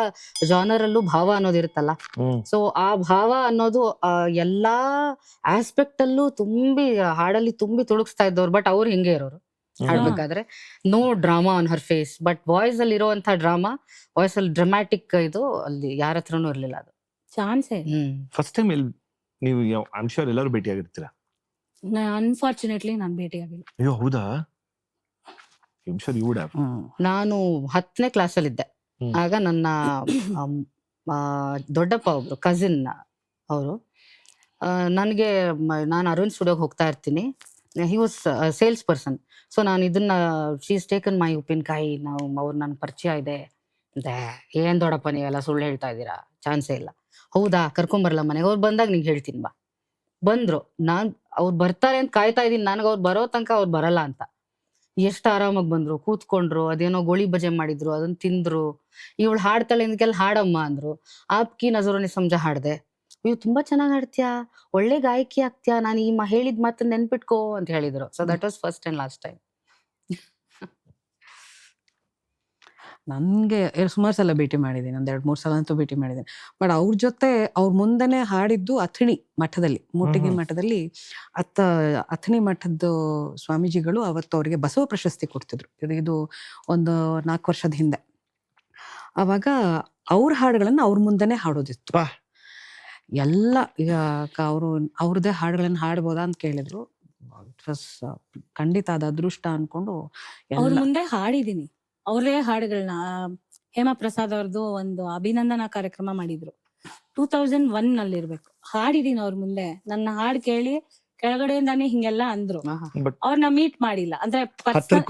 ಜಾನರ್ ಅಲ್ಲೂ ಭಾವ ಅನ್ನೋದಿರುತ್ತಲ್ಲ. ಸೊ ಆ ಭಾವ ಅನ್ನೋದು ಎಲ್ಲಾ ಆಸ್ಪೆಕ್ಟ್ ಅಲ್ಲೂ ಹಾಡಲ್ಲಿ ತುಂಬಿ ತುಳುಕ್ಸ್ತಾ ಇದ್ದವ್ರು. ಬಟ್ ಅವ್ರು ಹಿಂಗೆ ಇರೋರು ಹಾಡ್ಬೇಕಾದ್ರೆ, no drama on her face. But voice ಅಲ್ಲಿ ಇರುವಂತ ಡ್ರಾಮಾ, ವಾಯ್ಸ್ ಅಲ್ಲಿ ಡ್ರಾಮ್ಯಾಟಿಕ್ ಇದು ಅಲ್ಲಿ ಯಾರ ಹತ್ರನೂ ಇರ್ಲಿಲ್ಲ. ಅದು ಚಾನ್ಸೇ. ಫಸ್ಟ್ ಟೈಮ್ ನೀವು ಐ ಆಮ್ ಶ್ಯೂರ್ ಎಲ್ಲರೂ ಭೇಟಿ ಆಗಿರ್ತೀರಾ. ಅನ್ಫಾರ್ಚುನೇಟ್ಲಿ ನಾನು ಭೇಟಿ ಆಗಿಲ್ಲ. ಅಯ್ಯೋ ಹೌದಾ? ನಾನು 10ನೇ ಕ್ಲಾಸಲ್ಲಿ ಇದ್ದೆ. ಆಗ ನನ್ನ ದೊಡ್ಡಪ್ಪ ಒಬ್ರು ಕಸಿನ್ ಅವರು ನನಗೆ, ನಾನು ಅರವಿಂದ್ ಸ್ಟುಡಿಯೋಗೆ ಹೋಗ್ತಾ ಇರ್ತೀನಿ, he was sales person. So ನಾನು ಇದನ್ನ ಶೀಸ್ ಟೇಕನ್ ಮೈ ಉಪ್ಪಿನಕಾಯಿ, ಅವ್ರು ನನ್ನ ಪರಿಚಯ ಇದೆ. ಏನ್ ದೊಡ್ಡಪ್ಪ ನೀವೆಲ್ಲ ಸುಳ್ಳು ಹೇಳ್ತಾ ಇದ್ದೀರಾ, ಚಾನ್ಸೇ ಇಲ್ಲ. ಹೌದಾ, ಕರ್ಕೊಂಬರಲ್ಲ ಮನೆಗೆ, ಅವ್ರು ಬಂದಾಗ ನಿಂಗೆ ಹೇಳ್ತೀನಿ ಬಾ. ಬಂದ್ರು, ಅವ್ರು ಬರ್ತಾರೆ ಅಂತ ಕಾಯ್ತಾ ಇದೀನಿ, ನನಗೆ ಅವ್ರು ಬರೋ ತನಕ ಅವ್ರು ಬರಲ್ಲ ಅಂತ. ಎಷ್ಟು ಆರಾಮಾಗಿ ಬಂದ್ರು, ಕೂತ್ಕೊಂಡ್ರು, ಅದೇನೋ ಗೋಳಿ ಬಜೆ ಮಾಡಿದ್ರು, ಅದನ್ನ ತಿಂದ್ರು. ಇವಳು ಹಾಡ್ತಾಳೆ ಅಂದಕ್ಕೆಲ್ಲ ಹಾಡಮ್ಮ ಅಂದ್ರು. ಆಪ್ಕಿ ನಜರೋನೆ ಸಮಜ ಹಾಡ್ದೆ. ಇವ್ ತುಂಬಾ ಚೆನ್ನಾಗ್ ಹಾಡ್ತೀಯಾ, ಒಳ್ಳೆ ಗಾಯಕಿ ಆಗ್ತೀಯಾ, ನಾನು ಈ ಹೇಳಿದ್ ಮಾತನ್ನ ನೆನ್ಪಿಟ್ಕೋ ಅಂತ ಹೇಳಿದ್ರು. So that was first and last time. ನನ್ಗೆ ಸುಮಾರು ಸಲ ಭೇಟಿ ಮಾಡಿದ್ದೀನಿ, 2-3 ಸಲ ಅಂತೂ ಭೇಟಿ ಮಾಡಿದ್ದೀನಿ. ಬಟ್ ಅವ್ರ ಜೊತೆ ಅವ್ರ ಮುಂದೆನೆ ಹಾಡಿದ್ದು ಅಥಣಿ ಮಠದಲ್ಲಿ, ಮೂಟಿಗೆ ಮಠದಲ್ಲಿ. ಅಥಣಿ ಮಠದ ಸ್ವಾಮೀಜಿಗಳು ಅವತ್ತು ಅವರಿಗೆ ಬಸವ ಪ್ರಶಸ್ತಿ ಕೊಡ್ತಿದ್ರು. ಇದು ಒಂದು 4 ವರ್ಷದ ಹಿಂದೆ. ಅವಾಗ ಅವ್ರ ಹಾಡುಗಳನ್ನ ಅವ್ರ ಮುಂದೆನೆ ಹಾಡೋದಿತ್ತು ಎಲ್ಲ. ಅವ್ರದ್ದೇ ಹಾಡುಗಳನ್ನ ಹಾಡ್ಬೋದಾ ಅಂತ ಕೇಳಿದ್ರು. ಖಂಡಿತ ಅದು ಅದೃಷ್ಟ ಅನ್ಕೊಂಡು ಅವ್ರ ಮುಂದೆ ಹಾಡಿದೀನಿ. ಅವರೇ ಹಾಡುಗಳನ್ನ ಹೇಮಾ ಪ್ರಸಾದ್ ಅವ್ರದ್ದು ಒಂದು ಅಭಿನಂದನಾ ಕಾರ್ಯಕ್ರಮ ಮಾಡಿದ್ರು 2001 ನಲ್ಲಿ ಇರ್ಬೇಕು. ಹಾಡಿದೀನಿ ಅವ್ರ ಮುಂದೆ. ನನ್ನ ಹಾಡು ಕೇಳಿ ಕೆಳಗಡೆಯಿಂದಾನೇ ಹಿಂಗೆಲ್ಲ ಅಂದ್ರು. ಅವ್ರನ್ನ ಮೀಟ್ ಮಾಡಿಲ್ಲ, ಅಂದ್ರೆ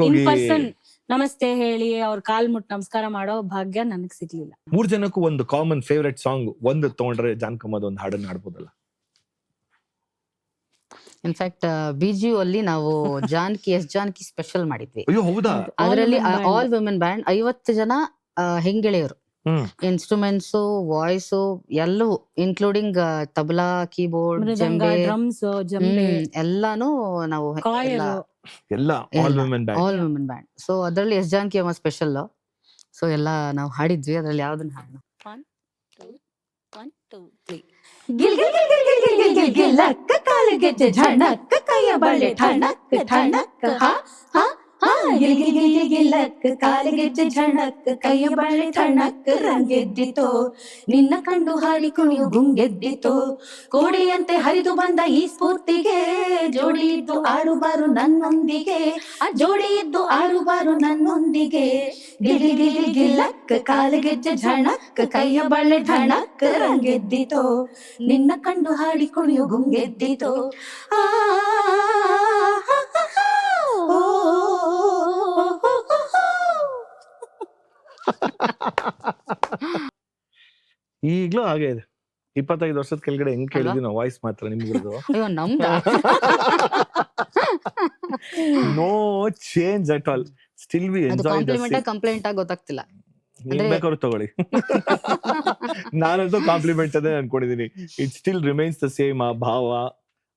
ಇನ್ ಪರ್ಸನ್ ನಮಸ್ತೆ ಹೇಳಿ ಅವ್ರ ಕಾಲ್ ಮುಟ್ ನಮಸ್ಕಾರ ಮಾಡೋ ಭಾಗ್ಯ ನನಗ್ ಸಿಗ್ಲಿಲ್ಲ. 3 ಜನಕ್ಕೂ ಒಂದು ಕಾಮನ್ ಫೇವರೇಟ್ ಸಾಂಗ್ ಒಂದು ತಗೊಂಡ್ರೆ ಜಾನ್ಕಮ್ಮದ ಒಂದು ಹಾಡನ್ನ ಹಾಡ್ಬೋದಲ್ಲ? ಇನ್ಫ್ಯಾಕ್ಟ್ ಬಿಜಿಯು ಅಲ್ಲಿ ನಾವು S.Janaki ಸ್ಪೆಷಲ್ ಮಾಡಿದ್ವಿ. ಅಯ್ಯೋ ಹೌದಾ? ಅದರಲ್ಲಿ ಆಲ್ ವುಮೆನ್ ಬ್ಯಾಂಡ್ 50 ಜನ ಹೆಂಗೆಳೆಯರು, ಇನ್ಸ್ಟ್ರೂಮೆಂಟ್ಸ್, ವಾಯ್ಸ್ ಎಲ್ಲವೂ ಇನ್ಕ್ಲೂಡಿಂಗ್ ತಬಲಾ, ಕೀಬೋರ್ಡ್, ಜಂಬೆ, ಡ್ರಮ್ಸ್, ಎಲ್ಲಾನು ನಾವು ಆಲ್ ವುಮೆನ್ ಬ್ಯಾಂಡ್. ಸೊ ಅದರಲ್ಲಿ S.Janaki ಸ್ಪೆಷಲ್. ಸೊ ಎಲ್ಲ ನಾವು ಹಾಡಿದ್ವಿ. ಅದ್ರಲ್ಲಿ ಯಾವ್ದನ್ನ ಹಾಡೋಣ? 1 2 3 ಗಿಲ್ ಗಿಲ್ ಗಿಲ್ ಗಿಲ್ ಗಿಲ್ ಗಿಲ್ ಗಿಲ್ ಗಿಲ್ ಲಕ್ಕ ಕಾಲಿಗೆಜ್ಜೆ ಝಣಕ್ಕ ಕೈಯ ಬಳೆ ಠಣಕ್ ಠಣಕ್ ಹಾ ಹಾ ಹಾ ಗಿಲ್ ಗಿಲ್ ಗಿಲ್ ಗಿಲ್ ಗಿಲ್ ಲಕ್ಕ ಕಾಲಿಗೆಜ್ಜೆ ಝಣಕ್ ಕೈಯ ಬಳೆ ಠಣಕ್ ರಂಗೆದ್ದಿತೋ ನಿನ್ನ ಕಂಡು ಹಾಡಿ ಕುಣಿಯು ಗುಂಗೆದ್ದಿತೋ ಕೋಡಿಯಂತೆ ಹರಿದು ಬಂದ ಈ ಸ್ಫೂರ್ತಿಗೆ ಜೋಡಿ ಇದ್ದು ಆಡುಬಾರು ನನ್ನೊಂದಿಗೆ ಆ ಜೋಡಿ ಇದ್ದು ಆಡುಬಾರು ನನ್ನೊಂದಿಗೆ ಗಿಲ್ ಗಿಲ್ ಗಿಲ್ ಗಿಲ್ ಗಿಲ್ ಲಕ್ಕ ಕಾಲಿಗೆಜ್ಜೆ ಝಣಕ್ ಕೈಯ ಬಳೆ ಠಣಕ್ ರಂಗೆದ್ದಿತೋ ನಿನ್ನ ಕಂಡು ಹಾಡಿ ಕುಣಿಯು ಗುಂಗೆದ್ದಿತೋ ಆ ಈಗ್ಲೂ ಹಾಗೆ ಇದೆ. 25 ವರ್ಷದ ಕೆಳಗಡೆ ಹೆಂಗ್ ಕೇಳಿದ್ವಿ ನಾವು ವಾಯ್ಸ್ ಮಾತ್ರ ನಿಮ್ಗಿರೋದು. No change at all. Still we enjoy the complaint ಆಗಿ ಗೊತ್ತಾಗ್ತಿಲ್ಲ. ಬೇಕಾದ್ರು ತಗೊಳ್ಳಿ. ನಾನಂತೂ ಕಾಂಪ್ಲಿಮೆಂಟ್ ಅದೇ ಅನ್ಕೊಂಡಿದೀನಿ. It still remains the same. ಆ ಭಾವ,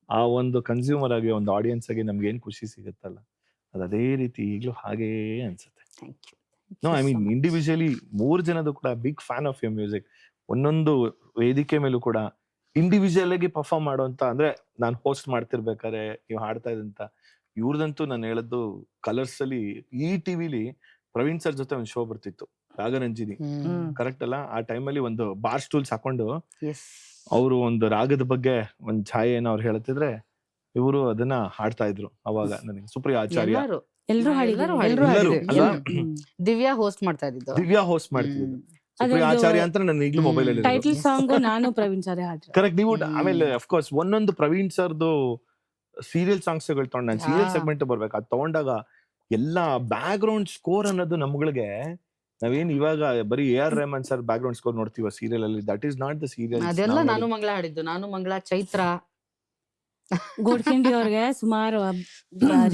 ಆ ಒಂದು ಕನ್ಸ್ಯೂಮರ್ ಆಗಿ, ಒಂದು ಆಡಿಯನ್ಸ್ ಆಗಿ ನಮ್ಗೆ ಏನ್ ಖುಷಿ ಸಿಗುತ್ತಲ್ಲ, ಅದೇ ರೀತಿ ಈಗಲೂ ಹಾಗೇ ಅನ್ಸುತ್ತೆ. ನೋ ಐ ಮೀನ್ ಇಂಡಿವಿಜುವಲಿ 3 ಜನದು ಕೂಡ big fan of your music. ಒಂದೊಂದು ವೇದಿಕೆ ಮೇಲೂ ಕೂಡ ಇಂಡಿವಿಜುವಲ್ ಆಗಿ ಪರ್ಫಾರ್ಮ್ ಮಾಡುವಂತ, ಅಂದ್ರೆ ನಾನು ಹೋಸ್ಟ್ ಮಾಡ್ತಿರ್ಬೇಕಾದ್ರೆ ನೀವು ಹಾಡ್ತಾ ಇದಂತ ಇವ್ರದಂತೂ ನಾನು ಹೇಳದ್ದು ಕಲರ್ಸ್ ಅಲ್ಲಿ ಈ ಟಿವಿಲಿ ಪ್ರವೀಣ್ ಸರ್ ಜೊತೆ ಒಂದು ಶೋ ಬರ್ತಿತ್ತು, ರಾಗರಂಜಿನಿ ಹ್ಮ್ ಕರೆಕ್ಟ್ ಅಲ್ಲ? ಆ ಟೈಮಲ್ಲಿ ಒಂದು ಬಾರ್ ಸ್ಟೂಲ್ಸ್ ಹಾಕೊಂಡು ಎಸ್ ಅವರು ಒಂದು ರಾಗದ ಬಗ್ಗೆ ಒಂದ್ ಛಾಯೆಯನ್ನು ಅವ್ರು ಹೇಳ್ತಿದ್ರೆ ಇವರು ಅದನ್ನ ಹಾಡ್ತಾ ಇದ್ರು ಅವಾಗ. ನನಗೆ ಸುಪ್ರಿಯ ಆಚಾರ್ಯ ಎಲ್ಲರೂ ಎಲ್ರು ಎಲ್ಲರೂ ಹಾಡಿದ್ರು. ಎಲ್ಲರೂ ಅಲ್ಲ? ದಿವ್ಯಾ ಹೋಸ್ಟ್ ಮಾಡ್ತಾ ಇದ್ದಿದ್ದು. ದಿವ್ಯಾ ಹೋಸ್ಟ್ ಮಾಡ್ತಿದ್ರು. ಸುಪ್ರಿಯ ಅದ್ರದ್ದು ಆಚಾರ್ಯ ಅಂತ ನನ್ನ ಈಗಲೂ ಮೊಬೈಲ್ ಅಲ್ಲಿ ಟೈಟಲ್ ಸಾಂಗ್ ನಾನು ಪ್ರವೀಣ್ ಸರ್ ಹಾಡ್ರಿ. ಕರೆಕ್ಟ್. ನೀವು ಆಮೇಲೆ ಅಫ್ಕೋರ್ಸ್ ಒಂದೊಂದು ಪ್ರವೀಣ್ ಸರ್ದು ಸೀರಿಯಲ್ ಸಾಂಗ್ಸ್ ಗಳು ತಗೊಂಡ್ ನಾನು ಸೀರಿಯಲ್ ಸೆಗ್ಮೆಂಟ್ ಬರ್ಬೇಕು, ಅದು ತಗೊಂಡಾಗ ಎಲ್ಲಾ ಬ್ಯಾಕ್ ಗ್ರೌಂಡ್ ಸ್ಕೋರ್ ಅನ್ನೋದು ನಮ್ಗಳಿಗೆ ನಾವೇನ್ ಇವಾಗ ಬರೀ AR Rahman sir background score ನೋಡ್ತೀವ ಸೀರಿಯಲ್ ಅಲ್ಲಿ, that is not the serial. ಅದೆಲ್ಲ ನಾನು ಮಂಗಳ ಹಾಡಿದ್ದು. ನಾನು ಮಂಗಳ, ಚೈತ್ರ, ಗೋಡ್ಖಿಂಡಿ ಅವ್ರಿಗೆ ಸುಮಾರು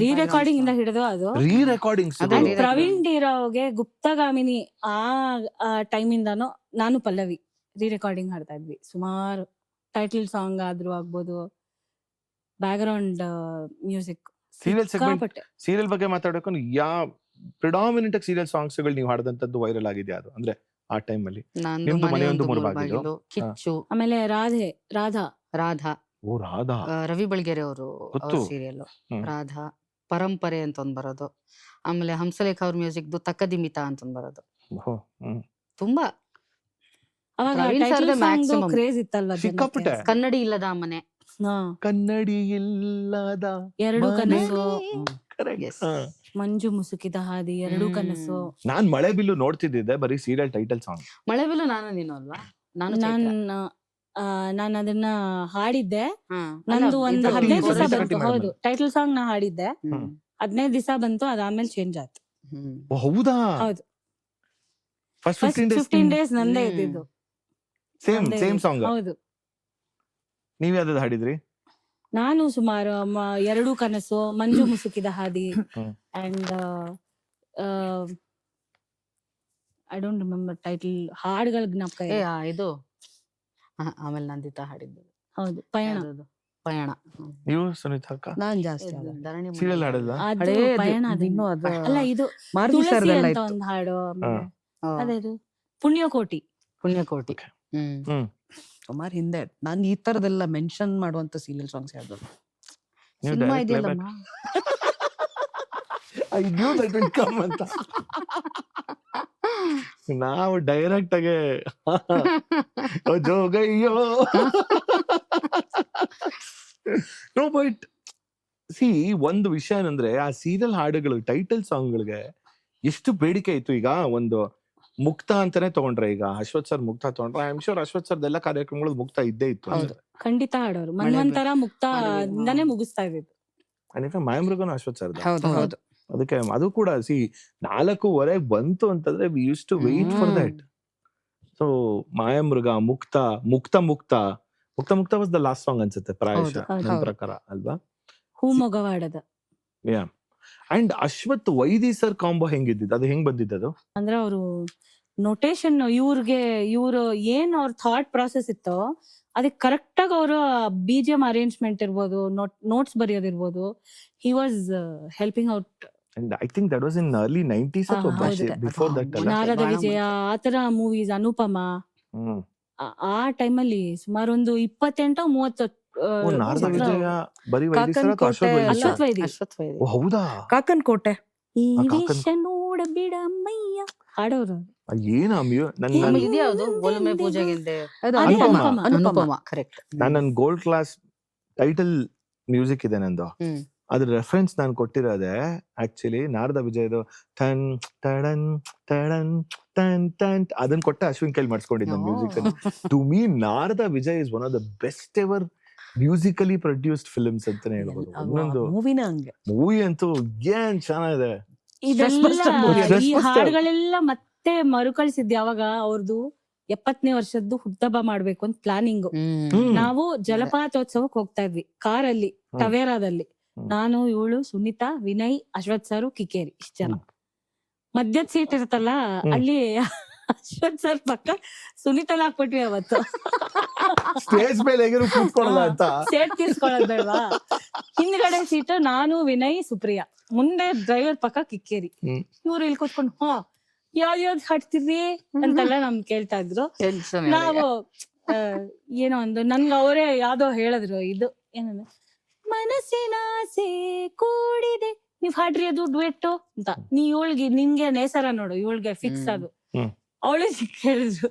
ರೀ ರೆಕಾರ್ಡಿಂಗ್ ಇಂದ ಹಿಡಿದು ಅದು ರೀ ರೆಕಾರ್ಡಿಂಗ್ಸ್. ಪ್ರವೀಣ್ ಡಿರಾವ್ಗೆ ಗುಪ್ತಗಾಮಿನಿ ಆ ಟೈಮ್ ಇಂದಾನು ನಾನು ಪಲ್ಲವಿ ರೀ ರೆಕಾರ್ಡಿಂಗ್ ಹಾಡ್ತಾ ಇದ್ವಿ. ಸುಮಾರು ಟೈಟಲ್ ಸಾಂಗ್ ಆದ್ರೂ ಆಗ್ಬೋದು, back ground music. Serial segment serial ಬಗ್ಗೆ ಮಾತಾಡೋಕೆ ಪ್ರಿಡಾಮಿನೆಂಟ್ ಸೀರಿಯಲ್ ಸಾಂಗ್ಸ್ ಗಳು ನೀವು ಹಾಡಿದಂತದ್ದು ವೈರಲ್ ಆಗಿದೆ ಅದು ಅಂದ್ರೆ ಆ ಟೈಮ್ ಅಲ್ಲಿ. ನಿಮ್ದು ಮನೆಯೊಂದು ಮೂರು ಬಾಗಿಲು, ಕಿಚ್ಚು, ಆಮೇಲೆ ರಾಧಾ ರಾಧಾ, ಓ ರಾಧಾ, ರವಿ ಬೆಳಗೆರೆ ಅವರು ಗೊತ್ತು. ಸೀರಿಯಲ್ ರಾಧಾ, ಪರಂಪರೆ ಅಂತ ಒಂದ್ ಬರೋದು. ಆಮೇಲೆ ಹಂಸಲೇಖ ಅವ್ರ ಮ್ಯೂಸಿಕ್ ತಕ್ಕದಿಮಿತ ಅಂತ ಒಂದ್ ಬರೋದು. ತುಂಬಾ ಅವಾಗ ಪ್ರವೀಣ್ ಟೈಟಲ್ ಸರ್ದೇ ಸಾಂಗ್ maximum. ಕ್ರೇಜ್ ಇತ್ತಲ್ವಾ ಸಿಕ್ಕಾಪಟ್ಟೆ. ಕನ್ನಡಿ ಇಲ್ಲದ ಮನೆ, ಕನ್ನಡಿ ಇಲ್ಲದ ಎರಡು ಕನಸು, Yes. ಮಂಜು ಮುಸುಕಿದ ಹಾದಿ, ಎರಡು ಕನಸು. ನಾನ್ ಮಳೆ ಬಿಲ್ಲು ನೋಡ್ತಿದ್ದೆ ಬರೀ ಸೀರಿಯಲ್ ಟೈಟಲ್ ಸಾಂಗ್. ಮಳೆಬಿಲ್ಲು ನಾನು ನೀನು ಅಲ್ವಾ? ನಾನು ಅದನ್ನ ಹಾಡಿದ್ದೆ. ಹಾ. ನಂದು ಒಂದು ಇದು 15 ದಿವಸ ಗೌರಿ ಬಂತು. ಶಂಕರ್ ಹೌದು, ಟೈಟಲ್ ಸಾಂಗ್ ನಾ ಹಾಡಿದ್ದೆ. 15 ದಿವಸ ಬಂತು, ಅದಾದ್ಮೇಲೆ ಚೇಂಜ್ ಆಯ್ತು. ಹೌದಾ? ಹೌದು, ಫಸ್ಟ್ ಫಸ್ಟ್ 15 ಡೇಸ್ ನಂದೇ ಇದ್ದಿದ್ದು. Same song. ಹೌದು, ನೀವ್ ಯಾವ್ದು ಹಾಡಿದ್ರಿ? ನಾನು ಸುಮಾರು ಎರಡು ಕನಸು, ಮಂಜು ಮುಸುಕಿದ ಹಾದಿ, and I don't remember title. ಹಾಡುಗಳ ಜ್ಞಾಪಕ ಏ ಇಲ್ಲ. ಇದು ಆಮೇಲೆ ನಂದಿತಾ ಹಾಡಿದ್ದು ಹೌದು, ಪಯಣ. ಯಾವ್ದದು? ಪಯಣ. ನೀವು ಸುನೀತಾ ಅಕ್ಕ ನಾನ್ ಜಾಸ್ತಿ ಧರಣಿ ಸೀರಿಯಲ್ ಹಾಡಲ್ವಾ? ಅದು ಪಯಣ ಅದು. ಇನ್ನು ಅದು ಅಲ್ಲ, ಇದು ಮಾರುತಿ ತುಳಸಿ ಸರ್ದೆಲ್ಲ ಅಂತ ಇತ್ತು. ಒಂದು ಹಾಡು. ಆಮೇಲೆ ಹಾ. ಅದೇದು ಪುಣ್ಯಕೋಟಿ. ಪುಣ್ಯಕೋಟಿ. ಸುಮಾರು ಹಿಂದೆ ನಾನು ಈ ತರದೆಲ್ಲ ಮೆನ್ಷನ್ ಮಾಡುವಂತ ಸೀರಿಯಲ್ ಸಾಂಗ್ಸ್ ಯಾವ್ದು? ನೀವು cinema direct ಇದೆಯಲ್ಲಮ್ಮ. I knew that would come ಅಂತ. ನಾವು ಡೈರೆಕ್ಟ್ ಆಗಿ ಜೋಗಯ್ಯೋ. ನೋ ಬಟ್ ಸಿ ಒಂದು ವಿಷಯ ಏನಂದ್ರೆ ಆ ಸೀರಿಯಲ್ ಹಾಡುಗಳು ಟೈಟಲ್ ಸಾಂಗ್ಗಳಿಗೆ ಎಷ್ಟು ಬೇಡಿಕೆ ಇತ್ತು. ಈಗ ಒಂದು ಮುಕ್ತ ಅಂತಾನೆ ತಗೊಂಡ್ರೆ, ಈಗ ಅಶ್ವಥ್ ಸರ್ ಮುಕ್ತ ತಗೊಂಡ್ರೆ, ಐ ಆಮ್ ಶೋರ್ ಅಶ್ವಥ್ ಸರ್ದ ಎಲ್ಲ ಕಾರ್ಯಕ್ರಮಗಳು ಮುಕ್ತ ಇದ್ದೇ ಇತ್ತು. ಖಂಡಿತ ಹಾಡೋರು. ಮನ್ವಂತರ ಮುಕ್ತ ಇಂದಾನೆ ಮುಗಿಸ್ತಾ ಇದ್ದಿದ್ದು. ಮಾಯಮೃಗನು ಅಶ್ವಥ್ ಸರ್ದ. ಹೌದು. ಅದಕ್ಕೆ ಅದು ಕೂಡ ಸಿ 4:15 ಬಂತು ಅಂತಂದ್ರೆ we use to wait for that. So Mayamriga, Muktha was the last song ಅನ್ಸುತ್ತೆ ಪ್ರಾಯಶಃ ನನ್ನ ಪ್ರಕಾರ ಅಲ್ವಾ? ಹೂ ಮೊಗವಾಡದ. Yeah. And Ashwath Vaidi sir combo ಹೆಂಗಿದ್ದಿದ್ದು, ಅದು ಹೆಂಗ್ ಬಂದಿದ್ದದು? ಅಂದ್ರೆ ಅವರು ನೊಟೇಶನ್ ಇವ್ರು ಏನ್ ಅವ್ರ ಥಾಟ್ ಪ್ರಾಸೆಸ್ ಇತ್ತೋ ಅದಕ್ಕೆ ಕರೆಕ್ಟ್ ಆಗಿ ಅವರ BGM ಅರೇಂಜ್ಮೆಂಟ್ ಇರ್ಬೋದು, ನೋಟ್ಸ್ ಬರೆಯೋದಿರ್ಬೋದು, he was helping out. And I think that was in early 90s ಅಥವಾ before that ಅಲ್ಲ? ನಾರದವಿಜಯ ಆತರ ಮೂವೀಸ್, ಅನುಪಮ, ಆ ಟೈಮಲ್ಲಿ ಸುಮಾರು ಒಂದು 28-30 ನಾರದವಿಜಯ ಬರೀ ವೈದಿ ಸರ್ ಅಥವಾ ಅಶ್ವಥ್ ವೈದಿ. ಓ ಹೌದಾ? ಕಾಕನ್ ಕೋಟೆ. ಈ ವೇಷ ನೋಡ ಬಿಡಮ್ಮಯ್ಯ ಹಾಡೋರು. ಏನ ಇದ್ಯಾವುದು? ಒಲುಮೆ ಪೂಜೆಗೆಂದೆ. ಅನುಪಮ. ಕರೆಕ್ಟ್. ನನ್ನ ಗೋಲ್ಡ್ ಕ್ಲಾಸ್ ಟೈಟಲ್ ಮ್ಯೂಸಿಕ್ ಇದೆ ನಂದು. ಅದ್ರ ರೆಫರೆನ್ಸ್ ನಾನು ಕೊಟ್ಟಿರೋದೆ ಆಕ್ಚುಲಿ ನಾರದ ವಿಜಯದು ಟನ್ ಟಡನ್ ಟಡನ್ ಟನ್ ಟನ್ ಅದನ್ನ ಕೊಟ್ಟ ಅಶ್ವಿನ್ ಕೈಲಿ ಮಾಡಿಸ್ಕೊಂಡಿದ್ದ music. To me Narada Vijay is one of the best ever musically produced films ಅಂತಾನೆ ಹೇಳ್ಬೋದು. ಒಂದೊಂದು ಮೂವಿ ಅಂತೂ ಏನ್ ಚೆನ್ನಾಗಿದೆ. ಈ ಹಾಡುಗಳೆಲ್ಲ ಮತ್ತೆ ಮರುಕಳಿಸಿದ್ ಯಾವಾಗ ಅವ್ರದ್ದು 70ನೇ ವರ್ಷದ್ದು ಹುಟ್ಟಹಬ್ಬ ಮಾಡ್ಬೇಕು ಅಂತ ಪ್ಲಾನಿಂಗ್. ನಾವು ಜಲಪಾತೋತ್ಸವಕ್ಕೆ ಹೋಗ್ತಾ ಇದ್ವಿ ಕಾರಲ್ಲಿ, ಟವೇರಾದಲ್ಲಿ. ನಾನು, ಇವಳು, ಸುನೀತಾ, ವಿನಯ್, ಅಶ್ವಥ್ ಸರ್, ಕಿಕ್ಕೇರಿ, ಇಷ್ಟ ಜನ. ಮಧ್ಯದ ಸೀಟ್ ಇರುತ್ತಲ್ಲ, ಅಲ್ಲಿ ಅಶ್ವಥ್ ಸರ್ ಪಕ್ಕ ಸುನೀತನ ಹಾಕ್ಬಿಟ್ವಿ ಅವತ್ತು. ಸ್ಟೇಜ್ ಮೇಲೆ ಸೇಟ್ ತೀರ್ಸ್ಕೊಳ್ಳೋದ್ ಬೇಡವಾ? ಹಿಂದ್ಗಡೆ ಸೀಟ್ ನಾನು, ವಿನಯ್, ಸುಪ್ರಿಯಾ, ಮುಂದೆ ಡ್ರೈವರ್ ಪಕ್ಕ ಕಿಕ್ಕೇರಿ. ಇವ್ರು ಇಲ್ಲಿ ಕೂತ್ಕೊಂಡು ಯಾವ್ದ್ ಹಾಡ್ತಿದ್ರಿ ಅಂತೆಲ್ಲ ನಮ್ ಕೇಳ್ತಾ ಇದ್ರು. ನಾವು ಏನೋ ಒಂದು ನನ್ಗೆ ಅವರೇ ಯಾವ್ದೋ ಹೇಳಿದ್ರು, ಇದು ಏನಂದ್ರೆ ಮನಸ್ಸಿನ ಆಸೆ ಕೂಡಿದೆ ನೀವ್ ಹಾಡ್ರಿ ಅದು ಡುವೆಟ್ಟು ಅಂತ. ನೀ ಇವಳಿಗೆ ನಿನ್ಗೆ ನೇಸರ ನೋಡು, ಇವಳಿಗೆ ಫಿಕ್ಸ್ ಅದು. ಅವಳು ಹೇಳಿದ್ರು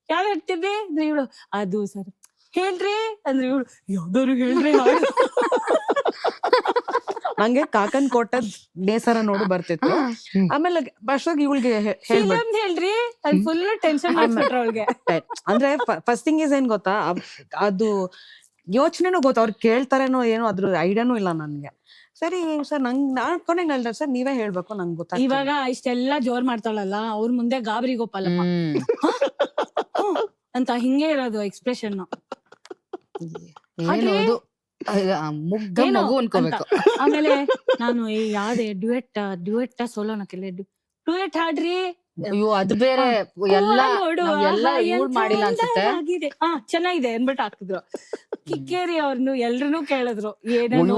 ಯಾವ ಹಾಡ್ತಿದ್ದೆ ಅಂದ್ರೆ ಇವಳು ಅದು ಸರ್ ಹೇಳ್ರಿ ಅಂದ್ರೆ ಇವಳು ಯಾವ್ದಾರು ಹೇಳ್ರಿ ಹಾಡು. ನಂಗೆ ಕಾಕನ್ ಕೋಟದ್ ನೇಸರ ನೋಡು ಬರ್ತಿತ್ತು. ಆಮೇಲೆ ಅಷ್ಟೊಂದು ಇವಳಿಗೆ ಫಿಲಮ್ ಹೇಳ್ರಿ ಅದು ಫುಲ್ ಟೆನ್ಷನ್ ಮಾಡ್ಬಿಟ್ರ ಅವಳಿಗೆ. ಅಂದ್ರೆ ಫಸ್ಟ್ ಥಿಂಗ್ ಇಸ್ ಏನ್ ಗೊತ್ತಾ, ಅದು ಯೋಚನೆನೂ ಗೊತ್ತಾ, ಅವ್ರು ಕೇಳ್ತಾರೇನೋ ಏನೋ ಅದ್ರ ಐಡಿಯಾನೂ ಇಲ್ಲ ನನ್ಗೆ. ಸರಿ ಸರ್ ನಾನ್ ಕೊನೆಗೆ ಹೇಳ್ದೆ ಸರ್ ನೀವೇ ಹೇಳ್ಬೇಕು ನಂಗೆ ಗೊತ್ತಾಗ್ತಿಲ್ಲ. ಇವಾಗ ಇಷ್ಟೆಲ್ಲಾ ಜೋರ್ ಮಾಡ್ತಾಳಲ್ಲ ಅವ್ರ ಮುಂದೆ ಗಾಬರಿ ಗೋಪಾಲಮ್ಮ ಅಂತ ಹಿಂಗೆ ಇರೋದು ಎಕ್ಸ್ಪ್ರೆಷನ್. ಆಮೇಲೆ ನಾನು ಯಾವ್ದೇ ಡ್ಯುಯೆಟ್ ಸೋಲೋನಕ್ಕೆಲ್ಲ ಡ್ಯುಯೆಟ್ ಹಾಡ್ರಿ. ಅಯ್ಯೋ ಅದು ಬೇರೆ ಮಾಡಿಲ್ಲ ಅನ್ಸುತ್ತೆ. ಚೆನ್ನಾಗಿದೆ ಅನ್ಬಿಟ್ಟು ಹಾಕಿದ್ರು. ಕಿಕ್ಕೇರಿ ಅವ್ರನ್ನು ಎಲ್ರು ಕೇಳಿದ್ರು ಏನೇನು.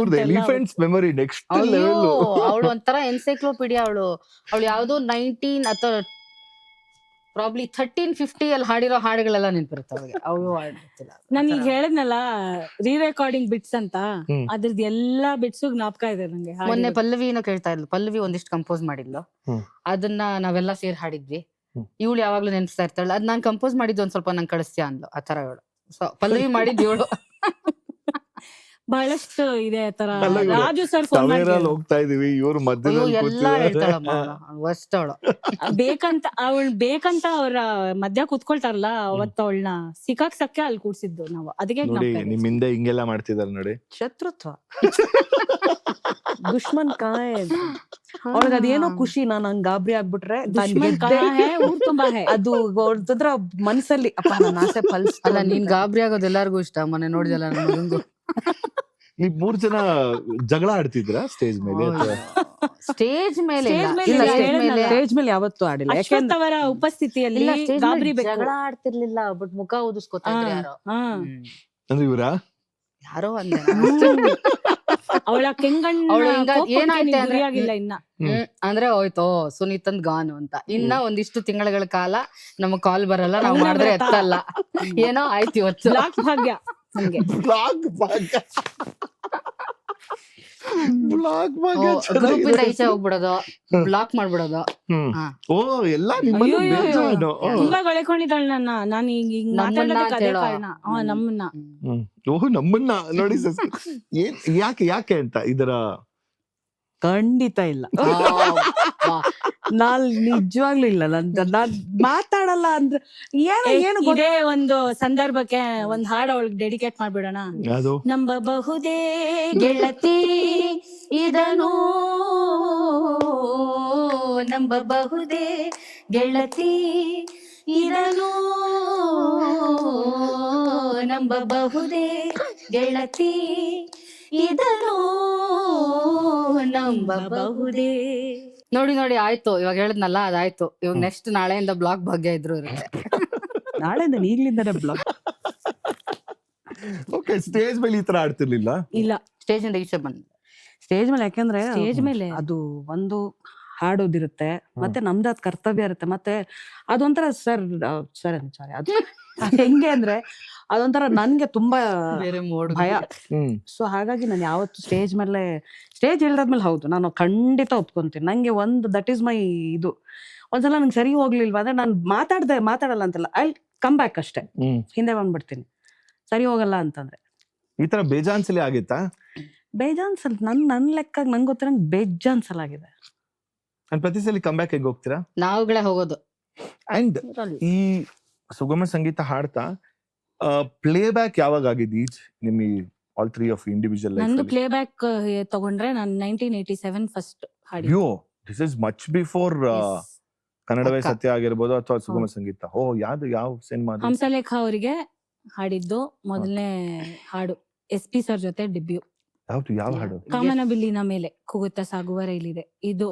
ಅವಳು ಒಂಥರ ಎನ್ಸೈಕ್ಲೋಪೀಡಿಯಾ. ಅವಳು ಯಾವ್ದೋ 19 ಅಥವಾ ಪ್ರಾಬ್ಲಿ 1350 ಅಲ್ಲಿ ಹಾಡಿರೋ ಹಾಡುಗಳೆಲ್ಲ ನೆನ್ಪಿರುತ್ತೆ ಅವಳು. ನಾನು ಈಗ ಹೇಳದ್ನಲ್ಲ ರೀ ರೆಕಾರ್ಡಿಂಗ್ ಬಿಟ್ಸ್ ಅಂತ, ಅದ್ರದ್ದು ಎಲ್ಲಾ ಬಿಟ್ಸು ಜ್ಞಾಪಕ ಇದೆ ನಂಗೆ. ಮೊನ್ನೆ ಪಲ್ಲವಿನೂ ಕೇಳ್ತಾ ಇದ್ಲು, ಪಲ್ಲವಿ ಒಂದಿಷ್ಟು ಕಂಪೋಸ್ ಮಾಡಿದ್ಲು, ಅದನ್ನ ನಾವೆಲ್ಲ ಸೇರಿ ಹಾಡಿದ್ವಿ. ಇವಳು ಯಾವಾಗ್ಲೂ ನೆನ್ಪಿಸ್ತಾ ಇರ್ತಾಳೆ, ಅದ್ ನಾನ್ ಕಂಪೋಸ್ ಮಾಡಿದ್ದು ಒಂದ್ ಸ್ವಲ್ಪ ನಂಗೆ ಕಳಿಸ್ತೀಯ ಅಂದ್ಲು. ಆತರ ಇವಳು. ಸೊ ಪಲ್ಲವಿ ಮಾಡಿದ್ ಇವಳು. ಬಹಳಷ್ಟು ಇದೆ ತರ. ರಾಜು ಸರ್ ಹೋಗ್ತಾ ಇದೀವಿ, ಇವ್ರು ಬೇಕಂತ ಅವ್ರ ಮಧ್ಯ ಕೂತ್ಕೊಳ್ತಾರಲ್ಲ, ಅವತ್ತು ಅವಳನ್ನ ಸಿಕ್ಕಾಕ್ಸಕ್ಕೆ ಅಲ್ಲಿ ಕೂಡ್ಸಿದ್ದು ನಾವು. ಅದಕ್ಕೆ ನಿಮ್ ಹಿಂದೆ ಹಿಂಗೆಲ್ಲ ಮಾಡ್ತಿದಾರೆ ನೋಡಿ. ಶತ್ರುತ್ವ, ದುಶ್ಮನ್ ಕಾಯ್. ಅವ್ರಿಗೆ ಅದೇನೋ ಖುಷಿ, ನಾನು ಹಂಗ್ ಗಾಬರಿ ಆಗ್ಬಿಟ್ರೆ ಅದು ಹೊರದ್ರ ಮನ್ಸಲ್ಲಿ ಅಪ್ಪ ನನ್ನ ಆಸೆ ಫಲ್ಸ್. ಅಲ್ಲ ನೀನ್ ಗಾಬರಿ ಆಗೋದು ಎಲ್ಲಾರ್ಗು ಇಷ್ಟ. ಮೊನ್ನೆ ನೋಡಿದಲ್ಲ ನನ್ಗೊಂದು. ನೀವ್ 3 ಜನ ಜಗಳ ಆಡ್ತಿದ್ರ ಸ್ಟೇಜ್ ಮೇಲೆ? ಸ್ಟೇಜ್ ಮೇಲೆ ಸ್ಟೇಜ್ ಮೇಲೆ ಯಾವತ್ತೂ ಆಡಿಲ್ಲ. ಅಶ್ವಥ್ ಅವರ ಉಪಸ್ಥಿತಿಯಲ್ಲಿ ಜಗಳ ಆಡ್ತಿರ್ಲಿಲ್ಲ, ಬಟ್ ಮುಖ ಊದಿಸ್ಕೊತಾ ಇದ್ರು ಯಾರೋ. ಅಂದ್ರೆ ಇವ್ರ ಯಾರೋ ಅಂದ ಅವಳ ಏನಾಯ್ತು ಅಂದ್ರೆ ಹೋಯ್ತು ಸುನೀತಂದ್ ಗಾನು ಅಂತ. ಇನ್ನ ಒಂದಿಷ್ಟು ತಿಂಗಳ ಕಾಲ ನಮಗ್ ಕಾಲ್ ಬರಲ್ಲ, ನಾವ್ ಮಾಡಿದ್ರೆ ಎತ್ತಲ್ಲ. ಏನೋ ಆಯ್ತು ಇವತ್ತು. ಭಾಗ್ಯ ಗ್ರೂಪ್ ಇಂದ ಈಚೆ ಹೋಗ್ಬಿಡೋದು, ಬ್ಲಾಕ್ ಮಾಡ್ಬಿಡೋದು. ತುಂಬಾ ಬೆಳೆಕೊಂಡಿದ್ದಾಳೆ ನನ್ನ. ನಾನು ಈಗ ಮಾತಾಡೋದಕ್ಕೆ ಅದೇ ಕಾರಣ. ನಮ್ಮನ್ನ ನಮ್ಮನ್ನ ನೋಡಿ ಯಾಕೆ ಅಂತ ಇದರ ಖಂಡಿತ ಇಲ್ಲ. ನಾನ್ ನಿಜವಾಗ್ಲೂ ಇಲ್ಲ, ನಾನ್ ಮಾತಾಡಲ್ಲ ಅಂದ್ರೆ ಏನು. ಇದೇ ಒಂದು ಸಂದರ್ಭಕ್ಕೆ ಒಂದ್ ಹಾಡು ಅವಳಿಗೆ ಡೆಡಿಕೇಟ್ ಮಾಡ್ಬಿಡೋಣ. ನಂಬಬಹುದೇ ಗೆಳತಿ ಇದನು, ನಂಬಬಹುದೇ ಗೆಳತಿ ಇದನು, ನಂಬಬಹುದೇ ಗೆಳತಿ ಇದನು, ನಂಬಬಹುದೇ. ನೋಡಿ ಆಯ್ತು. ಇವಾಗ ಹೇಳಿದ್ನಲ್ಲ ಅದಾಯ್ತು. ಇವಾಗ ನೆಕ್ಸ್ಟ್ ನಾಳೆಯಿಂದ ಬ್ಲಾಗ್ ಭಾಗ್ಯ ಇದ್ರು ಇರುತ್ತೆ. ನಾಳೆಯಿಂದ ಈಗ್ಲಿಂದಾನೆ ಬ್ಲಾಗ್. ಓಕೆ, ಸ್ಟೇಜ್ ಮೇಲೆ ಈ ತರ ಆಡ್ತಿರ್ಲಿಲ್ಲ? ಇಲ್ಲ, ಸ್ಟೇಜ್ ಇಂದ ಈಚೆ ಬಂದ. ಸ್ಟೇಜ್ ಮೇಲೆ ಯಾಕೆಂದ್ರೆ ಸ್ಟೇಜ್ ಮೇಲೆ ಅದು ಒಂದು ಹಾಡೋದಿರುತ್ತೆ, ಮತ್ತೆ ನಮ್ದು ಅದ್ ಕರ್ತವ್ಯ ಇರುತ್ತೆ. ಮತ್ತೆ ಅದೊಂಥರ ಸರ್ ಸಾರಿ ಅದು ಹೆಂಗೆ ಅಂದ್ರೆ ಅದೊಂಥರ ನನ್ಗೆ ತುಂಬಾ ಭಯ. ಸೊ ಹಾಗಾಗಿ ನಾನು ಯಾವತ್ತು ಸ್ಟೇಜ್ ಇಳ್ದಾದ್ಮೇಲೆ ಹೌದು ನಾನು ಖಂಡಿತ ಒಪ್ಕೊಂತೀನಿ. ನಂಗೆ ದಟ್ ಈಸ್ ಮೈ ಇದು. ಒಂದ್ಸಲ ನಂಗೆ ಸರಿ ಹೋಗ್ಲಿಲ್ವಾ ಅಂದ್ರೆ ನಾನು ಮಾತಾಡಲ್ಲ ಅಂತಲ್ಲ, ಐ ಕಮ್ ಬ್ಯಾಕ್ ಅಷ್ಟೇ, ಹಿಂದೆ ಬಂದ್ಬಿಡ್ತೀನಿ ಸರಿ ಹೋಗಲ್ಲ ಅಂತಂದ್ರೆ. ಈ ತರ ಬೇಜಾನ್ಸಲಿ ಆಗಿತ್ತಾ? ಬೇಜಾನ್ಸಲ್ ನನ್ ಲೆಕ್ಕ ನಂಗೆ ಗೊತ್ತಿರಂಗ್ ಬೇಜಾನ್ಸಲ್ ಆಗಿದೆ. ಪ್ರತಿ ಸಲ ಕಮ್ ಬ್ಯಾಕ್ ಹೇಗೆ ಹೋಗ್ತೀರಾ? ನಾವುಗಳೇ ಹೋಗೋದು. ಅಂಡ್ ಈ ಸುಗಮ ಸಂಗೀತ ಹಾಡ್ತಾ ಪ್ಲೇ ಬ್ಯಾಕ್ ಯಾವಾಗ ಆಗಿದ್ದು ನಿಮ್ ಆಲ್ 3 ಆಫ್ ಇಂಡಿವಿಜುವಲ್ ಲೈಫ್? ನಂದು ಪ್ಲೇ ಬ್ಯಾಕ್ ತಗೊಂಡ್ರೆ ನಾನು 1987 ಫಸ್ಟ್ ಹಾಡಿದ್ದು. Yo, this is much before Kannadave Satya ಆಗಿರ್ಬೋದು ಅಥವಾ ಸುಗಮ ಸಂಗೀತ. ಯಾವ ಸಿನಿಮಾ? ಹಂಸಲೇಖ ಅವರಿಗೆ ಹಾಡಿದ್ದು ಮೊದಲನೇ ಹಾಡು, SP ಸರ್ ಜೊತೆ ಡೆಬ್ಯೂ. ಯಾವ ಹಾಡು? ಕಾಮನ ಬಿಲ್ಲಿನ ಮೇಲೆ ಕೂಗುತ್ತಾ ಸಾಗುವ ರೈಲಿದೆ. ಇದು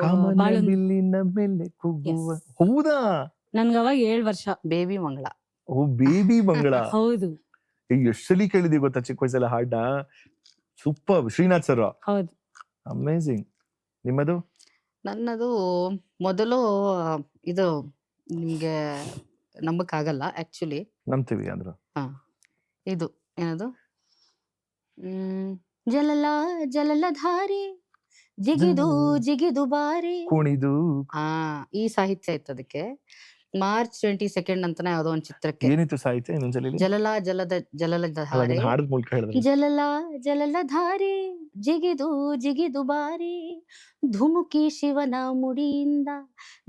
ಬಿಲ್ಲಿನ ಮೇಲೆ ಕೂಗುವ. ಹೌದಾ? ನನ್ಗ ಅವಾಗ 7 ವರ್ಷ. ಬೇಬಿ ಮಂಗಳ. ಬೇಬಿ ಮಂಗಳ. ಹೌದು. ಎಷ್ಟು ಸಲ ಕೇಳಿದೀವಿ ಗೊತ್ತಾ ಚಿಕ್ಕ ವಯಸ್ಸಲ್ಲ ಹಾಡ. ಸೂಪರ್. ಶ್ರೀನಾಥ್ ಸರ್. ಹೌದು. ಅಮೇಜಿಂಗ್. ನಿಮ್ಮದು? ನನ್ನದು ಮೊದಲು ಇದು ನಿಮ್ಗೆ ನಂಬಕ್ ಆಗಲ್ಲ ಆಕ್ಚುಲಿ. ನಂಬ್ತೀವಿ ಅಂದ್ರು. ಇದು ಏನದು, ಜಲಲ ಜಲಲಧಾರಿ ಜಿಗಿದು ಜಿಗಿದು ಬಾರಿ ಕುಣಿದು. ಈ ಸಾಹಿತ್ಯ ಇತ್ತು ಅದಕ್ಕೆ. ಮಾರ್ಚ್ 22 ಅಂತಾನೆ ಯಾವ್ದೋ ಒಂದ್ ಚಿತ್ರಕ್ಕೆ. ಏನಿತ್ತು ಸಾಹಿತ್ಯ ಇನ್ನೊಂದ್ಸಲಿ ಹೇಳಿ? ಜಲಲ ಧಾರೆ, ಹಾಡದ ಮೂಲಕ ಹೇಳಿದ್ರೆ ಜಲಲ ಧಾರೆ ಜಿಗಿದು ಜಿಗಿದು ಬಾರಿ, ಧುಮುಕಿ ಶಿವನ ಮುಡಿಯಿಂದ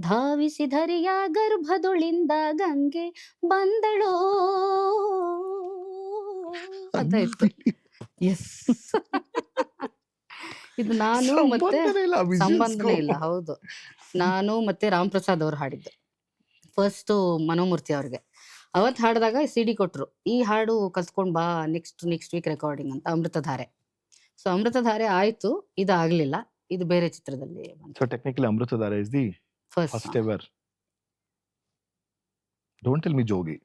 ಧಾವಿಸಿ ಧರಿಯ ಗರ್ಭದೊಳಿಂದ ಗಂಗೆ ಬಂದಳೋ ಅಂತ ಇತ್ತು. ಎಸ್, ಇದು ನಾನು ಮತ್ತೆ ಸಂಬಂಧನೇ ಇಲ್ಲ. ಹೌದು, ನಾನು ಮತ್ತೆ ರಾಮ್ ಪ್ರಸಾದ್ ಅವ್ರು ಹಾಡಿದ್ದು. ಫಸ್ಟ್ ಮನೋಮೂರ್ತಿ ಅವ್ರಿಗೆ ಅವತ್ ಹಾಡಿದಾಗ CD ಕೊಟ್ರು, ಈ ಹಾಡು ಕಲ್ತ್ಕೊಂಡ್ ಬಾ ನೆಕ್ಸ್ಟ್ ವೀಕ್ ರೆಕಾರ್ಡಿಂಗ್ ಅಂತ, ಅಮೃತಧಾರೆ. ಸೊ ಅಮೃತಧಾರೆ ಆಯ್ತು, ಇದು ಆಗ್ಲಿಲ್ಲ, ಇದು ಬೇರೆ ಚಿತ್ರದಲ್ಲಿ so technically Amruthadhare is the first ever. Don't tell me Jogi.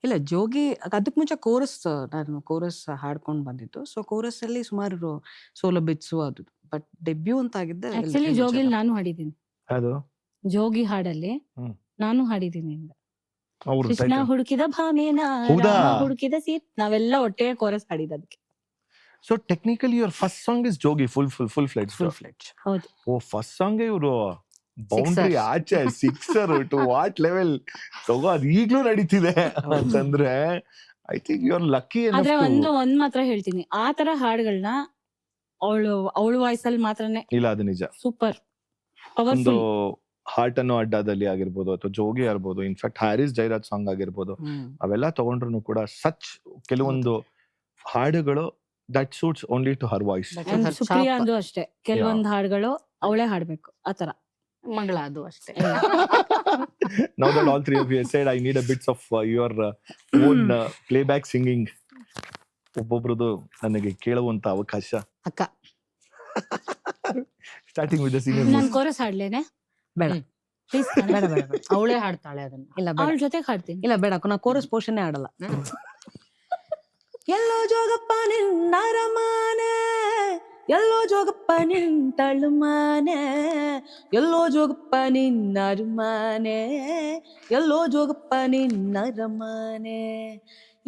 ಇಲ್ಲ, ಜೋಗಿ ಅದಕ್ಕೆ ಮುಂಚೆ ನಾನು ಕೋರಸ್ ಹಾಡ್ಕೊಂಡು ಬಂದಿದ್ದು. ಸೊ ಕೋರಸ್ ಅಲ್ಲಿ ಸುಮಾರು ಸೋಲೋ ಬಿಟ್ಸು ಅದು, ಬಟ್ ಡೆಬ್ಯೂ ಅಂತ ಆಗಿದ್ದೆ ಆಕ್ಚುಲಿ ಜೋಗಿಲ್ ನಾನು ಹಾಡಿದ್ದೀನಿ. ಅದು ಜೋಗಿ ಹಾಡಲ್ಲಿ ನಾನು ಹಾಡಿದ್ದೀನಿ. ಅವ್ರ ಕೃಷ್ಣ ಹುಡುಕಿದ ಭಾಮೇನ, ರಾಮ ಹುಡುಕಿದ ಸೀತ್, ನಾವೆಲ್ಲ ಒಟ್ಟಿಗೆ ಕೋರಸ್ ಹಾಡಿದ ಅದಕ್ಕೆ. So technically your first song is Jogi full fledged. ಹೌದು. ಓ, ಫಸ್ಟ್ ಸಾಂಗ್ ಇವರು ಬೌಂಡ್ರಿ ಆಚೆ ಸಿಕ್ಸರ್ ಟು ವಾಟ್ ಲೆವೆಲ್ ತಗೋ, ಅದು ಈಗ್ಲೂ ನಡೀತಿದೆ ಅಂತಂದ್ರೆ I think you are lucky. ಆದ್ರೆ ಒಂದ್ ಮಾತ್ರ ಹೇಳ್ತೀನಿ, ಆ ತರ ಹಾಡುಗಳನ್ನ ಅವಳು ವಾಯ್ಸ್ ಅಲ್ಲಿ ಮಾತ್ರನೇ. ಇಲ್ಲ, ಅದು ನಿಜ. ಸೂಪರ್ ಒಂದು ಪವರ್ಫುಲ್. ಹಾರ್ಟ್ ಅನ್ನೋ ಅಡ್ಡದಲ್ಲಿ ಆಗಿರ್ಬೋದು, ಅಥವಾ ಜೋಗಿ ಆಗಿರ್ಬೋದು, ಇನ್ಫ್ಯಾಕ್ಟ್ ಹ್ಯಾರಿಸ್ ಜೈರಾಜ್ ಸಾಂಗ್ ಆಗಿರ್ಬೋದು, ಅವೆಲ್ಲ ತಗೊಂಡ್ರು ಕೂಡ ಸಚ್ ಕೆಲವೊಂದು ಹಾಡುಗಳು that suits only to her voice. Supriya ಅಂದು ಅಷ್ಟೇ, ಕೆಲವೊಂದು ಹಾಡುಗಳು ಅವಳೇ ಹಾಡ್ಬೇಕು, ಆತರ. ಮಂಗಳ ಅದು ಅಷ್ಟೇ. Now that all three of you said, I need a bits of your own playback singing. ಒಬ್ಬೊಬ್ರದು ನನಗೆ ಕೇಳುವಂತ ಅವಕಾಶ. ಅಕ್ಕ ಸ್ಟಾರ್ಟಿಂಗ್ ವಿತ್ ದ ಸೀನಿಯರ್. ನಾನು ಕೋರಸ್ ಹಾಡ್ಲೇನೆ? ಬೇಡ ಪ್ಲೀಸ್. ಬೇಡ ಬೇಡ ಅವಳೇ ಹಾಡ್ತಾಳೆ ಅದನ್ನ. ಇಲ್ಲ, ಅವಳ ಜೊತೆ ಹಾಡ್ತೀನಿ. ಇಲ್ಲ ಬೇಡ, ನಾ ಕೋರಸ್ ಪೋರ್ಷನ್ ಆಡಲ್ಲ. ಎಲ್ಲೋ ಜೋಗಪ್ಪ ನಿನ್ನ ರಮಾನೆ, ಎಲ್ಲೋ ಜೋಗಪ್ಪ ನಿಂತಳು ಮಾನೆ, ಎಲ್ಲೋ ಜೋಗಪ್ಪ ನಿನ್ನ ಅರಮಾನೆ, ಎಲ್ಲೋ ಜೋಗಪ್ಪ ನಿನ್ನ ರಮಾನೆ,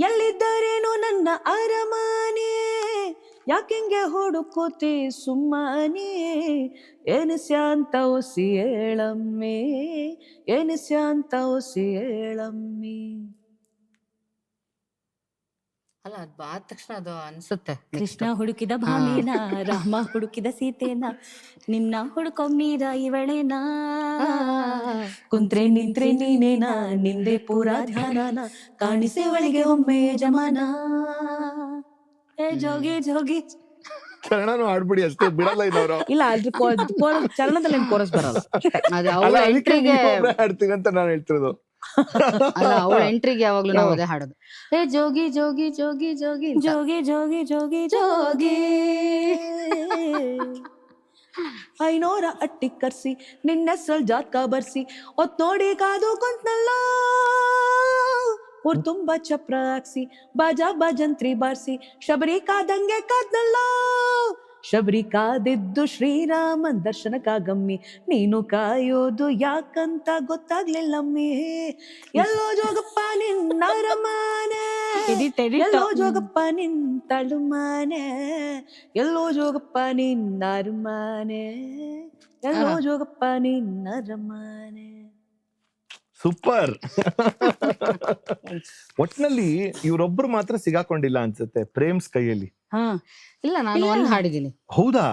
ಎಲ್ಲಿದ್ದರೇನು ನನ್ನ ಅರಮಾನೆ, ಯಾಕೆಂಗೆ ಹುಡುಕೋತಿ ಸುಮ್ಮನೆ, ಏನು ಶಾಂತ ಒಸಿ ಹೇಳಮ್ಮೆ, ಏನು ಶಾಂತ ಒಸಿ ಹೇಳಮ್ಮೆ. ಅಲ್ಲ, ಅದ್ ಆದ ತಕ್ಷಣ ಅದು ಅನ್ಸುತ್ತೆ. ಕೃಷ್ಣ ಹುಡುಕಿದ ಭಾಮೇನ, ರಾಮ ಹುಡುಕಿದ ಸೀತೆನ, ನಿನ್ನ ಹುಡುಕೊಮ್ಮೀರ ಇವಳೇನಾ, ಕುಂತ್ರೆ ನಿಂತ್ರೆ ನೀನೇನಾ, ನಿಂದೆ ಪೂರಾ ಧ್ಯಾನ, ಕಾಣಿಸೆ ಒಳಗೆ ಒಮ್ಮೆ ಯಜಮಾನ. ಏ ಜೋಗಿ ಜೋಗಿ ಚರಣನು ಹಾಡ್ಬಿಡಿ ಅಷ್ಟೇ, ಬಿಡಲ್ಲ ಇದವರು. ಇಲ್ಲ, ಅದ್ರ ಚರಣದಲ್ಲಿ ಕೋರಸ್ ಬರಲ್ಲ. ಅದೇ ಅವಳ ಎಂಟ್ರಿಗೆ ಹಾಡ್ತೀನಿ ಅಂತ ನಾನು ಹೇಳ್ತಿರೋದು. ಅಲ್ಲ, ಅವಳ ಎಂಟ್ರಿಗೆ ಯಾವಾಗ್ಲೂ ನಾವು ಅದೇ ಹಾಡೋದು. ಏ ಜೋಗಿ ಜೋಗಿ ಜೋಗಿ ಜೋಗಿ ಜೋಗಿ ಜೋಗಿ ಜೋಗಿ ಜೋಗಿ. ಐನೋರ ಅಟ್ಟಿ ಕರ್ಸಿ ನಿನ್ನ ಹೆಸರಲ್ಲಿ ಜಾತ್ಕ ಬರ್ಸಿ, ಒತ್ ನೋಡಿ ಕಾದು ಕುಂತ್ನಲ್ಲ, ಊರ್ ತುಂಬಾ ಚಪ್ರ ಹಾಕ್ಸಿ ಬಾಜಾ ಭಜಂತ್ರಿ ಬಾರ್ಸಿ, ಶಬರಿ ಕಾದಂಗೆ ಕಾದ್ನಲ್ಲ, ಶಬರಿ ಕಾದಿದ್ದು ಶ್ರೀರಾಮನ್ ದರ್ಶನಕ್ಕಾಗಮ್ಮಿ, ನೀನು ಕಾಯೋದು ಯಾಕಂತ ಗೊತ್ತಾಗ್ಲಿಲ್ಲಮ್ಮಿ, ಎಲ್ಲೋ ಜೋಗಪ್ಪ ನಿನ್ನ ರಮಾನೆ, ಎಲ್ಲೋ ಜೋಗಪ್ಪ ನಿಂತಳು ಮಾನೆ, ಎಲ್ಲೋ ಜೋಗಪ್ಪ ನಿನ್ನ ಅರಮಾನೆ, ಎಲ್ಲೋ ಜೋಗಪ್ಪ ನಿನ್ನ ರಮಾನೆ. ಸೂಪರ್. ಒಟ್ನಲ್ಲಿ ಇವ್ರೊಬ್ರು ಮಾತ್ರ ಸಿಗಾಕೊಂಡಿಲ್ಲ ಅನ್ಸುತ್ತೆ ಪ್ರೇಮ್ಸ್ ಕೈಯಲ್ಲಿ. ಇಲ್ಲ, ನಾನು ಒಂದ್ ಹಾಡಿದೀನಿ. ಹೌದಾ?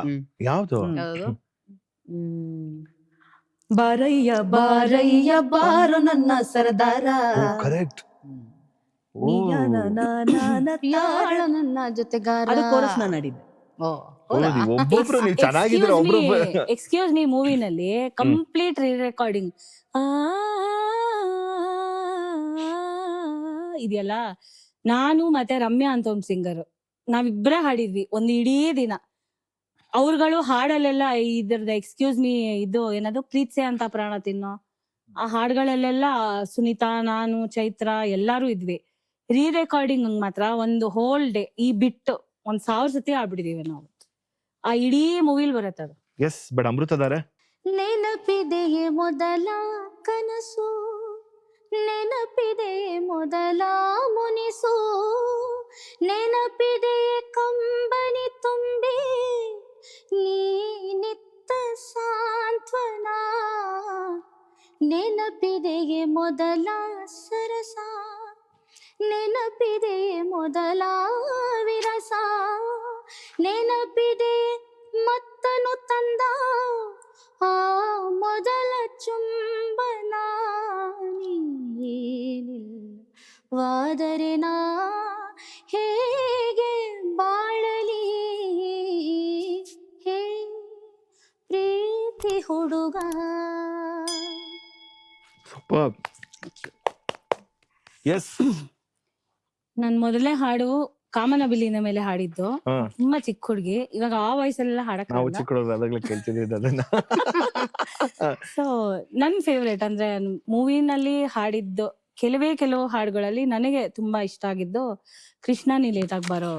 ಯಾವ್ದು? ಬಾರಯ್ಯ ಬಾರಯ್ಯ ಬಾರೋ ನನ್ನ ಸರದಾರ, ಕರೆಕ್ಟ್. ನನ್ನ ಜೊತೆಗಾರ, ಅದು ಕೋರಸ್ ನಾನು ಹಾಡಿದ್ದೆ. ಒಬ್ಬೊಬ್ರು ನೀವು ಚೆನ್ನಾಗಿದ್ರೆ ಒಬ್ರು. ಎಕ್ಸ್ಕ್ಯೂಸ್ ಮೀ ಮೂವಿನಲ್ಲಿ ಕಂಪ್ಲೀಟ್ ರೀ ರೆಕಾರ್ಡಿಂಗ್ ಇದೆಯಲ್ಲ, ನಾನು ಮತ್ತೆ ರಮ್ಯಾ ಅಂತ ಒಂದು ಸಿಂಗರ್, ನಾವಿಬ್ರೇ ಹಾಡಿದ್ವಿ ಒಂದು ಇಡೀ ದಿನ. ಅವ್ರುಗಳು ಹಾಡಲ್ಲೆಲ್ಲ ಇದ್ರದ್ದು ಎಕ್ಸ್ಕ್ಯೂಸ್ ಮೀ ಇದು ಏನದು ಪ್ರೀತ್ಸೆ ಅಂತ ಪ್ರಾಣ ತಿನ್ನೋ ಆ ಹಾಡುಗಳಲ್ಲೆಲ್ಲ ಸುನೀತಾ, ನಾನು, ಚೈತ್ರ ಎಲ್ಲಾರು ಇದ್ವಿ. ರೀ ರೆಕಾರ್ಡಿಂಗ್ ಮಾತ್ರ ಒಂದು ಹೋಲ್ ಡೇ ಈ ಬಿಟ್ಟು 1000 ಸತಿ ಆಡ್ಬಿಟ್ಟಿದೀವಿ ನಾವು. ಆ ಇಡೀ ಮೂವಿಲ್ ಬರತ್ತೆ ಅದು. ಎಸ್, ಬಟ್ ಅಮೃತಧಾರೆ ನೆನಪಿದೆಯೇ ಮೊದಲ ಕನಸು, ನೆನಪಿದೆಯೇ ಮೊದಲ ಮುನಿಸು, ನೆನಪಿದೆಯೇ ಕಂಬನಿ ತುಂಬಿ ನೀನಿತ್ತ ಸಾಂತ್ವನ, ನೆನಪಿದೆಯೇ ಮೊದಲ ಸರಸ, ನೆನಪಿದೆಯೇ ಮೊದಲ ವಿರಸ, ನೆನಪಿದೆ ಮತ್ತನು ತಂದ ಆ ಮೊದಲ ಚುಂಬನ, ನೀನಿಲ್ಲವಾದರೆ ನಾ ಹೇಗೆ ಬಾಳಲಿ, ಹೇ ಪ್ರೀತಿ ಹುಡುಗ. ಸೂಪರ್. ಎಸ್, ನನ್ ಮೊದಲನೇ ಹಾಡು ಕಾಮನಬಿಲ್ಲಿನ ಮೇಲೆ ಹಾಡಿದ್ದು. ತುಂಬಾ ಚಿಕ್ಕ ಹುಡುಗಿ, ಇವಾಗ ಆ ವಯಸ್ಸಲ್ಲೆಲ್ಲ ಹಾಡಕ್ ನಾವು ಚಿಕ್ಕ ಹುಡುಗರು ಅದಾಗ್ಲೇ ಕೇಳ್ತಿದ್ದಿದ್ದು ಅದನ್ನ. ಸೊ ನನ್ ಫೇವ್ರೇಟ್ ಅಂದ್ರೆ ಮೂವಿನಲ್ಲಿ ಹಾಡಿದ್ದು ಕೆಲವು ಹಾಡುಗಳಲ್ಲಿ ನನಗೆ ತುಂಬಾ ಇಷ್ಟ ಆಗಿದ್ದು ಕೃಷ್ಣ ನೀ ಲೇಟ್ ಆಗಿ ಬರೋ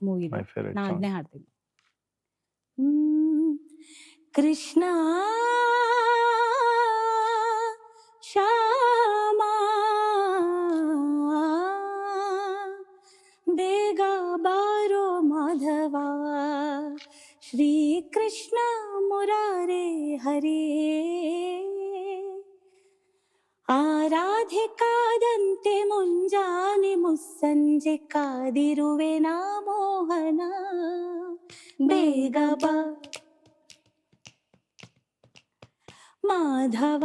ಮೂವಿ. My favorite ನಾ song. ಅದನ್ನೇ ಹಾಡ್ತೀನಿ. ಕೃಷ್ಣ ಶ್ಯಾಮ ಬೇಗ ಬಾರೋ ಮಾಧವ, ಶ್ರೀ ಕೃಷ್ಣ ಮುರಾರೇ ಹರೇ, ಆರಾಧೆ ಕಾದಂತೆ ಮುಂಜಾನೆ ಮುಸ್ಸಂಜೆ ಕಾದಿರುವೆ ನಾ ಮೋಹನ, ಬೇಗ ಬಾ ಮಾಧವ.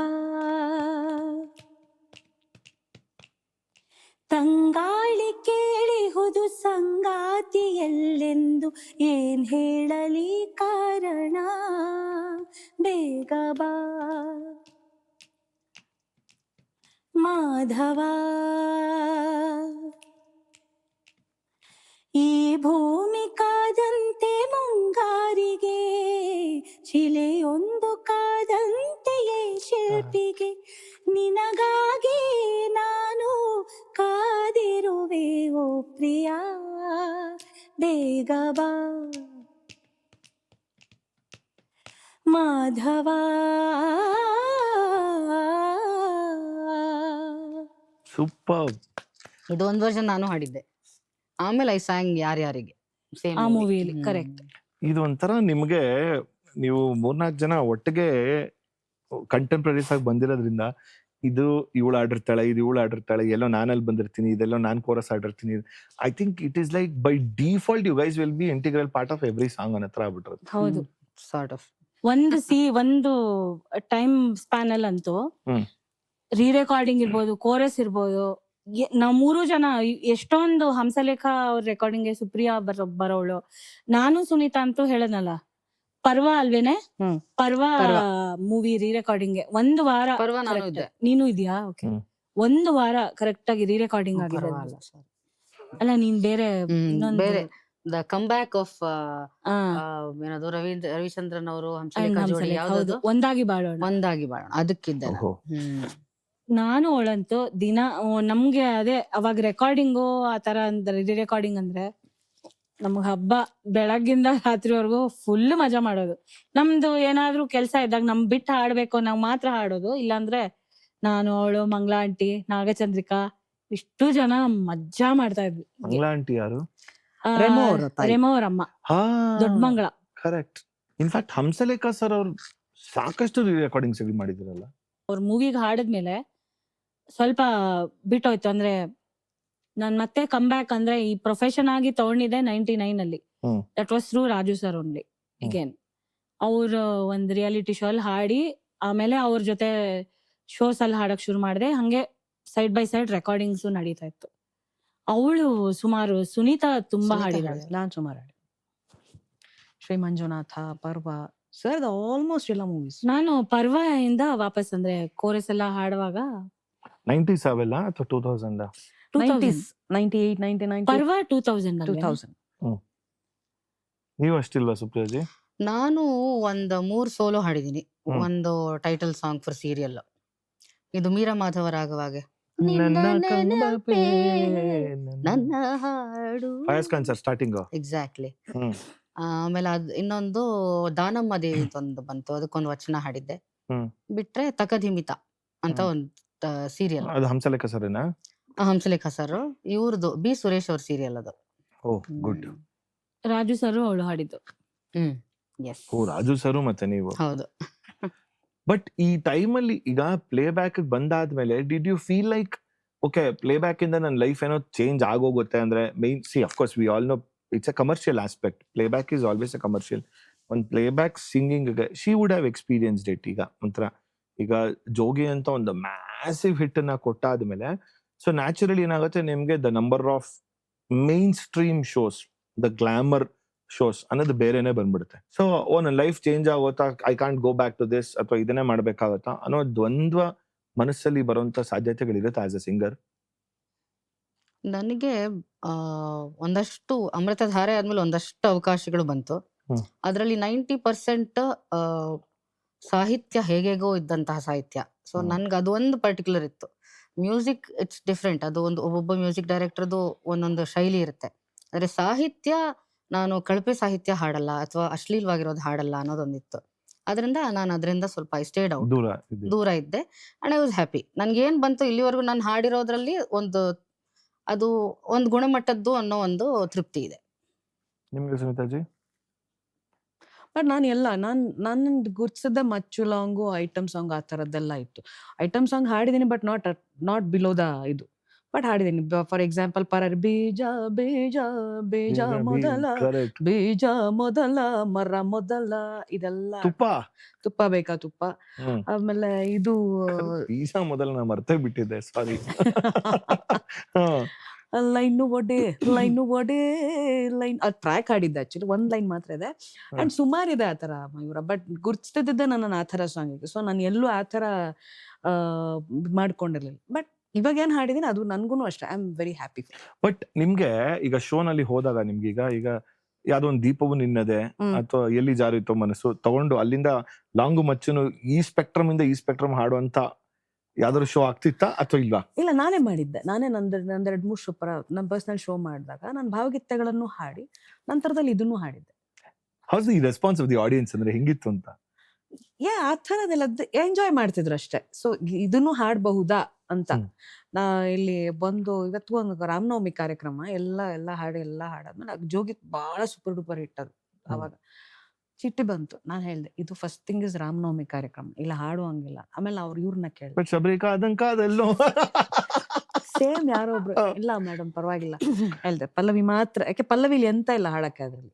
ತಂಗಾಳಿ ಕೇಳಿಹುದು ಸಂಗಾತಿಯಲ್ಲೆಂದು ಏನ್ ಹೇಳಲಿ ಕಾರಣ, ಬೇಗ ಬಾ ಮಾಧವ. ಈ ಭೂಮಿ ಕಾದಂತೆ ಮುಂಗಾರಿಗೆ, ಶಿಲೆಯೊಂದು ಕಾದಂತೆಯೇ ಶಿಲ್ಪಿಗೆ, ನಿನಗಾಗಿ ನಾನು ಕಾದಿರುವೆ ಓ ಪ್ರಿಯ, ಬೇಗ ಬಾ ಮಾಧವ. ಸೂಪರ್. ಇದು ಒಂದ್ ವರ್ಷನ್ ನಾನು ಹಾಡಿದ್ದೆ, ಆಮೇಲೆ ಐ ಸ್ಯಾಂಗ್ ಯಾರ್ಯಾರಿಗೆ ಸೇಮ್ ಆ ಮೂವಿಯಲ್ಲಿ. ಕರೆಕ್ಟ್. ಇದು ಒಂಥರ ನಿಮ್ಗೆ, ನೀವು 3-4 ಜನ ಒಟ್ಟಿಗೆ ಕಂಟೆಂಪ್ರರೀಸ್ ಆಗಿ ಬಂದಿರೋದ್ರಿಂದ, ಇದು ಇವಳು ಆಡಿರ್ತಾಳೆ, ಇದು ಇವಳು ಆಡಿರ್ತಾಳೆ, ಎಲ್ಲೋ ನಾನಲ್ಲಿ ಬಂದಿರ್ತೀನಿ, ಇದೆಲ್ಲೋ ನಾನ್ ಕೋರಸ್ ಆಡಿರ್ತೀನಿ. I think it is like by default you guys will be integral part of every song ಅನ್ನೋ ಹತ್ರ ಆಗ್ಬಿಟ್ರು. ಹೌದು. ಸಾರ್ಟ್ ಆಫ್ ಒಂದು ಟೈಮ್ ಸ್ಪ್ಯಾನ್ ಅಲ್ಲಂತೂ ರೀ ರೆಕಾರ್ಡಿಂಗ್ ಇರ್ಬೋದು, ಕೋರಸ್ ಇರ್ಬೋದು, ನಾವ್ 3 ಜನ ಎಷ್ಟೊಂದು ಹಂಸಲೇಖ ಅವ್ರ ರೆಕಾರ್ಡಿಂಗ್, ಸುಪ್ರಿಯಾ ಬರೋಳು, ನಾನು ಸುನೀತಾ ಅಂತೂ ಹೇಳದ್ನಲ್ಲ, ಪರ್ವ ಅಲ್ವೇನೆ, ಪರ್ವ ಮೂವಿ ರೀ ರೆಕಾರ್ಡಿಂಗ್ 1 ವಾರ. ನೀನು ಇದೆಯಾ? ಓಕೆ. 1 ವಾರ ಕರೆಕ್ಟ್ ಆಗಿ ರೀ ರೆಕಾರ್ಡಿಂಗ್ ಆಗಿದೆ. ಅಲ್ಲ, ನೀನ್ ಬೇರೆ ಬೇರೆ ದ ಕಮ್ ಬ್ಯಾಕ್ ಆಫ್ ಏನದು ರವಿಚಂದ್ರನ್ ಅವರು ಹಂಸಲೇಖ ಜೋಡಿ, ಯಾವ್ದು ಒಂದಾಗಿ ಬಾಳೋಣ, ಅದಕ್ಕಿದ್ದೆ. ನಾನು ಅವಳಂತೂ ದಿನ ನಮ್ಗೆ ಅದೇ ಅವಾಗ ರೆಕಾರ್ಡಿಂಗು ಆತರ ಅಂದ್ರೆ ರೀ ರೆಕಾರ್ಡಿಂಗ್ ಅಂದ್ರೆ ನಮ್ಗ್ ಹಬ್ಬ, ಬೆಳಗ್ಗಿಂದ ರಾತ್ರಿವರೆಗೂ ಫುಲ್ ಮಜಾ ಮಾಡೋದು. ನಮ್ದು ಏನಾದ್ರೂ ಕೆಲ್ಸ ಇದ್ದಾಗ ನಮ್ ಬಿಟ್ಟು ಹಾಡ್ಬೇಕು ನಾವ್ ಮಾತ್ರ ಹಾಡೋದು, ಇಲ್ಲಾಂದ್ರೆ ನಾನು, ಅವಳು, ಮಂಗಳಾ ಆಂಟಿ, ನಾಗಚಂದ್ರಿಕಾ, ಇಷ್ಟು ಜನ ಮಜಾ ಮಾಡ್ತಾ ಇದ್ವಿ. ಮಂಗಳಾ ಆಂಟಿ ಯಾರು? ರೆಮೋ ಅವ್ರ ಅಮ್ಮ, ದೊಡ್ಡ ಮಂಗಳ. ಕರೆಕ್ಟ್. ಇನ್ಫ್ಯಾಕ್ಟ್ ಹಂಸಲೇಖ ಸರ್ ಅವ್ರು ಸಾಕಷ್ಟು ರೆಕಾರ್ಡಿಂಗ್ಸ್ ಮಾಡಿದಿರಲ್ಲ. ಅವ್ರ ಮೂವಿಗೆ ಹಾಡಿದ್ಮೇಲೆ ಸ್ವಲ್ಪ ಬಿಟ್ಟೋಯ್ತು. ಅಂದ್ರೆ ನಾನ್ ಮತ್ತೆ ಕಮ್ ಬ್ಯಾಕ್ ಅಂದ್ರೆ ಈ ಪ್ರೊಫೆಷನ್ ಆಗಿ ತಗೊಂಡಿದ್ದೆ 99 ಅಲ್ಲಿ. That was through Raju sir only again. ಅವ್ರ ಒಂದ್ ರಿಯಾಲಿಟಿ ಶೋ ಅಲ್ಲಿ ಹಾಡಿ, ಆಮೇಲೆ ಅವ್ರ ಜೊತೆ ಶೋಸ್ ಅಲ್ಲಿ ಹಾಡಕ್ ಶುರು ಮಾಡಿದೆ. ಹಂಗೆ ಸೈಡ್ ಬೈ ಸೈಡ್ ರೆಕಾರ್ಡಿಂಗ್ಸ್ ನಡೀತಾ ಇತ್ತು. ಅವಳು ಸುಮಾರು, ಸುನೀತಾ ತುಂಬಾ ಹಾಡಿದಾಳೆ. ನಾನ್ ಸುಮಾರು ಹಾಡಿ, ಶ್ರೀ ಮಂಜುನಾಥ, ಪರ್ವ, ಸರ್ ಆಲ್ಮೋಸ್ಟ್ ಎಲ್ಲ ಮೂವೀಸ್. ನಾನು ಪರ್ವ ಇಂದ ವಾಪಸ್ ಅಂದ್ರೆ ಕೋರಸ್ ಎಲ್ಲ ಹಾಡುವಾಗ 90s ಅವೆಲ್ಲ ಅಥವಾ 2000? 98, 99. ಪರ್ವ 2000. ನೀವು ಅಷ್ಟಿಲ್ವಾ ಸುಪ್ರಿಯಾಜಿ? ನಾನು ಒಂದ್ 3 ಸೋಲೋ ಹಾಡಿದೀನಿ. ಒಂದು ಟೈಟಲ್ ಸಾಂಗ್ ಫಾರ್ ಸೀರಿಯಲ್, ಇದು ಮೀರಾ ಮಾಧವ ರಾಘವಾಗೆ, ನನ್ನ ಹಾಡು, ಸ್ಟಾರ್ಟಿಂಗ್. ಎಕ್ಸಾಕ್ಟ್ಲಿ. ಆಮೇಲೆ ಇನ್ನೊಂದು ದಾನಮ್ಮ ದೇವಿ ಒಂದು ಬಂತು, ಅದಕ್ಕೊಂದು ವಚನ ಹಾಡಿದ್ದೆ. ಬಿಟ್ರೆ ತಕಧಿಮಿತ ಅಂತ ಒಂದು ಸೀರಿಯಲ್, ಅದು ಹಂಸಲೇಖ ಸರೇನಾ? ಹಂಸಲೇಖ ಸರ್ ಇವ್ರದ್ದು, ಬಿ ಸುರೇಶ್ ಅವ್ರ ಸೀರಿಯಲ್ ಅದು. ಗುಡ್. ರಾಜು ಸರ್ ಅವಳು ಹಾಡಿದ್ದು. ಎಸ್, ರಾಜು ಸರ್ ಮತ್ತೆ ನೀವು. ಹೌದು. ಬಟ್ ಈ ಟೈಮಲ್ಲಿ ಈಗ ಪ್ಲೇ ಬ್ಯಾಕ್ ಬಂದಾದ್ಮೇಲೆ did you feel like okay play back ಇಂದ ನನ್ನ ಲೈಫ್ ಏನೋ ಚೇಂಜ್ ಆಗೋಗುತ್ತೆ ಅಂದ್ರೆ main of course we all know it's a commercial aspect. Play back is always a commercial. ಒಂದು play back singing she would have experienced it. ಈಗ ಒಂಥರ ಈಗ ಜೋಗಿ ಅಂತ ಒಂದು ಮ್ಯಾಸಿವ್ ಹಿಟ್ ಅನ್ನ ಕೊಟ್ಟಾದ್ಮೇಲೆ ಸೊ ನ್ಯಾಚುರಲಿ ಏನಾಗುತ್ತೆ ನಿಮ್ಗೆ the number of mainstream shows, the glamour shows ಅನ್ನೋದು ಬೇರೆನೆ ಬಂದ್ಬಿಡುತ್ತೆ. ಸೊ ನನ್ನ ಲೈಫ್ ಚೇಂಜ್ ಆಗುತ್ತಾ, I can't go back to this, ಅಥವಾ ಇದನ್ನೇ ಮಾಡ್ಬೇಕಾಗತ್ತಾ ಅನ್ನೋ ದ್ವಂದ್ವ ಮನಸ್ಸಲ್ಲಿ ಬರುವಂತ ಸಾಧ್ಯತೆಗಳಿರುತ್ತೆ ಆಸ್ ಅ ಸಿಂಗರ್. ನನಗೆ ಒಂದಷ್ಟು ಅಮೃತಧಾರೆ ಆದ್ಮೇಲೆ ಒಂದಷ್ಟು ಅವಕಾಶಗಳು ಬಂತು. ಅದರಲ್ಲಿ 90% ಸಾಹಿತ್ಯ ಹೇಗೇಗೋ ಇದ್ದಂತಹ ಸಾಹಿತ್ಯ. ಸೊ ನನ್ಗೆ ಅದೊಂದು ಪರ್ಟಿಕ್ಯುಲರ್ ಇತ್ತು. Music it's different. ಅದು ಒಬ್ಬೊಬ್ಬ ಮ್ಯೂಸಿಕ್ ಡೈರೆಕ್ಟರ್ದು ಒಂದೊಂದು ಶೈಲಿ ಇರುತ್ತೆ. ಆದ್ರೆ ಸಾಹಿತ್ಯ ನಾನು ಕಳಪೆ ಸಾಹಿತ್ಯ ಹಾಡಲ್ಲ ಅಥವಾ ಅಶ್ಲೀಲವಾಗಿರೋದು ಹಾಡಲ್ಲ ಅನ್ನೋದೊಂದಿತ್ತು. ಅದರಿಂದ ನಾನು ಅದರಿಂದ ಸ್ವಲ್ಪ ಐ ಸ್ಟೇಡ್ ಔಟ್, ದೂರ ಇದ್ದೆ. And I was happy. ನನ್ಗೇನ್ ಬಂತು ಇಲ್ಲಿವರೆಗೂ ನಾನು ಹಾಡಿರೋದ್ರಲ್ಲಿ ಅದು ಒಂದು ಗುಣಮಟ್ಟದ್ದು ಅನ್ನೋ ಒಂದು ತೃಪ್ತಿ ಇದೆ. ನಿಮ್ಗೆ ಸುನೀತಾಜಿ? ಬಟ್ ನಾನು ಗುರ್ತಿಸಿದ ಮಚ್ಚು ಲಾಂಗು, ಐಟಮ್ ಸಾಂಗ್ ಆ ಥರದ್ದೆಲ್ಲ ಇತ್ತು. ಐಟಮ್ ಸಾಂಗ್ ಹಾಡಿದ್ದೀನಿ ಬಟ್ ನಾಟ್ ಬಿಲೋ ದ ಇದು. ಬಟ್ ಹಾಡಿದ್ದೀನಿ. ಫಾರ್ ಎಕ್ಸಾಂಪಲ್ ಪರರ್ ಬೀಜ ಬೀಜ ಬೀಜ ಮೊದಲ ಬೀಜ ಮೊದಲ ಮರ ಮೊದಲ, ಇದೆಲ್ಲ ತುಪ್ಪ ಬೇಕಾ ತುಪ್ಪ. ಆಮೇಲೆ ಇದು ಬೀಜ ಮೊದಲ ನಾ ಮರ್ತೇ ಬಿಟ್ಟಿದ್ದೆ, ಸಾರಿ. ಲೈನು ಒಡೆ ಲೈನ್ ಅದು ಟ್ರ್ಯಾಕ್ ಹಾಡಿದ್ದೆ. ಆಕ್ಚುಲಿ ಒಂದ್ ಲೈನ್ ಮಾತ್ರ ಇದೆ ಅಂಡ್ ಸುಮಾರಿದೆ ಆ ಥರ ಮಯೂರ. ಬಟ್ ಗುರ್ತಿಸ್ತಿದ್ದೆ ನನ್ನ ಆ ಥರ ಸಾಂಗಿಗೆ. ಸೊ ನಾನು ಎಲ್ಲೂ ಆ ಥರ ಮಾಡ್ಕೊಂಡಿರ್ಲಿಲ್ಲ. ಬಟ್ ಇವಾಗ ಏನ್ ಹಾಡಿದೀನಿ ಅದು ನನ್ಗೂ ಅಷ್ಟೇ I am very happy. But ನಿಮ್ಗೆ ಈಗ ಶೋನಲ್ಲಿ ಹೋದಾಗ ನಿಮ್ಗೆ ಈಗ ಯಾವ್ದೋ ಒಂದು ದೀಪವು ನಿನ್ನದೆ ಅಥವಾ ಎಲ್ಲಿ ಜಾರಿತೋ ಮನಸ್ಸು ತಗೊಂಡು ಅಲ್ಲಿಂದ ಲಾಂಗು ಮಚ್ಚನು ಈ ಸ್ಪೆಕ್ಟ್ರಮ್ ಇಂದ ಈ ಸ್ಪೆಕ್ಟ್ರಮ್ ಹಾಡುವಂತ ಯಾವ್ದಾದ್ರು ಶೋ ಆಗ್ತಿತ್ತಾ ಅಥವಾ ಇಲ್ವಾ? ಇಲ್ಲ, ನಾನೇ ಮಾಡಿದ್ದೆ. ನಾನೇ ನಂದೆರಡು 3 ಶೋ ನನ್ನ ಪರ್ಸನಲ್ ಶೋ ಮಾಡಿದಾಗ ನಾನು ಭಾವಗೀತೆಗಳನ್ನು ಹಾಡಿ ನಂತರದಲ್ಲಿ ಇದನ್ನು ಹಾಡಿದ್ದೆ. How's the response of the audience ಅಂದ್ರೆ ಹೆಂಗಿತ್ತು ಅಂತ? ಆ ಥರದೆಲ್ಲ ಎಂಜಾಯ್ ಮಾಡ್ತಿದ್ರು ಅಷ್ಟೇ. ಸೊ ಇದನ್ನು ಹಾಡಬಹುದಾ ಅಂತ. ನಾ ಇಲ್ಲಿ ಇವತ್ತು ಒಂದು ರಾಮನವಮಿ ಕಾರ್ಯಕ್ರಮ ಎಲ್ಲ ಹಾಡಾದ್ಮೇಲೆ ಜೋಗಿ ಬಹಳ ಸೂಪರ್ ಡೂಪರ್ ಹಿಟ್ ಅದು. ಅವಾಗ ಚಿಟ್ಟಿ ಬಂತು. ನಾನು ಹೇಳ್ದೆ ಇದು ಫಸ್ಟ್ ಥಿಂಗ್ ಇಸ್ ರಾಮನವಮಿ ಕಾರ್ಯಕ್ರಮ, ಇಲ್ಲ ಹಾಡುವಂಗಿಲ್ಲ. ಆಮೇಲೆ ಇವ್ರನ್ನ ಕೇಳಿದೆ, ಸೇಮ್ ಯಾರೋ ಒಬ್ರು, ಇಲ್ಲ ಮೇಡಮ್ ಪರವಾಗಿಲ್ಲ ಹೇಳ್ದೆ ಪಲ್ಲವಿ ಮಾತ್ರ, ಯಾಕೆ ಪಲ್ಲವಿಲಿ ಎಂತ ಇಲ್ಲ ಹಾಡಕ್ಕೆ. ಅದ್ರಲ್ಲಿ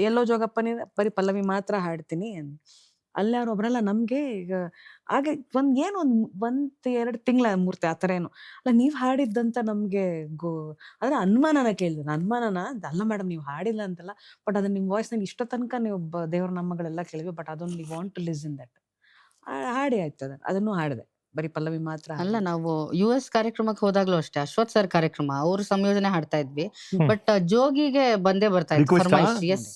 ಎಲ್ಲೋ ಜೋಗಪ್ಪನಿ ಬರೀ ಪಲ್ಲವಿ ಮಾತ್ರ ಹಾಡ್ತೀನಿ. ಅಲ್ಲಿ ಯಾರೊಬ್ರಲ್ಲ ನಮ್ಗೆ ಈಗ ಹಾಗೆ ಒಂದ್ 2 ತಿಂಗಳ ಮೂರ್ತಿ ಆತರ ಏನು ಅಲ್ಲ ನೀವ್ ಹಾಡಿದ್ದಂತ ನಮ್ಗೆ ಅಂದ್ರೆ ಅನುಮಾನನ ಕೇಳಿದೆ. ಅನುಮಾನನ ಅಲ್ಲ ಮೇಡಮ್ ನೀವು ಹಾಡಿಲ್ಲ ಅಂತಲ್ಲ, ಬಟ್ ಅದನ್ನ ನಿಮ್ ವಾಯ್ಸ್ ನಲ್ಲಿ ಇಷ್ಟ ತನಕ ನೀವು ದೇವ್ರ ನಾಮಗಳೆಲ್ಲ ಕೇಳಿದ್ವಿ, ಬಟ್ ಅದೊಂದು we want to listen that. ಹಾಡಿ ಆಯ್ತದ, ಅದನ್ನು ಹಾಡಿದೆ, ಬರೀ ಪಲ್ಲವಿ ಮಾತ್ರ ಅಲ್ಲ. ನಾವು US ಕಾರ್ಯಕ್ರಮಕ್ಕೆ ಹೋದಾಗ್ಲೂ ಅಷ್ಟೇ, ಅಶ್ವಥ್ ಸರ್ ಕಾರ್ಯಕ್ರಮ ಅವ್ರ ಸಂಯೋಜನೆ ಹಾಡ್ತಾ ಇದ್ವಿ. ಬಟ್ ಜೋಗಿಗೆ ಬಂದೇ ಬರ್ತಾ ಇತ್ತು ಫರ್ಮಾಯಿಶ್.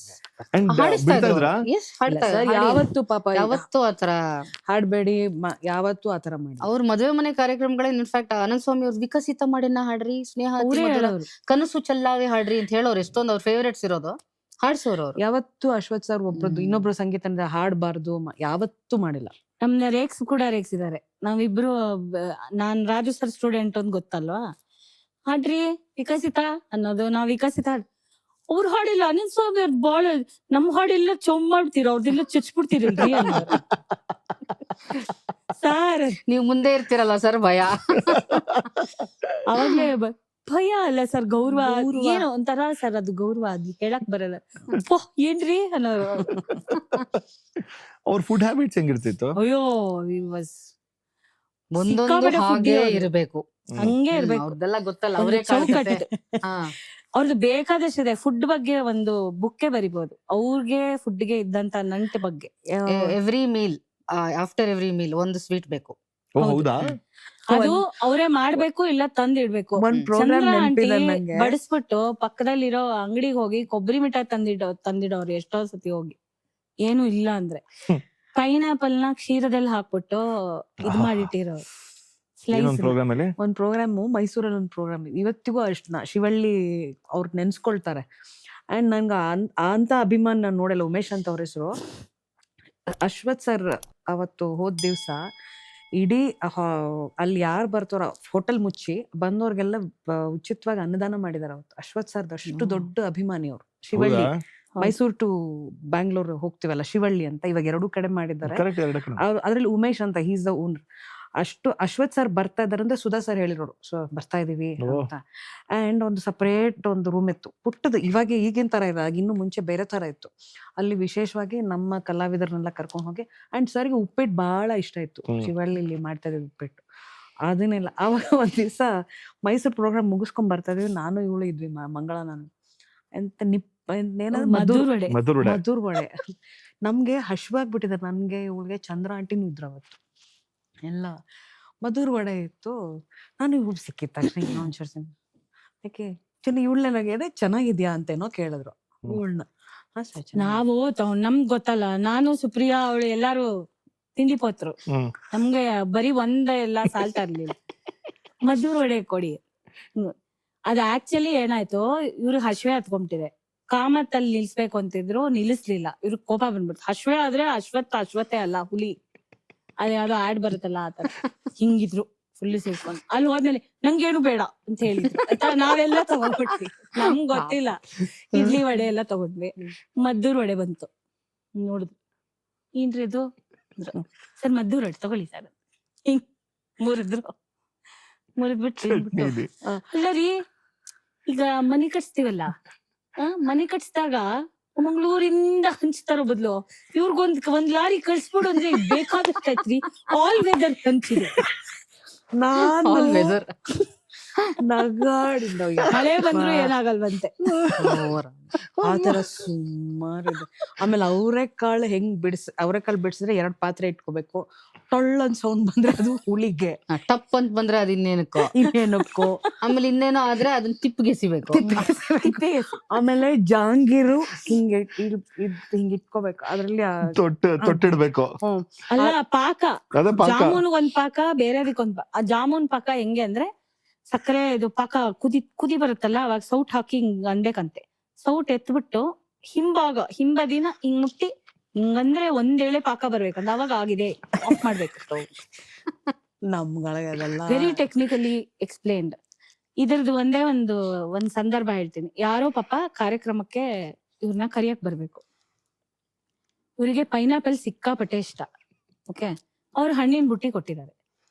ಯಾವತ್ತು ಪಾಪ ಯಾವತ್ತು ಆತರ ಹಾಡ್ಬೇಡಿ, ಯಾವತ್ತು ಆತರ ಮಾಡಿ. ಅವ್ರ ಮದುವೆ ಮನೆ ಕಾರ್ಯಕ್ರಮಗಳೇ ಇನ್ಫ್ಯಾಕ್ಟ್ ಆನಂದಸ್ವಾಮಿ ಅವ್ರು ವಿಕಸಿತ ಮಾಡಿನ ಹಾಡ್ರಿ, ಸ್ನೇಹ ಕನಸು ಚೆಲ್ಲಾವೆ ಹಾಡ್ರಿ ಅಂತ ಹೇಳೋರು. ಎಷ್ಟೊಂದು ಅವ್ರ ಫೇವರೇಟ್ಸ್ ಇರೋದು ಹಾಡ್ಸೋರು ಅವ್ರು. ಯಾವತ್ತು ಅಶ್ವಥ್ ಸರ್ ಒಬ್ರದ್ದು ಇನ್ನೊಬ್ರು ಸಂಗೀತ ಹಾಡ್ಬಾರ್ದು ಯಾವತ್ತೂ ಮಾಡಿಲ್ಲ. ನಮ್ನ ರೇಕ್ಸ್ ಕೂಡ ರೇಕ್ಸಿದ್ದಾರೆ. ನಾವಿಬ್ರು ನಾನ್ ರಾಜು ಸರ್ ಸ್ಟೂಡೆಂಟ್ ಅಂತ ಗೊತ್ತಲ್ವಾ, ಹಾಡ್ರಿ ವಿಕಸಿತ ಅನ್ನೋದು. ನಾವ್ ವಿಕಸಿತ ಅವ್ರು ಹಾಡಿಲ್ಲ, ಅನಿಲ್ ಸ್ವಾಮಿ ಅವ್ರ ಬಾಳ ನಮ್ ಹಾಡಿಲ್ಲ ಚೊಂಬ್ ಮಾಡ್ತೀರ, ಅವ್ರದೆಲ್ಲ ಚುಚ್ಬಿಡ್ತೀರಲ್ರಿ ಸರ್. ನೀವ್ ಮುಂದೆ ಇರ್ತೀರಲ್ಲ ಸರ್, ಭಯ. ಅವಾಗ್ಲೇ ಭಯ ಅಲ್ಲ ಸರ್, ಗೌರವ. ಏನೋ ಒಂಥರ ಸರ್, ಅದು ಗೌರವ, ಅದು ಹೇಳಕ್ ಬರಲ್ಲ. ಏನ್ರಿ ಅನ್ನೋರು. ಅವ್ರ ಫುಡ್ ಹ್ಯಾಬಿಟ್ಸ್ ಹೆಂಗಿರ್ತಿತ್ತು? ಅಯ್ಯೋ ಹಾಗೆ ಇರ್ಬೇಕು, ಹಂಗೆ ಇರ್ಬೇಕು. ಅವ್ರದೆಲ್ಲ ಗೊತ್ತಲ್ಲ, ಅವ್ರದ್ದು ಬೇಕಾದಷ್ಟಿದೆ. ಫುಡ್ ಬಗ್ಗೆ ಒಂದು ಬುಕ್ಕೆ ಬರಿಬಹುದು, ಅವ್ರಿಗೆ ಫುಡ್ಗೆ ಇದ್ದಂತ ನಂಟು ಬಗ್ಗೆ. Every meal, after every meal ಒಂದು ಸ್ವೀಟ್ ಬೇಕು. ಅದು ಅವರೇ ಮಾಡ್ಬೇಕು, ಇಲ್ಲ ತಂದಿಡ್ಬೇಕು. ಬಡಿಸ್ಬಿಟ್ಟು ಪಕ್ಕದಲ್ಲಿರೋ ಅಂಗಡಿಗೆ ಹೋಗಿ ಕೊಬ್ಬರಿ ಮಿಠಾಯಿ ತಂದಿಡೋರು ಎಷ್ಟೋ ಸತಿ ಹೋಗಿ, ಏನು ಇಲ್ಲ ಅಂದ್ರೆ ಪೈನಾಪಲ್ ನ ಕ್ಷೀರದಲ್ಲಿ ಹಾಕ್ಬಿಟ್ಟು ಇದ್ ಮಾಡಿಟ್ಟಿರೋರು. ಒಂದ್ ಪ್ರೋಗ್ರಾಮ್ ಮೈಸೂರಲ್ಲಿ ಒಂದ್ ಪ್ರೋಗ್ರಾಮ್ ಇವತ್ತಿಗೂ ಅಷ್ಟನ್ನ ಶಿವಳ್ಳಿ ಅವ್ರ ನೆನ್ಸ್ಕೊಳ್ತಾರೆ. ಅಂಡ್ ನಂಗೆ ಅಂತ ಅಭಿಮಾನ ನಾನು ನೋಡಲ್ಲ. ಉಮೇಶ್ ಅಂತ ಅವ್ರ ಹೆಸರು. ಅಶ್ವಥ್ ಸರ್ ಅವತ್ತು ಹೋದ್ ದಿವ್ಸ ಇಡೀ ಅಲ್ಲಿ ಯಾರು ಬರ್ತಾರ ಹೋಟೆಲ್ ಮುಚ್ಚಿ ಬಂದವ್ರಿಗೆಲ್ಲ ಉಚಿತವಾಗಿ ಅನ್ನದಾನ ಮಾಡಿದಾರ ಅವತ್ತು. ಅಶ್ವಥ್ ಸರ್ದ ಅಷ್ಟು ದೊಡ್ಡ ಅಭಿಮಾನಿ ಅವ್ರು. ಶಿವಳ್ಳಿ ಮೈಸೂರು ಟು ಬ್ಯಾಂಗ್ಳೂರ್ ಹೋಗ್ತೀವಲ್ಲ, ಶಿವಳ್ಳಿ ಅಂತ, ಇವಾಗ 2 ಕಡೆ ಮಾಡಿದ್ದಾರೆ. ಕರೆಕ್ಟ್, 2 ಕಡೆ. ಅದ್ರಲ್ಲಿ ಉಮೇಶ್ ಅಂತ, ಹೀಸ್ ದ ಓನರ್. ಅಷ್ಟು ಅಶ್ವಥ್ ಸರ್ ಬರ್ತಾ ಇದಾರೆ ಅಂದ್ರೆ ಸುಧಾ ಸರ್ ಹೇಳಿರೋರು, ಸೊ ಬರ್ತಾ ಇದೀವಿ ಅಂತ. ಅಂಡ್ ಒಂದು ಸಪರೇಟ್ ಒಂದು ರೂಮ್ ಇತ್ತು, ಪುಟ್ಟದು. ಇವಾಗ ಈಗಿನ ತರ ಇಲ್ಲ, ಇನ್ನು ಮುಂಚೆ ಬೇರೆ ತರ ಇತ್ತು. ಅಲ್ಲಿ ವಿಶೇಷವಾಗಿ ನಮ್ಮ ಕಲಾವಿದರನ್ನೆಲ್ಲ ಕರ್ಕೊಂಡು ಹೋಗಿ, ಅಂಡ್ ಸರ್ಗೆ ಉಪ್ಪಿಟ್ಟು ಬಹಳ ಇಷ್ಟ ಇತ್ತು. ಶಿವಳ್ಳಿಲಿ ಮಾಡ್ತಾ ಇದ್ವಿ ಉಪ್ಪಿಟ್ಟು, ಅದನ್ನೆಲ್ಲ. ಅವಾಗ ಒಂದ್ ದಿವಸ ಮೈಸೂರು ಪ್ರೋಗ್ರಾಮ್ ಮುಗಿಸ್ಕೊಂಡ್ ಬರ್ತಾ ಇದೀವಿ, ನಾನು ಇವಳು ಇದ್ವಿ, ಮಂಗಳ ನಾನು. ಎಂತ ಮಧುರ್ ವಡೆ. ನಮ್ಗೆ ಹಶ್ವಾಗ್ಬಿಟ್ಟಿದ್ದಾರೆ, ನನ್ಗೆ ಇವಳಿಗೆ ಚಂದ್ರ ಆಂಟಿನೂ ಇದ್ರು ಅವತ್ತು. ಎಲ್ಲ ಮಧುರ್ ವಡೆ ಇತ್ತು. ನಾನು ಇವ್ಳು ಸಿಕ್ಕಿದ ತಕ್ಷಣ ಇನ್ನೊಂದ್ಸರ್ಸಿ ಯಾಕೆ ಇವಳೇನಾಗಿದೆ ಚೆನ್ನಾಗಿದ್ಯಾ ಅಂತೇನೋ ಕೇಳಿದ್ರು ಇವಳನ್ನ. ನಾವು ನಮ್ಗ್ ಗೊತ್ತಲ್ಲ, ನಾನು ಸುಪ್ರಿಯಾ ಅವಳು ಎಲ್ಲಾರು ತಿಂಡಿ ಪೋತ್ರು, ನಮ್ಗೆ ಬರೀ ಎಲ್ಲ ಸಾಲ್ತಾ ಇರ್ಲಿಲ್ಲ. ಮಧುರ್ ವಡೆ ಕೊಡಿ. ಅದ್ ಆಕ್ಚುಲಿ ಏನಾಯ್ತು, ಇವ್ರು ಹಶ್ವೆ ಹತ್ಕೊಂಬಿಟ್ಟಿದೆ, ಕಾಮತ್ತಲ್ಲಿ ನಿಲ್ಸ್ಬೇಕು ಅಂತಿದ್ರು, ನಿಲ್ಲಿಸ್ಲಿಲ್ಲ. ಇವ್ರು ಕೋಪ ಬಂದ್ಬಿಡ್ತು. ಹಶ್ವೆ ಆದ್ರೆ ಅಶ್ವತ್ಥೇ ಅಲ್ಲ, ಹುಲಿ. ಅದ್ ಯಾವ್ದೋ ಆಡ್ ಬರುತ್ತಲ್ಲ ಆತರ. ಹಿಂಗಿದ್ರು ಫುಲ್ ಸೇರ್ಕೊಂಡು. ಅಲ್ಲಿ ಹೋದ್ಮೇಲೆ ನಂಗೇನು ಬೇಡ ಅಂತ ಹೇಳಿದ್ರು. ನಾವೆಲ್ಲ ತಗೊಂಡ್ಬಿಟ್ವಿ, ನಮ್ಗ್ ಗೊತ್ತಿಲ್ಲ. ಇಡ್ಲಿ ವಡೆ ಎಲ್ಲ ತಗೊಂಡ್ವಿ. ಮದ್ದೂರ್ ವಡೆ ಬಂತು, ನೋಡಿದ್ವಿ. ಏನ್ರಿ ಇದು ಸರ್? ಮದ್ದೂರ್ ವಡೆ ತಗೊಳ್ಳಿ ಸರ್. ಹಿಂಗ್ ಮುರಿದ್ಬಿಟ್ಟು ಅಲ್ಲ ರೀ, ಈಗ ಮನೆ ಕಟ್ಸ್ತೀವಲ್ಲ, ಮನೆ ಕಟ್ಸಿದಾಗ ಮಂಗ್ಳೂರಿಂದ ಹಂಚ್ತಾರೋ ಬದ್ಲು ಇವ್ರಿಗೊಂದ್ ಲಾರಿ ಕಳ್ಸ್ಬಿಡು ಅಂದ್ರೆ ಬೇಕಾದಷ್ಟೈತ್ರಿ. All weather ಹಂಚಿದೆ. ಮಳೆ ಬಂದ್ರು ಏನಾಗಲ್ವಂತೆ, ಆತರ ಸುಮಾರಿದೆ. ಆಮೇಲೆ ಅವರೆಕಾಳು ಬಿಡಿಸಿದ್ರೆ 2 ಪಾತ್ರೆ ಇಟ್ಕೋಬೇಕು. ಟೊಳ್ಳೊಂದ್ ಸೌಂಡ್ ಬಂದ್ರೆ ಅದು ಹುಳಿಗೆ, ಟಪ್ ಅಂತ ಬಂದ್ರೆ ಅದ್ ಇನ್ನೇನಕ್ಕೋ. ಆಮೇಲೆ ಇನ್ನೇನೋ ಆದ್ರೆ ಅದನ್ನ ತಿಪ್ಪಿಗೆಸಿಬೇಕು. ಆಮೇಲೆ ಜಾಂಗೀರು ಹಿಂಗ್ ಇಟ್ಕೋಬೇಕು, ಅದ್ರಲ್ಲಿ ತೊಟ್ಟಿಡ್ಬೇಕು. ಅಲ್ಲ ಪಾಕ, ಜಾಮೂನ್ ಒಂದ್ ಪಾಕ, ಬೇರೆದಕ್ಕೊಂದ್ ಪಾಕ. ಆ ಜಾಮೂನ್ ಪಾಕ ಹೆಂಗೆ ಅಂದ್ರೆ, ಸಕ್ಕರೆ ಇದು ಪಾಕ ಕುದಿ ಬರುತ್ತಲ್ಲ, ಅವಾಗ ಸೌಟ್ ಹಾಕಿ ಹಿಂಗ್ ಅನ್ಬೇಕಂತೆ. ಸೌಟ್ ಎತ್ಬಿಟ್ಟು ಹಿಂಬದಿನ ಹಿಂಗ್ ಮುಟ್ಟಿ ಹಿಂಗಂದ್ರೆ ಒಂದೇಳೆ ಪಾಕ ಬರ್ಬೇಕಂತ, ಅವಾಗ ಆಗಿದೆ, ಆಫ್ ಮಾಡ್ಬೇಕು ಸ್ಟವ್. ನಮ್ಗಳಿಗೆಲ್ಲ ವೆರಿ ಟೆಕ್ನಿಕಲಿ ಎಕ್ಸ್ಪ್ಲೇನ್ಡ್. ಇದ್ರದ್ದು ಒಂದ್ ಸಂದರ್ಭ ಹೇಳ್ತೀನಿ. ಯಾರೋ ಪಾಪ ಕಾರ್ಯಕ್ರಮಕ್ಕೆ ಇವ್ರನ್ನ ಕರಿಯಕ್ ಬರ್ಬೇಕು. ಇವ್ರಿಗೆ ಪೈನಾಪಲ್ ಸಿಕ್ಕಾಪಟ್ಟೆ ಇಷ್ಟ. ಓಕೆ, ಅವ್ರು ಹಣ್ಣಿನ ಬುಟ್ಟಿ ಕೊಟ್ಟಿದ್ದಾರೆ.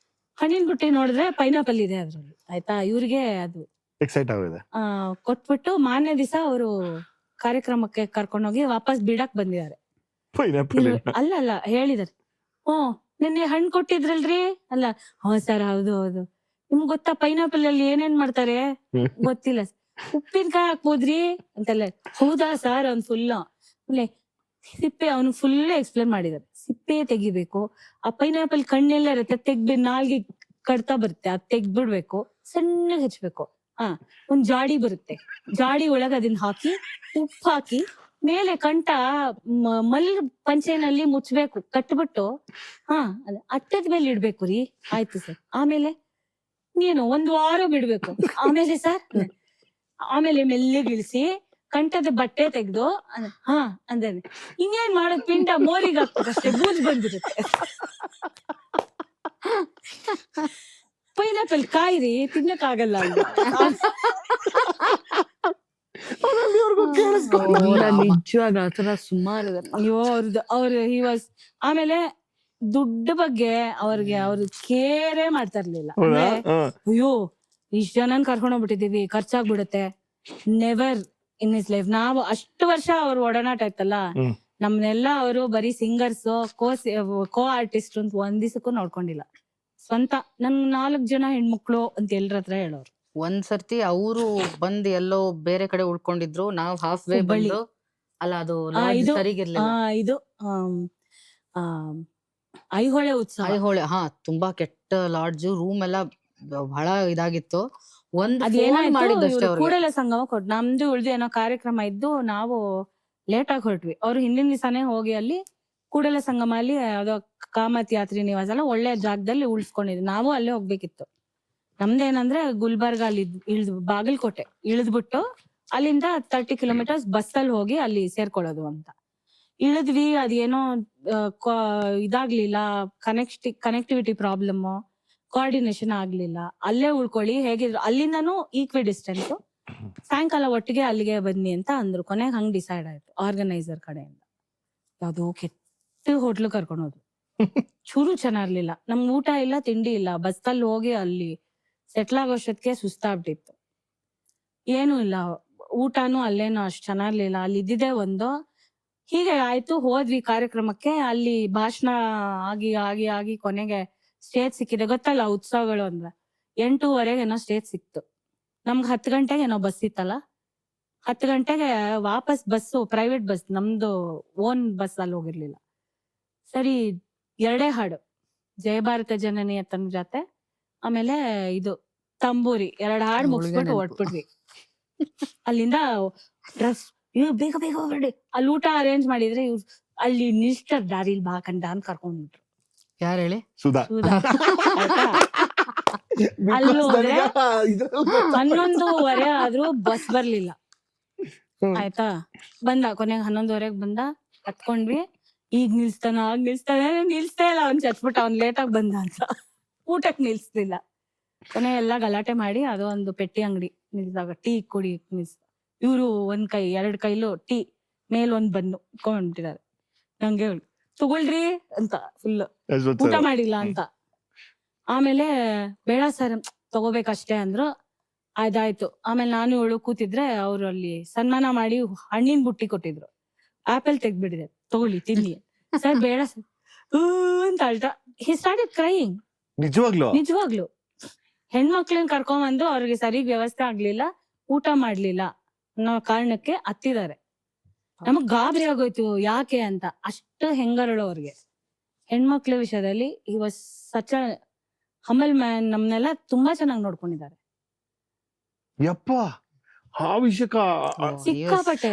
ಹಣ್ಣಿನ ಬುಟ್ಟಿ ನೋಡಿದ್ರೆ ಪೈನಾಪಲ್ ಇದೆ ಅದ್ರಲ್ಲಿ, ಆಯ್ತಾ. ಇವ್ರಿಗೆ ಅದು ಎಕ್ಸೈಟ್ ಆಗಿದೆ. ಕೊಟ್ಬಿಟ್ಟು ಮಾನ್ಯ ದಿವಸ ಅವರು ಕಾರ್ಯಕ್ರಮಕ್ಕೆ ಕರ್ಕೊಂಡೋಗಿ ವಾಪಸ್ ಬಿಡಕ್ ಬಂದಿದ್ದಾರೆ. ಅಲ್ಲ ಹೇಳಿದಾರೆ, ನಿನ್ನೆ ಹಣ್ಣು ಕೊಟ್ಟಿದ್ರಲ್ರಿ ಅಲ್ಲ. ಸರ್ ಹೌದು. ನಿಮ್ಗ್ ಗೊತ್ತಾ ಪೈನಾಪಲ್ ಅಲ್ಲಿ ಏನೇನ್ ಮಾಡ್ತಾರೆ? ಗೊತ್ತಿಲ್ಲ. ಉಪ್ಪಿನಕಾಯಿ ಹಾಕ್ಬೋದ್ರಿ ಅಂತೆಲ್ಲ. ಹೌದಾ ಸರ್? ಅವ್ನ್ ಫುಲ್ ಸಿಪ್ಪೆ ಅವನು ಫುಲ್ ಎಕ್ಸ್ಪ್ಲೇನ್ ಮಾಡಿದಾರೆ. ಸಿಪ್ಪೆ ತೆಗಿಬೇಕು, ಆ ಪೈನಾಪಲ್ ಕಣ್ಣೆಲ್ಲ ಇರುತ್ತೆ, ನಾಲ್ಗೆ ಕಡ್ತಾ ಬರುತ್ತೆ, ಅದ್ ತೆಗ್ದ್ಬಿಡ್ಬೇಕು, ಸಣ್ಣಗೆ ಹಚ್ಬೇಕು. ಒಂದ್ ಜಾಡಿ ಬರುತ್ತೆ, ಜಾಡಿ ಒಳಗೆ ಅದನ್ನ ಹಾಕಿ ಉಪ್ಪು ಹಾಕಿ ಮೇಲೆ ಕಂಠ ಪಂಚೆನಲ್ಲಿ ಮುಚ್ಬೇಕು, ಕಟ್ಬಿಟ್ಟು ಅಟ್ಟದ ಮೇಲೆ ಇಡ್ಬೇಕು ರೀ. ಆಯ್ತು ಸರ್. ಆಮೇಲೆ ನೀನು 1 ವಾರ ಬಿಡ್ಬೇಕು. ಆಮೇಲೆ ಸರ್, ಆಮೇಲೆ ಮೆಲ್ಲಿಗೆ ಇಳಿಸಿ ಕಂಠದ ಬಟ್ಟೆ ತೆಗ್ದು ಅಂದ್ರೆ ಇನ್ನೇನ್ ಮಾಡೋದ್, ಪಿಂಡ ಮೋರಿಗೆ ಹಾಕ್ಬೇಕಷ್ಟೇ, ಬೂಜ್ ಬಂದಿರುತ್ತೆ. ಪೈನಾಪಲ್ ಕಾಯಿರಿ, ತಿನ್ನಕ್ಕಾಗಲ್ಲ. ನಿಜವಾಗ ಆತರ ಸುಮಾರು. ಅಯ್ಯೋ ಆಮೇಲೆ ದುಡ್ಡು ಬಗ್ಗೆ ಅವ್ರು ಕೇರೇ ಮಾಡ್ತಾ ಇರ್ಲಿಲ್ಲ. ಅಯ್ಯೋ ಇಷ್ಟ ಜನನ್ ಕರ್ಕೊಂಡ್ ಹೋಗ್ಬಿಟ್ಟಿದೀವಿ, ಖರ್ಚಾಗ್ಬಿಡುತ್ತೆ. Never in his life. ನಾವು ಅಷ್ಟು ವರ್ಷ ಅವ್ರ ಒಡನಾಟ ಇತ್ತಲ್ಲ, ನಮ್ನೆಲ್ಲ ಅವರು ಬರೀ ಸಿಂಗರ್ಸ್, ಕೋ ಆರ್ಟಿಸ್ಟ್ ಅಂತ ಒಂದ್ ದಿವಸಕ್ಕೂ ನೋಡ್ಕೊಂಡಿಲ್ಲ. ಸ್ವಂತ ನನ್ 4 ಜನ ಹೆಣ್ಮಕ್ಳು ಅಂತ ಎಲ್ರ ಹತ್ರ ಹೇಳೋರು. ಒಂದ್ಸರ್ತಿ ಅವರು ಬಂದ್ ಎಲ್ಲೋ ಬೇರೆ ಕಡೆ ಉಳ್ಕೊಂಡಿದ್ರು, ನಾವ್ ಹಾಫ್ ವೇ ಬಂದು ಅಲ್ಲ, ಅದು ಸರಿಗಿರ್ಲಿಲ್ಲ. ಇದು ಐಹೊಳೆ ಉತ್ಸವ. ಐಹೊಳೆ ತುಂಬಾ ಕೆಟ್ಟ ಲಾಡ್ಜ್, ರೂಮ್ ಎಲ್ಲ ಬಹಳ ಇದಾಗಿತ್ತು. ಕೂಡಲ ಸಂಗಮ ಕೊಟ್ಟು ನಮ್ದು ಉಳ್ದು ಏನೋ ಕಾರ್ಯಕ್ರಮ ಇದ್ದು, ನಾವು ಲೇಟ್ ಆಗಿ ಹೊರಟ್ವಿ. ಅವ್ರು ಹಿಂದಿನ ದಿವಸನೇ ಹೋಗಿ ಅಲ್ಲಿ ಕೂಡಲ ಸಂಗಮ ಅಲ್ಲಿ ಯಾವ್ದೋ ಕಾಮತ್ ಯಾತ್ರಿ ನಿವಾಸ ಎಲ್ಲ ಒಳ್ಳೆ ಜಾಗದಲ್ಲಿ ಉಳಿಸ್ಕೊಂಡಿದ್ವಿ. ನಾವು ಅಲ್ಲೇ ಹೋಗ್ಬೇಕಿತ್ತು. ನಮ್ದೇನಂದ್ರೆ ಗುಲ್ಬರ್ಗ ಅಲ್ಲಿ ಬಾಗಲಕೋಟೆ ಇಳಿದ್ಬಿಟ್ಟು ಅಲ್ಲಿಂದ 30 ಕಿಲೋಮೀಟರ್ಸ್ ಬಸ್ಸಲ್ಲಿ ಹೋಗಿ ಅಲ್ಲಿ ಸೇರ್ಕೊಳ್ಳೋದು ಅಂತ ಇಳಿದ್ವಿ. ಅದೇನೋ ಇದಾಗ್ಲಿಲ್ಲ, ಕನೆಕ್ಟಿವಿಟಿ ಪ್ರಾಬ್ಲಮ್, ಕೋಆರ್ಡಿನೇಷನ್ ಆಗ್ಲಿಲ್ಲ. ಅಲ್ಲೇ ಉಳ್ಕೊಳ್ಳಿ ಹೇಗಿದ್ರು, ಅಲ್ಲಿಂದನೂ ಈಕ್ವಿ ಡಿಸ್ಟೆನ್ಸ್, ಸಾಯಂಕಾಲ ಒಟ್ಟಿಗೆ ಅಲ್ಲಿಗೆ ಬನ್ನಿ ಅಂತ ಅಂದ್ರು. ಕೊನೆಗೆ ಹಂಗ್ ಡಿಸೈಡ್ ಆಯ್ತು ಆರ್ಗನೈಸರ್ ಕಡೆಯಿಂದ. ಯಾವ್ದೋ ಕೆಟ್ಟ ಹೋಟ್ಲು ಕರ್ಕೊಂಡೋದ್ರು. ಚೂರು ಚೆನ್ನಾಗಿರ್ಲಿಲ್ಲ. ನಮ್ಗೆ ಊಟ ಇಲ್ಲ ತಿಂಡಿ ಇಲ್ಲ. ಬಸ್ಸಲ್ಲಿ ಹೋಗಿ ಅಲ್ಲಿ ಸೆಟ್ಲ್ ಆಗೋಷ್ಟೊತ್ತಿಗೆ ಸುಸ್ತಾಗ್ಬಿಟ್ಟಿತ್ತು. ಏನೂ ಇಲ್ಲ, ಊಟನೂ ಅಲ್ಲೇನೋ ಅಷ್ಟ್ ಚೆನ್ನಾಗಿರ್ಲಿಲ್ಲ. ಅಲ್ಲಿ ಇದ್ದಿದ್ದೆ ಒಂದು. ಹೀಗೆ ಆಯ್ತು, ಹೋದ್ವಿ ಕಾರ್ಯಕ್ರಮಕ್ಕೆ. ಅಲ್ಲಿ ಭಾಷಣ ಆಗಿ ಆಗಿ ಆಗಿ ಕೊನೆಗೆ ಸ್ಟೇಜ್ ಸಿಕ್ಕಿದೆ. ಗೊತ್ತಲ್ಲ ಉತ್ಸವಗಳು ಅಂದ್ರೆ 8:30 ಸ್ಟೇಜ್ ಸಿಕ್ತು. ನಮ್ಗೆ 10 ಗಂಟೆಗೆ ಬಸ್ ಇತ್ತಲ್ಲ, 10 ಗಂಟೆಗೆ ವಾಪಸ್ ಬಸ್ಸು, ಪ್ರೈವೇಟ್ ಬಸ್, ನಮ್ದು ಓನ್ ಬಸ್ ಅಲ್ಲಿ ಹೋಗಿರ್ಲಿಲ್ಲ. ಸರಿ, 2 ಹಾಡು, ಜಯ ಭಾರತ ಜನನಿಯ ಜೊತೆ ಆಮೇಲೆ ಇದು ತಂಬೂರಿ 2 ಹಾಡು ಮುಗಿಸ್ಬಿಟ್ಟು ಹೊಟ್ಬಿಟ್ವಿ. ಅಲ್ಲಿಂದ ಡ್ರೆಸ್ ಬೇಗ ಬೇಗ ಹೊರಡಿ, ಅಲ್ಲಿ ಊಟ ಅರೇಂಜ್ ಮಾಡಿದ್ರೆ ಇವ್ರು ಅಲ್ಲಿ ನಿಲ್ಸ್ತಾರ ದಾರಿಲ್ ಬಾ ಕಂಡ ಅಂತ ಕರ್ಕೊಂಡ್ಬಿಟ್ರು. ಯಾರು ಹೇಳಿ? ಸುಧಾ. ಆಯ್ತಾ? ಅಲ್ಲಿ ಹೋದ್ರೆ 11:30 ಆದ್ರೂ ಬಸ್ ಬರ್ಲಿಲ್ಲ. ಆಯ್ತಾ, ಬಂದ ಕೊನೆಗೆ 11:30 ಬಂದ. ಹತ್ಕೊಂಡ್ವಿ. ಈಗ ನಿಲ್ಸ್ತಾನ ಆಗ ನಿಲ್ಸ್ತಾನೆ, ನಿಲ್ಸ್ತಾ ಇಲ್ಲ. ಅವ್ನ್ ಚಚ್ಬಿಟ್ಟ, ಅವ್ನ್ ಲೇಟಾಗಿ ಬಂದ ಅಂತ. ಊಟಕ್ ನಿಲ್ಸ್ಲಿಲ್ಲ. ಕೊನೆ ಎಲ್ಲ ಗಲಾಟೆ ಮಾಡಿ ಅದು ಒಂದು ಪೆಟ್ಟಿ ಅಂಗಡಿ ನಿಲ್ಸಾಗ ಟೀ ಕುಡಿ ನಿಲ್ಸ. ಇವ್ರು 2 ಕೈಲು ಟೀ, ಮೇಲ್ ಒಂದ್ ಬನ್ನು ಇಟ್ಕೊಂಡಿದ್ದಾರೆ. ನಂಗೆ ತಗೊಳ್ರಿ ಅಂತ ಫುಲ್ ಊಟ ಮಾಡಿಲ್ಲ ಅಂತ. ಆಮೇಲೆ ಬೇಡ ಸರ್ ತಗೋಬೇಕಷ್ಟೇ ಅಂದ್ರು. ಅದಾಯ್ತು. ಆಮೇಲೆ ನಾನು ಇವಳು ಕೂತಿದ್ರೆ ಅವ್ರು ಅಲ್ಲಿ ಸನ್ಮಾನ ಮಾಡಿ ಹಣ್ಣಿನ ಬುಟ್ಟಿ ಕೊಟ್ಟಿದ್ರು. ಆಪಲ್ ತೆಗ್ದ್ಬಿಟ್ಟಿದೆ, ತಗೊಳ್ಳಿ ತಿನ್ನಿ. ಸರ್ ಬೇಡ ಸರ್ ಅಂತ ಅಳ್ತಾ. He started crying. ನಿಜವಾಗ್ಲು ಹೆಣ್ಮಕ್ಳನ್ನ ಕರ್ಕೊಂಡ್ಬಂದು ಅವ್ರಿಗೆ ಸರಿ ವ್ಯವಸ್ಥೆ ಆಗ್ಲಿಲ್ಲ, ಊಟ ಮಾಡ್ಲಿಲ್ಲ ಅನ್ನೋ ಕಾರಣಕ್ಕೆ ಹತ್ತಿದ್ದಾರೆ. ನಮಗ್ ಗಾಬರಿ ಆಗೋಯ್ತು ಯಾಕೆ ಅಂತ. ಅಷ್ಟು ಹೆಂಗರಳು ಅವ್ರಿಗೆ ಹೆಣ್ಮಕ್ಳ ವಿಷಯದಲ್ಲಿ. He was such a humble man. ನಮ್ನೆಲ್ಲ ತುಂಬಾ ಚೆನ್ನಾಗಿ ನೋಡ್ಕೊಂಡಿದ್ದಾರೆ. ಯಪ್ಪ, ಆ ವಿಷಯಕ್ಕ ಸಿಕ್ಕಾಪಟ್ಟೆ.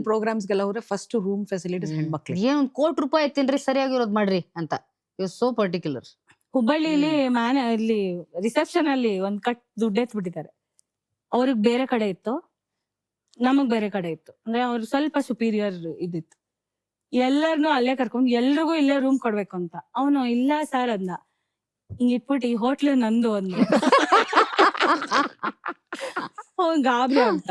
ಪ್ರೋಗ್ರಾಮ್ಸ್ ಗೆಲ್ಲ ಹೋದ್ರೆ ಫಸ್ಟ್ ರೂಮ್ ಫೆಸಿಲಿಟೀಸ್ ಹೆಣ್ಮಕ್ಳು. ಏನ್ ₹1,00,00,000 ಐತೇನ್ರಿ, ಸರಿಯಾಗಿರೋದ್ ಮಾಡ್ರಿ ಅಂತ. You so particular. ಹುಬ್ಬಳ್ಳಿಲಿ ಇಲ್ಲಿ ರಿಸೆಪ್ಷನ್ ಅಲ್ಲಿ ಒಂದ್ ಕಟ್ ದುಡ್ಡು ಎತ್ಬಿಟ್ಟಿದ್ದಾರೆ. ಅವ್ರಿಗೆ ಬೇರೆ ಕಡೆ ಇತ್ತು, ನಮಗ್ ಬೇರೆ ಕಡೆ ಇತ್ತು. ಅಂದ್ರೆ ಅವ್ರು ಸ್ವಲ್ಪ ಸುಪೀರಿಯರ್ ಇದಿತ್ತು. ಎಲ್ಲರನ್ನೂ ಅಲ್ಲೇ ಕರ್ಕೊಂಡು ಎಲ್ರಿಗೂ ಇಲ್ಲೇ ರೂಮ್ ಕೊಡ್ಬೇಕು ಅಂತ. ಅವನು ಇಲ್ಲ ಸರ್ ಅಂದ. ಹಿಂಗ್ ಇಟ್ಬಿಟ್ಟು ಈ ಹೋಟ್ಲು ನಂದು ಅಂದ. ಅವ್ನ್ ಗಾಬರಿ ಅಂತ.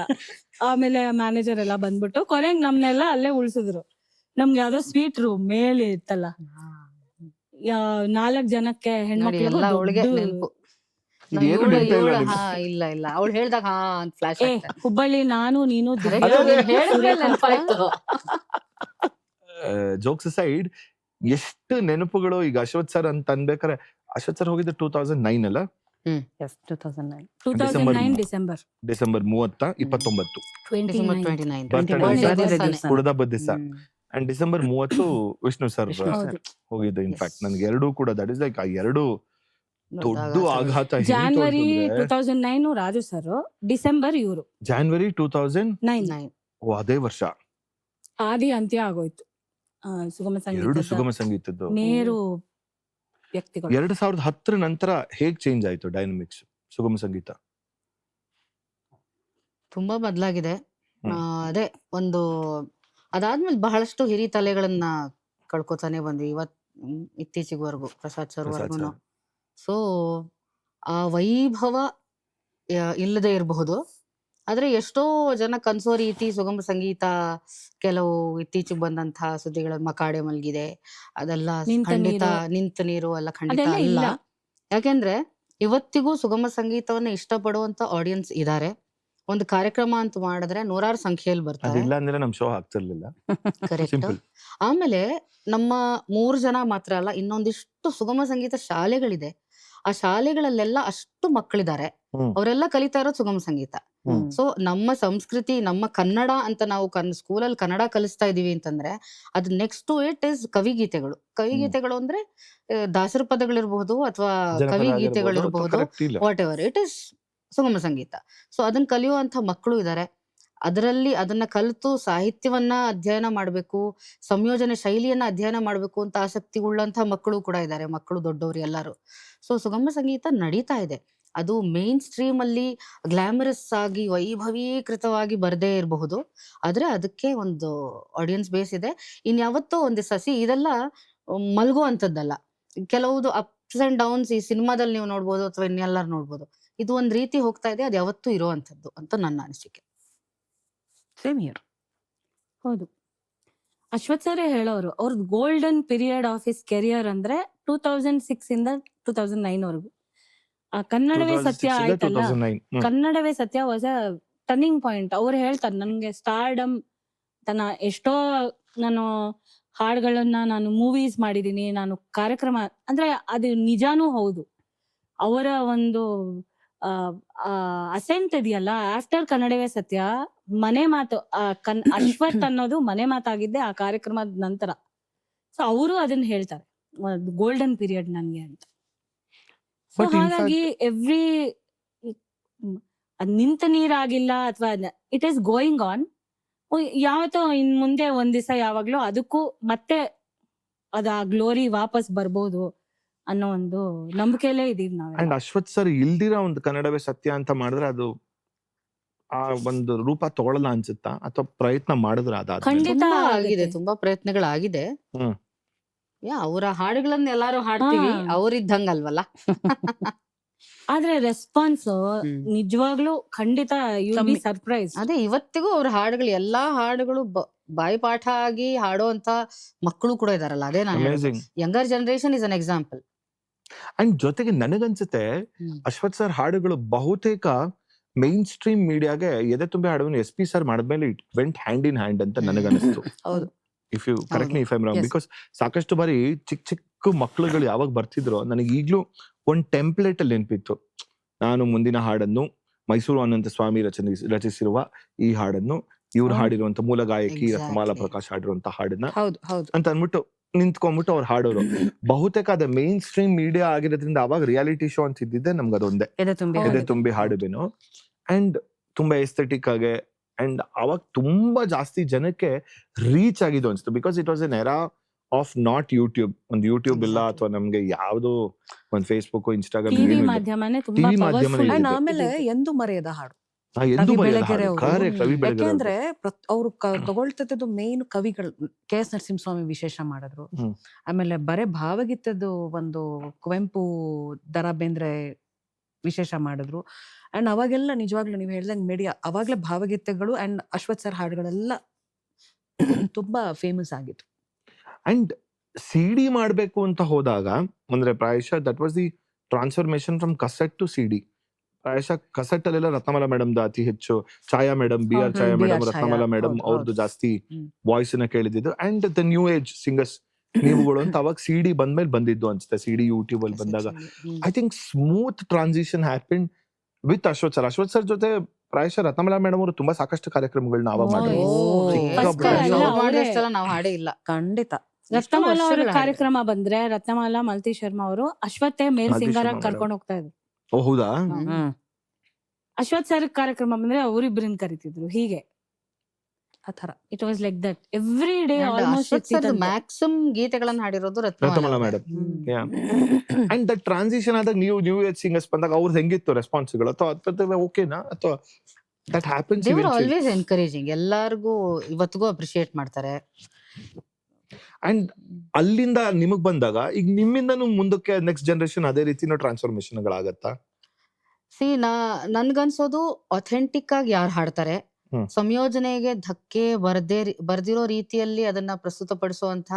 ಆಮೇಲೆ ಮ್ಯಾನೇಜರ್ ಎಲ್ಲ ಬಂದ್ಬಿಟ್ಟು ಕೊನೆಗ್ ನಮ್ನೆಲ್ಲ ಅಲ್ಲೇ ಉಳ್ಸಿದ್ರು. ನಮ್ಗೆ ಯಾವ್ದೋ ಸ್ವೀಟ್ ರೂಮ್ ಮೇಲೆ ಇತ್ತಲ್ಲ, 4 ಜನಕ್ಕೆ ಹೆಣ್ಮಕ್ಳಿಗೆ ಇಲ್ಲ ಇಲ್ಲ ಅವಳು ಹೇಳ್ದಾಗ ಫ್ಲಾಶ್. ಹುಬ್ಬಳ್ಳಿ ನಾನು ನೀನು ಜೋಕ್ಸ್ ಸೈಡ್ ಎಷ್ಟು ನೆನಪುಗಳು. ಈಗ ಅಶ್ವಥ್ ಸರ್ ಅಂತ ಅನ್ಬೇಕಾರೆ, ಅಶ್ವಥ್ ಸರ್ ಹೋಗಿದ್ದು 2009 ಅಲ್ಲ? 2009 ಡಿಸೆಂಬರ್ 30, 29 ಕುಡದ ದಿವಸ. ಅಂಡ್ ಡಿಸೆಂಬರ್ 30 ವಿಷ್ಣು ಸರ್ ಹೋಗಿದ್ದು. ಇನ್ಫ್ಯಾಕ್ಟ್ ನನ್ಗೆ ಎರಡೂ ಕೂಡ ದಟ್ ಇಸ್ ಲೈಕ್ ಆ ಎರಡು ದೊಡ್ಡ ಆಘಾತ. ಜಾನ್ವರಿ 2009 ರಾಜು ಸರ್, ಡಿಸೆಂಬರ್ ಇವರು. ಜಾನ್ವರಿ 2009. ಓ, ಅದೇ ವರ್ಷ ಆದಿ ಅಂತ್ಯ ಆಗೋಯ್ತು ಸುಗಮ ಸಂಗೀತ. ಸುಗಮ ಸಂಗೀತದ್ದು ಮೇರು ವ್ಯಕ್ತಿಗಳು. 2010 ನಂತರ ಹೇಗ್ ಚೇಂಜ್ ಆಯ್ತು ಡೈನಮಿಕ್ಸ್ ಸುಗಮ ಸಂಗೀತ? ತುಂಬಾ ಬದಲಾಗಿದೆ. ಅದೇ ಒಂದು ಅದಾದ್ಮೇಲೆ ಬಹಳಷ್ಟು ಹಿರಿ ತಲೆಗಳನ್ನ ಕಳ್ಕೊತಾನೆ ಬಂದ್ವಿ ಇತ್ತೀಚೆವರೆಗೂ, ಪ್ರಸಾದ್ ಸರ್ ವರ್ಗುನು. ಸೊ ಆ ವೈಭವ ಇಲ್ಲದೆ ಇರಬಹುದು, ಆದ್ರೆ ಎಷ್ಟೋ ಜನ ಕನ್ಸೋ ರೀತಿ ಸುಗಮ ಸಂಗೀತ ಕೆಲವು ಇತ್ತೀಚೆಗೆ ಬಂದಂತಹ ಸುದ್ದಿಗಳ ಮಕಾಡೆ ಮಲ್ಗಿದೆ, ಅದೆಲ್ಲ ಖಂಡಿತ ನಿಂತ ನೀರು ಎಲ್ಲ ಖಂಡಿತ ಅಲ್ಲ. ಯಾಕೆಂದ್ರೆ ಇವತ್ತಿಗೂ ಸುಗಮ ಸಂಗೀತವನ್ನ ಇಷ್ಟಪಡುವಂತ ಆಡಿಯನ್ಸ್ ಇದಾರೆ. ಒಂದು ಕಾರ್ಯಕ್ರಮ ಅಂತ ಮಾಡಿದ್ರೆ 100 ಸಂಖ್ಯೆಯಲ್ಲಿ ಬರ್ತಾರೆ. ಇಲ್ಲ ಅಂದ್ರೆ ನಮ್ ಶೋ ಆಗ್ತಿರ್ಲಿಲ್ಲ. ಕರೆಕ್ಟ್. ಆಮೇಲೆ ನಮ್ಮ 3 ಜನ ಮಾತ್ರ ಅಲ್ಲ, ಇನ್ನೊಂದಿಷ್ಟು ಸುಗಮ ಸಂಗೀತ ಶಾಲೆಗಳಿದೆ. ಆ ಶಾಲೆಗಳಲ್ಲೆಲ್ಲ ಅಷ್ಟು ಮಕ್ಕಳಿದ್ದಾರೆ, ಅವರೆಲ್ಲ ಕಲಿತಾ ಇರೋದು ಸುಗಮ ಸಂಗೀತ. ಸೊ ನಮ್ಮ ಸಂಸ್ಕೃತಿ, ನಮ್ಮ ಕನ್ನಡ ಅಂತ ನಾವು ಸ್ಕೂಲಲ್ಲಿ ಕನ್ನಡ ಕಲಿಸ್ತಾ ಇದೀವಿ ಅಂತಂದ್ರೆ ಅದ್ ನೆಕ್ಸ್ಟ್ ಟು ಇಟ್ ಇಸ್ ಕವಿಗೀತೆಗಳು. ಕವಿಗೀತೆಗಳು ಅಂದ್ರೆ ದಾಸರ ಪದಗಳಿರ್ಬಹುದು ಅಥವಾ ಕವಿಗೀತೆಗಳಿರ್ಬಹುದು, ವಾಟ್ ಎವರ್ ಇಟ್ ಇಸ್ ಸುಗಮ ಸಂಗೀತ. ಸೊ ಅದನ್ನ ಕಲಿಯುವಂತ ಮಕ್ಕಳು ಇದ್ದಾರೆ. ಅದರಲ್ಲಿ ಅದನ್ನ ಕಲಿತು ಸಾಹಿತ್ಯವನ್ನ ಅಧ್ಯಯನ ಮಾಡ್ಬೇಕು, ಸಂಯೋಜನೆ ಶೈಲಿಯನ್ನ ಅಧ್ಯಯನ ಮಾಡ್ಬೇಕು ಅಂತ ಆಸಕ್ತಿ ಉಳ್ಳಂತ ಮಕ್ಕಳು ಕೂಡ ಇದ್ದಾರೆ, ಮಕ್ಕಳು ದೊಡ್ಡವರು ಎಲ್ಲರೂ. ಸೊ ಸುಗಮ ಸಂಗೀತ ನಡೀತಾ ಇದೆ. ಅದು ಮೇನ್ ಸ್ಟ್ರೀಮ್ ಅಲ್ಲಿ ಗ್ಲಾಮರಸ್ ಆಗಿ ವೈಭವೀಕೃತವಾಗಿ ಬರದೇ ಇರಬಹುದು, ಆದ್ರೆ ಅದಕ್ಕೆ ಒಂದು ಆಡಿಯನ್ಸ್ ಬೇಸ್ ಇದೆ. ಇನ್ಯಾವತ್ತೋ ಒಂದು ಸಸಿ ಇದೆಲ್ಲ ಮಲ್ಗೋ ಅಂತದ್ದಲ್ಲ. ಕೆಲವುದು ಅಪ್ಸ್ ಅಂಡ್ ಡೌನ್ಸ್ ಈ ಸಿನಿಮಾದಲ್ಲಿ ನೀವು ನೋಡ್ಬೋದು ಅಥವಾ ಇನ್ನೆಲ್ಲಾರು ನೋಡ್ಬೋದು. ಇದು ಒಂದ್ ರೀತಿ ಹೋಗ್ತಾ ಇದೆ, ಅದು ಯಾವತ್ತೂ ಇರುವಂತದ್ದು ಅಂತ ನನ್ನ ಅನಿಸಿಕೆ. Same year. ಹೌದು, ಅಶ್ವಥ್ ಸರ್ ಹೇಳೋರು ಅವ್ರದ್ದು golden period of his career ಅಂದ್ರೆ 2006 ಇಂದ 2009 ವರೆಗೂ. ಆ ಕನ್ನಡವೇ ಸತ್ಯ 2006 ಆಯ್ತಲ್ಲ, 2009. ಕನ್ನಡವೇ ಸತ್ಯ ವಾಸ್ ಅ ಟರ್ನಿಂಗ್ ಪಾಯಿಂಟ್. ಅವ್ರು ಹೇಳ್ತಾರೆ ನನ್ಗೆ ಸ್ಟಾರ್ಡಮ್ ಎಷ್ಟೋ ನಾನು ಹಾಡುಗಳನ್ನ ನಾನು ಮೂವೀಸ್ ಮಾಡಿದೀನಿ, ನಾನು ಕಾರ್ಯಕ್ರಮ ಅಂದ್ರೆ ಅದು ನಿಜಾನೂ ಹೌದು. ಅವರ ಒಂದು ಅಸೆಂಟ್ ಇದೆಯಲ್ಲ ಆಫ್ಟರ್ ಕನ್ನಡವೇ ಸತ್ಯ, ಮನೆ ಮಾತು ಅಶ್ವಥ್ ಅನ್ನೋದು ಮನೆ ಮಾತಾಗಿದ್ದೆ ಆ ಕಾರ್ಯಕ್ರಮದ ನಂತರ. ಸೊ ಅವರು ಅದನ್ನ ಹೇಳ್ತಾರೆ ಗೋಲ್ಡನ್ ಪೀರಿಯಡ್ ನನ್ಗೆ ಅಂತ. ಸೊ But in ಹಾಗಾಗಿ ಎವ್ರಿ ಅದ್ ನಿಂತ ನೀರಾಗಿಲ್ಲ ಅಥವಾ ಇಟ್ ಈಸ್ ಗೋಯಿಂಗ್ ಆನ್. ಯಾವತ್ತೋ ಇನ್ ಮುಂದೆ ಒಂದ್ ದಿವಸ ಯಾವಾಗ್ಲೂ ಅದಕ್ಕೂ ಮತ್ತೆ ಅದ ಆ ಗ್ಲೋರಿ ವಾಪಸ್ ಬರ್ಬೋದು ಅನ್ನೋ ಒಂದು ನಂಬಿಕೆಯಲ್ಲೇ ಇದೀವಿ ಅಂಡ್ ನಾವೆಲ್ಲ. ಅಶ್ವಥ್ ಸರ್ ಇಲ್ದಿರ ಒಂದು ಕನ್ನಡವೇ ಸತ್ಯ ಅಂತ ಮಾಡಿದ್ರೆ ಅದು ಆ ಒಂದು ರೂಪ ತಗೊಳ್ಳಲ್ಲ ಅನ್ಸುತ್ತಾ, ಅಥವಾ ಪ್ರಯತ್ನ ಮಾಡಿದ್ರ ಅದಾದ್ಮೇಲೆ? ಖಂಡಿತ ತುಂಬಾ ಆಗುತ್ತೆ. ಆಗಿದೆ, ತುಂಬಾ ಪ್ರಯತ್ನಗಳಾಗಿದೆ. ಹ್ಮ್. ಅವರ ಹಾಡುಗಳನ್ನ ಎಲ್ಲಾರು ಹಾಡ್ತೀವಿ, ಹಾ. ಅವ್ರಿದ್ದಂಗಲ್ವಲ್ಲ. ಆದ್ರೆ ರೆಸ್ಪಾನ್ಸ್ ಹ್ಮ್. ನಿಜವಾಗ್ಲೂ ಖಂಡಿತ ಯು ಬಿ ಕಮ್ಮಿ. ಸರ್ಪ್ರೈಸ್. ಅದೇ ಇವತ್ತಿಗೂ ಅವ್ರ ಹಾಡುಗಳು, ಎಲ್ಲಾ ಹಾಡುಗಳು ಬಾಯಿಪಾಠ ಆಗಿ ಹಾಡುವಂತ ಮಕ್ಕಳು ಕೂಡ ಇದಾರಲ್ಲ. ಅದೇ ನಾನು amazing. Younger generation is an example. And ಜೊತೆಗೆ ನನಗನ್ಸುತ್ತೆ ಅಶ್ವಥ್ ಸರ್ ಹಾಡುಗಳು ಬಹುತೇಕ ಮೈನ್ ಸ್ಟ್ರೀಮ್ ಮೀಡಿಯಾಗೆ ಎದೆ ತುಂಬಿ ಹಾಡುವನ್ನು SP ಸರ್ ಮಾಡಿದ್ಮೇಲೆ it went hand in hand ಅಂತ ನನಗನ್ನಿಸ್ತು. ಹೌದು. If you correct me if I'm wrong. Yes. Because ಸಾಕಷ್ಟು ಬಾರಿ ಚಿಕ್ಕ ಮಕ್ಕಳುಗಳು ಯಾವಾಗ ಬರ್ತಿದ್ರು ನನಗೆ ಈಗ್ಲೂ ಒಂದ್ ಟೆಂಪ್ಲೇಟ್ ಅಲ್ಲಿ ನೆನಪಿತ್ತು. ನಾನು ಮುಂದಿನ ಹಾಡನ್ನು ಮೈಸೂರು ಅನಂತಸ್ವಾಮಿ ರಚಿಸಿರುವ ಈ ಹಾಡನ್ನು ಇವ್ರು ಹಾಡಿರುವಂತ ಮೂಲ ಗಾಯಕಿ Exactly. ರತ್ನಮಾಲಾ ಪ್ರಕಾಶ್ ಹಾಡಿರುವಂತ ಹಾಡನ್ನ ಹೌದು ಹೌದು. ಅಂತ ಅನ್ಬಿಟ್ಟು ನಿಂತ್ಕೊಂಡ್ಬಿಟ್ಟು ಅವ್ರು ಹಾಡೋರು. ಬಹುತೇಕ ಅದ ಮೇನ್ ಸ್ಟ್ರೀಮ್ ಮೀಡಿಯಾ ಆಗಿರೋದ್ರಿಂದ ಅವಾಗ ರಿಯಾಲಿಟಿ ಶೋ ಅಂತ ಇದ್ದಿದ್ದೆ ನಮ್ಗೆ ಅದೊಂದೇ, ಎದೆ ತುಂಬಿ ಎದೆ ಹಾಡಿದ್ದು. ತುಂಬಿ ಹಾಡುಬೇನು. ಅಂಡ್ ತುಂಬಾ ಎಸ್ಥೆಟಿಕ್ ಆಗಿ ಅಂಡ್ ಅವಾಗ ತುಂಬಾ ಜಾಸ್ತಿ ಜನಕ್ಕೆ ರೀಚ್ ಆಗಿದ್ದು ಅನ್ಸುತ್ತೆ. Because it was an era of not YouTube. ಒಂದು ಯೂಟ್ಯೂಬ್ ಇಲ್ಲ, Exactly. ಅಥವಾ ನಮ್ಗೆ ಯಾವ್ದು ಒಂದು ಫೇಸ್ಬುಕ್ ಇನ್ಸ್ಟಾಗ್ರಾಮ್ ಟಿವಿ ಏನು ಮಾಧ್ಯಮನೇ ತುಂಬಾ TV ಮಾಧ್ಯಮನೇ ಪವರ್ಫುಲ್. ಇದೆ. ಅಂಡ್ ಆಮೇಲೆ ಎಂದು ಮರೆಯದ ಹಾಡು ಎಂದು ರವಿ ಬರೆಯದ ಬೆಳಗೆರೆ ಹಾಡು. ಅವರು. Correct, ರವಿ ಬೆಳಗೆರೆ ಅವ್ರದ್ದು. ಯಾಕೆಂದ್ರೆ ಅವ್ರು ತಗೊಳ್ತಿದ್ದು ಮೇನ್ ಕವಿಗಳು KS ನರಸಿಂಹಸ್ವಾಮಿ ವಿಶೇಷ ಮಾಡಿದ್ರು. ಹ್ಮ್. ಆಮೇಲೆ ಬರೇ ಭಾವಗೀತದ್ದು ಒಂದು ಕುವೆಂಪು ದರಾ ಬೇಂದ್ರೆ ವಿಶೇಷ ಮಾಡಿದ್ರು. ಅಂಡ್ ಅವಾಗೆಲ್ಲ ನಿಜವಾಗ್ಲೂ ನೀವು ಹೇಳ್ದಂಗೆ ಮೀಡಿಯಾ ಅವಾಗ್ಲೇ ಭಾವಗೀತೆಗಳು ಅಂಡ್ ಅಶ್ವಥ್ ಸರ್ ಹಾಡುಗಳೆಲ್ಲ ತುಂಬಾ ಫೇಮಸ್ ಆಗಿತ್ತು. ಅಂಡ್ CD ಮಾಡ್ಬೇಕು ಅಂತ ಹೋದಾಗ ಅಂದ್ರೆ ಪ್ರಾಯಶಃ that was the transformation from cassette to CD. ಪ್ರಾಯಶಃ ಕಸೆಟ್ ಅಲ್ಲೆಲ್ಲ ರತ್ನಮಾಲಾ ಮೇಡಮ್ ಅತಿ ಹೆಚ್ಚು, ಛಾಯಾ ಮೇಡಮ್, BR ಹೌದು, ಛಾಯಾ BR ಮೇಡಮ್, ಛಾಯಾ, ರತ್ನಮಾಲಾ ಮೇಡಮ್ ಹೌದು, ಅವ್ರದ್ದು ಹೌದು. ಜಾಸ್ತಿ ಹ್ಮ್. ವಾಯ್ಸ್ ನ ಕೇಳಿದ್ದು. And the new age singers ನೀವುಗಳು ಅಂತ ಅವಾಗ CD ಬಂದ್ಮೇಲೆ ಬಂದಿದ್ದು ಅನ್ಸುತ್ತೆ. CD ಯೂಟ್ಯೂಬ್ ಅಲ್ಲಿ ಬಂದಾಗ I think smooth transition happen with Ashwath sir. Ashwath sir ಜೊತೆ ಪ್ರಾಯಶಃ ರತ್ನಮಾಲಾ ಮೇಡಮ್ ಅವರು ತುಂಬಾ ಸಾಕಷ್ಟು ಕಾರ್ಯಕ್ರಮಗಳನ್ನ ಅವಾಗ ಮಾಡಿದ್ರು. First ಎಲ್ಲ ಅವರೇ. ನಾವು ಹಾಡೇ ಇಲ್ಲ. ಖಂಡಿತ. ರತ್ನಮಾಲಾ ಅವರ ವರ್ಷಗಳು ಕಾರ್ಯಕ್ರಮ ಬಂದ್ರೆ ರತ್ನಮಾಲಾ ಮಾಲತಿ ಶರ್ಮಾ ಅವರು ಅಶ್ವಥ್ತೆ ಮೇಲ್ ಮಾಲತಿ ಸಿಂಗರ್ ಶರ್ಮಾ ಆಗಿ ಕರ್ಕೊಂಡು ಹೋಗ್ತಾ ಇದ್ರು. ಓ ಹೌದಾ? ಹ್ಮ್. ಅಶ್ವಥ್ ಸರ್ ಕಾರ್ಯಕ್ರಮ ಬಂದ್ರೆ ಅವರಿಬ್ಬರನ್ನ ಕರಿತಿದ್ರು. ಹೀಗೆ ಆತರ it was like that every day almost. Maximum ಗೀತೆಗಳನ್ನ ಹಾಡಿರೋದು Ratnamala Ratnamala madam. Hmm. And that transition ಆದಾಗ ನ್ಯೂ ಏಜ್ ಸಿಂಗರ್ಸ್ ಬಂದಾಗ ಅವ್ರದ್ದು ಹೆಂಗಿತ್ತು ರೆಸ್ಪಾನ್ಸ್ಗಳು, ಅಥವಾ ಓಕೆನಾ, ಅಥವಾ that happens? They were always encouraging. ಎಲ್ಲಾರ್ಗೂ ಇವತ್ತಿಗೂ ಅಪ್ರಿಶಿಯೇಟ್ ಮಾಡ್ತಾರೆ. ಅಂಡ್ ಅಲ್ಲಿಂದ ನಿಮಗ್ ಬಂದಾಗ ಈಗ ನಿಮ್ಮಿಂದನೂ ಮುಂದಕ್ಕೆ ನೆಕ್ಸ್ಟ್ ಜನರೇಷನ್ ಅದೇ ರೀತಿನ ಟ್ರಾನ್ಸ್ಫಾರ್ಮೇಶನ್ ಗಳಾಗತ್ತಾ? ನನ್ಗನ್ಸೋದು ಅಥೆಂಟಿಕ್ ಆಗಿ ಯಾರು ಹಾಡ್ತಾರೆ, ಹ್ಮ್. ಸಂಯೋಜನೆಗೆ ಧಕ್ಕೆ ಬರ್ದಿರೋ ರೀತಿಯಲ್ಲಿ ಅದನ್ನ ಪ್ರಸ್ತುತಪಡಿಸುವಂತ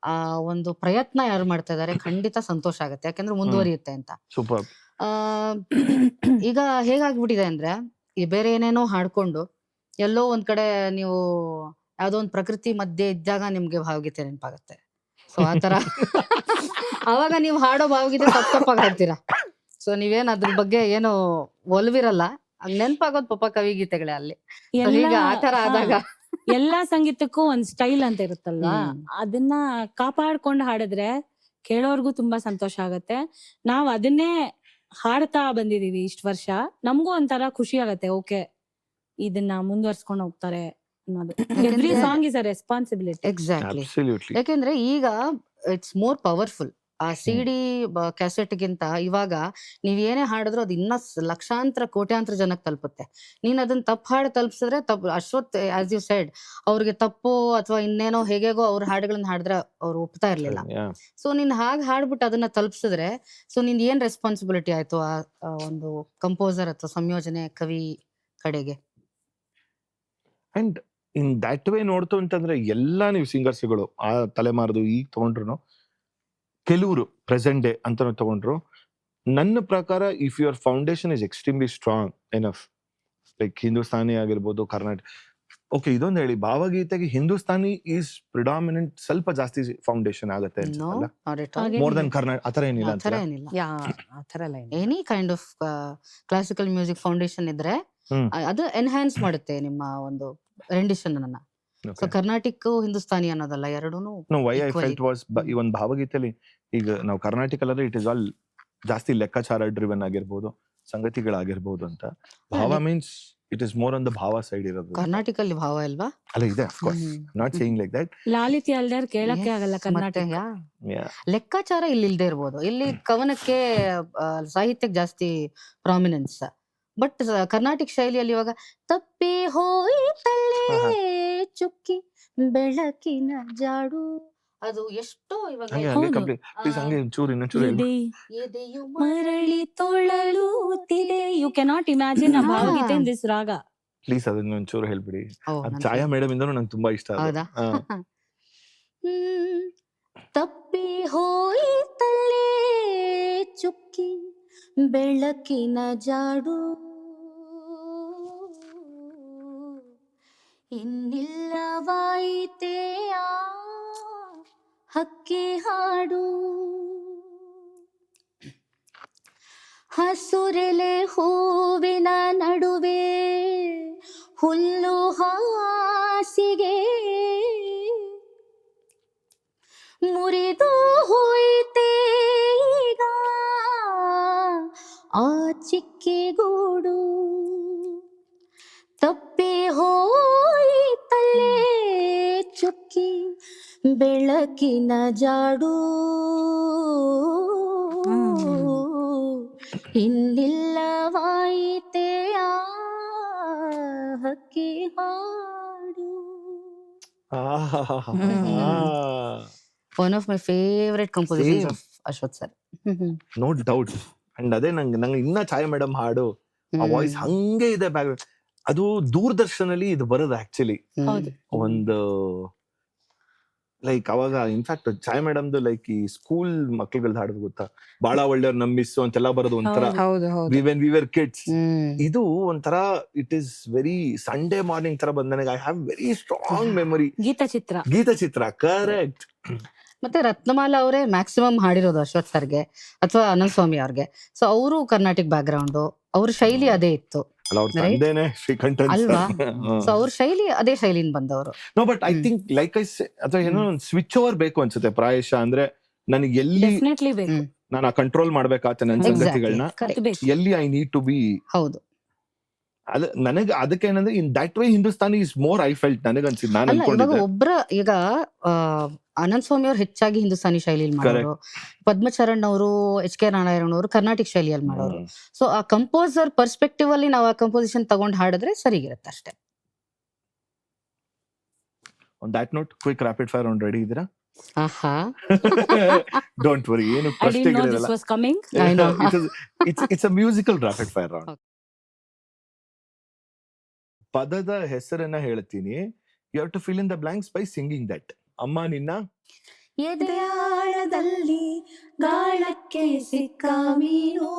ಆ ಒಂದು ಪ್ರಯತ್ನ ಯಾರು ಮಾಡ್ತಾ ಇದಾರೆ, ಖಂಡಿತ ಸಂತೋಷ ಆಗುತ್ತೆ. ಯಾಕಂದ್ರೆ ಮುಂದುವರಿಯುತ್ತೆ ಅಂತ. ಸೂಪರ್. ಆ ಈಗ ಹೇಗಾಗ್ಬಿಟ್ಟಿದೆ ಅಂದ್ರೆ, ಈ ಬೇರೆ ಏನೇನೋ ಹಾಡ್ಕೊಂಡು ಎಲ್ಲೋ ಒಂದ್ ಕಡೆ ನೀವು ಯಾವ್ದೋ ಒಂದ್ ಪ್ರಕೃತಿ ಮಧ್ಯೆ ಇದ್ದಾಗ ನಿಮ್ಗೆ ಭಾವಗೀತೆ ನೆನಪಾಗತ್ತೆ. ಸೊ ಆತರ ಅವಾಗ ನೀವು ಹಾಡೋ ಭಾವಗೀತೆ ತಪ್ಪಾಗಿ ಹಾಡ್ತೀರಾ. ಸೊ ನೀವೇನ್ ಅದ್ರ ಬಗ್ಗೆ ಏನು ಒಲ್ವಿರಲ್ಲ, ಹಂಗ್ ನೆನಪಾಗೋದ್ ಪಾಪ ಕವಿಗೀತೆಗಳೇ ಅಲ್ಲಿ. So ಹೀಗ ಆತರ ಆದಾಗ ಎಲ್ಲಾ ಸಂಗೀತಕ್ಕೂ ಒಂದ್ ಸ್ಟೈಲ್ ಅಂತ ಇರುತ್ತಲ್ವಾ, ಹ್ಮ್. ಅದನ್ನ ಕಾಪಾಡ್ಕೊಂಡು ಹಾಡಿದ್ರೆ ಕೇಳೋರ್ಗು ತುಂಬಾ ಸಂತೋಷ ಆಗತ್ತೆ. ನಾವ್ ಅದನ್ನೇ ಹಾಡ್ತಾ ಬಂದಿದೀವಿ ಇಷ್ಟ ವರ್ಷ. ನಮ್ಗೂ ಒಂಥರ ಖುಷಿ ಆಗತ್ತೆ. ಓಕೆ, ಇದನ್ನ ಮುಂದುವರ್ಸ್ಕೊಂಡು ಹೋಗ್ತಾರೆ ಅನ್ನೋದು. Every song is a responsibility. Exactly. Absolutely. ಯಾಕೆಂದ್ರೆ ಈಗ ಇಟ್ಸ್ ಮೋರ್ ಪವರ್ಫುಲ್. ಆ ಸಿಡಿ ಕ್ಯಾಸೆಟ್ಗಿಂತ ಇವಾಗ ನೀವ್ ಏನೇ ಹಾಡಿದ್ರು ಅದು ಇನ್ನ ಲಕ್ಷಾಂತರ ಕೋಟ್ಯಾಂತರ ಜನಕ್ಕೆ ತಲುಪುತ್ತೆ. ನೀನ್ ಅದನ್ನ ತಪ್ಪು ಹಾಡು ತಲುಪಿಸಿದ್ರೆ ಅಶ್ವಥ್ ಆಸ್ ಯು ಸೆಡ್ ಅವ್ರಿಗೆ ತಪ್ಪು ಅಥವಾ ಇನ್ನೇನೋ ಹೇಗೇಗೋ ಅವ್ರ ಹಾಡುಗಳನ್ನ ಹಾಡಿದ್ರೆ ಅವ್ರು ಒಪ್ತಾ ಇರ್ಲಿಲ್ಲ. ಸೊ ನೀನ್ ಹಾಡ್ಬಿಟ್ಟು ಅದನ್ನ ತಲುಪಿಸಿದ್ರೆ ಸೊ ನಿಂದ ಏನ್ ರೆಸ್ಪಾನ್ಸಿಬಿಲಿಟಿ ಆಯ್ತು ಆ ಒಂದು ಕಂಪೋಸರ್ ಅಥವಾ ಸಂಯೋಜನೆ ಕವಿ ಕಡೆಗೆ. ಅಂಡ್ ಇನ್ ದಟ್ ವೇ ನೋಡ್ತು ಅಂತಂದ್ರೆ ಎಲ್ಲಾ ನೀವು ಸಿಂಗರ್ಸ್ಗಳು ಆ ತಲೆಮಾರದು ಈಗ ತಗೊಂಡ್ರು, ಕೆಲವರು ಪ್ರೆಸೆಂಟ್ ಡೇ ಅಂತ ತಗೊಂಡ್ರು, ನನ್ನ ಪ್ರಕಾರ if your foundation is extremely strong enough, like Hindustani ಆಗಿರ್ಬೋದು, ಕರ್ನಾಟಕ. ಓಕೆ, ಇದೊಂದು ಹೇಳಿ, ಭಾವಗೀತೆಗೆ ಹಿಂದೂಸ್ತಾನಿ ಈಸ್ ಪ್ರಿಡಾಮಿನೆಂಟ್, ಸ್ವಲ್ಪ ಜಾಸ್ತಿ ಫೌಂಡೇಶನ್ ಆಗುತ್ತೆ ಮೋರ್ ದನ್ ಕರ್ನಾಟಕ. ಆತರ ಏನಿಲ್ಲ ಅಂತ any kind of classical music foundation ಇದ್ರೆ ಅದು ಎನ್ಹಾನ್ಸ್ ಮಾಡುತ್ತೆ ನಿಮ್ಮ ಒಂದು ರೆಂಡಿಷನ್ ಅನ್ನ. ಸೊ ಕರ್ನಾಟಿಕ್ ಹಿಂದೂಸ್ತಾನಿ ಅನ್ನೋದಲ್ಲ, ಎರಡೂನು. ವೈ ಐ ಫೆಲ್ಟ್ ವಾಸ್ ಈ ಒಂದು ಭಾವಗೀತೆಯಲ್ಲಿ ಈಗ ನಾವು ಕರ್ನಾಟಕಲ್ಲಿ ಇಟ್ ಇಸ್ ಆಲ್ ಜಾಸ್ತಿ ಲೆಕ್ಕಾಚಾರ ಡ್ರಿವನ್ ಆಗಿರ್ಬೋದು, ಸಂಗತಿಗಳಾಗಿರ್ಬೋದು ಅಂತ. Bhava means it is more on the bhava side ಇರೋದು. ಕರ್ನಾಟಕ ಅಲ್ಲಿ ಭಾವ ಇಲ್ವಾ? ಅಲ್ಲ, ಇದೆ of course, not saying like that. ಲಾಲಿತಿ ಅಲ್ದಾರ್ ಕೇಳಕ್ಕೆ ಆಗಲ್ಲ ಕರ್ನಾಟಕ. ಲೆಕ್ಕಾಚಾರ ಇಲ್ಲಿ ಇಲ್ದೇ ಇರ್ಬೋದು, ಇಲ್ಲಿ ಕವನಕ್ಕೆ ಸಾಹಿತ್ಯಕ್ಕೆ ಜಾಸ್ತಿ ಪ್ರಾಮಿನೆನ್ಸ್. ಬಟ್ ಕರ್ನಾಟಕ ಶೈಲಿಯಲ್ಲಿ ಇವಾಗ ತಪ್ಪಿ ಹೋಯಿತಲ್ಲೇ ಚುಕ್ಕಿ ಬೆಳಕಿನ ಜಾಡು, ಅದು ಎಷ್ಟೋ ಇವಾಗ ಎದೆಯು ಮರಳಿ ತೊಳಲುತ್ತಿದೆ. ಯು ಕೆನಾಟ್ ಇಮ್ಯಾಜಿನ್ ಅ ಭಾವಗೀತೆ ಇನ್ ದಿಸ್ ರಾಗ. ಪ್ಲೀಸ್ ಅದನ್ನ ಒಂಚೂರು ಹೇಳ್ಬಿಡಿ. ಛಾಯಾ ಮೇಡಮ್ ಇಂದನೂ ನಂಗೆ ತುಂಬಾ ಇಷ್ಟ. ಹೌದಾ? ತಪ್ಪಿ ಹೋಯಿತಲ್ಲೇ ಚುಕ್ಕಿ ಬೆಳಕಿನ ಜಾಡು, ಇನ್ನಿಲ್ಲವಾಯಿತೇ ಆ ಹಕ್ಕಿ ಹಾಡು, ಹಸುರೆಲೆ ಹೂವಿನ ನಡುವೆ ಹುಲ್ಲು ಹಾಸಿಗೆ ಮುರಿದು ಹೋಯಿತೇ ಈಗ ಆ ಚಿಕ್ಕಿಗೂಡು, ತಪ್ಪಿ ಹೋಯಿತಲ್ಲೇ ಚುಕ್ಕಿ ಬೆಳಕಿನ ಜಾಡು, ಇನ್ನಿಲ್ಲವಾಯಿತೇ ಆ ಹಕ್ಕಿ ಹಾಡು. One of my favourite compositions of Ashwath sir. No doubt. And ಅದೇ ನಂಗೆ ಇನ್ನ ಛಾಯಾ ಮೇಡಮ್ ಹಾಡು ಆ ವಾಯ್ಸ್ ಹಂಗೆ ಇದೆ ಬ್ಯಾಕ್. ಅದು ದೂರದರ್ಶನಲ್ಲಿ ಇದು ಬರೋದು ಆಕ್ಚುಲಿ ಒಂದು ಲೈಕ್ ಅವಾಗ. ಇನ್ಫ್ಯಾಕ್ಟ್ ಛಾಯಾ ಮೇಡಮ್ದು ಲೈಕ್ ಈ ಸ್ಕೂಲ್ ಮಕ್ಳುಗಳ್ದು ಹಾಡೋದು ಗೊತ್ತಾ, ಬಾಳ ಒಳ್ಳೆಯವ್ರು ನಮ್ಮಿಸ್ಸು ಅಂತೆಲ್ಲ ಬರೋದು ಒಂಥರ ವಿ ವರ್ ಕಿಡ್ಸ್. ಇದು ಒಂಥರ it is very Sunday morning ತರ ಬಂದ ನನಗೆ. I have very strong memory. ಗೀತಚಿತ್ರ ಕರೆಕ್ಟ್. ಮತ್ತೆ ರತ್ನಮಾಲಾ ಅವರೇ ಮ್ಯಾಕ್ಸಿಮಮ್ ಹಾಡಿರೋದು ಅಶ್ವಥ್ ಸರ್ಗೆ ಅಥವಾ ಅನಂತಸ್ವಾಮಿ ಅವ್ರಿಗೆ. ಸೊ ಅವರು ಕರ್ನಾಟಿಕ್ ಬ್ಯಾಕ್ ಗ್ರೌಂಡ್, ಅವ್ರ ಶೈಲಿ ಅದೇ ಇತ್ತು ಅಲ್ವಾ? ಸೊ ಅವ್ರ ಶೈಲಿ ಅದೇ ಶೈಲಿಯಿಂದ ಬಂದವರು. No but I think like I say ಅಥವಾ ಏನೋ ಒಂದು ಸ್ವಿಚ್ ಓವರ್ ಬೇಕು ಅನ್ಸುತ್ತೆ ಪ್ರಾಯಶಃ. ಅಂದ್ರೆ ನನಗೆ ಎಲ್ಲಿ ನಾನು ಕಂಟ್ರೋಲ್ ಮಾಡ್ಬೇಕಾತ ನನ್ನ ಸಂಗತಿಗಳನ್ನ, ಎಲ್ಲಿ ಐ ನೀಡ್ ಟು ಬಿ. ಹೌದು, ಅದ ನನಗೆ ಅದಕ್ಕೆ ಏನಂದ್ರೆ in that way Hindustani is more I felt ನನಗೆ ಅನ್ಸಿದ್ದು. ನಾನು ಅನ್ಕೊಂಡಿದ್ದೆ ಒಬ್ರ ಈಗ ಅನಂತಸ್ವಾಮಿ ಅವ್ರು ಹೆಚ್ಚಾಗಿ ಹಿಂದೂಸ್ತಾನಿ ಶೈಲಿಯಲ್ಲಿ ಮಾಡೋರು, ಪದ್ಮಚರಣ್ ಅವರು, H.K. ನಾರಾಯಣ್ ಅವರು ಕರ್ನಾಟಿಕ್ ಶೈಲಿಯಲ್ಲಿ ಮಾಡೋರು. ಸೊ ಆ ಕಂಪೋಸರ್ ಪರ್ಸ್ಪೆಕ್ಟಿವ್ ಅಲ್ಲಿ ನಾವು ಆ ಕಂಪೋಸಿಷನ್ ತಗೊಂಡ್ ಹಾಡಿದ್ರೆ ಸರಿಗಿರುತ್ತೆ ಅಷ್ಟೇ. On that note quick rapid fire round ready ಇದ್ದೀರಾ? ಆಹಾ, ಡೋಂಟ್ ವರಿ, ಏನು ಪ್ರಶ್ನೆಗಳಿರಲ್ಲ. It's a musical rapid fire round. ಪದದ ಹೆಸರನ್ನ ಹೇಳ್ತೀನಿ, you have to fill in the blanks by singing that. ಅಮ್ಮ ನಿನ್ನ ಎದೆಯಾಳದಲ್ಲಿ ಗಾಳಕ್ಕೆ ಸಿಕ್ಕ ಮೀನು,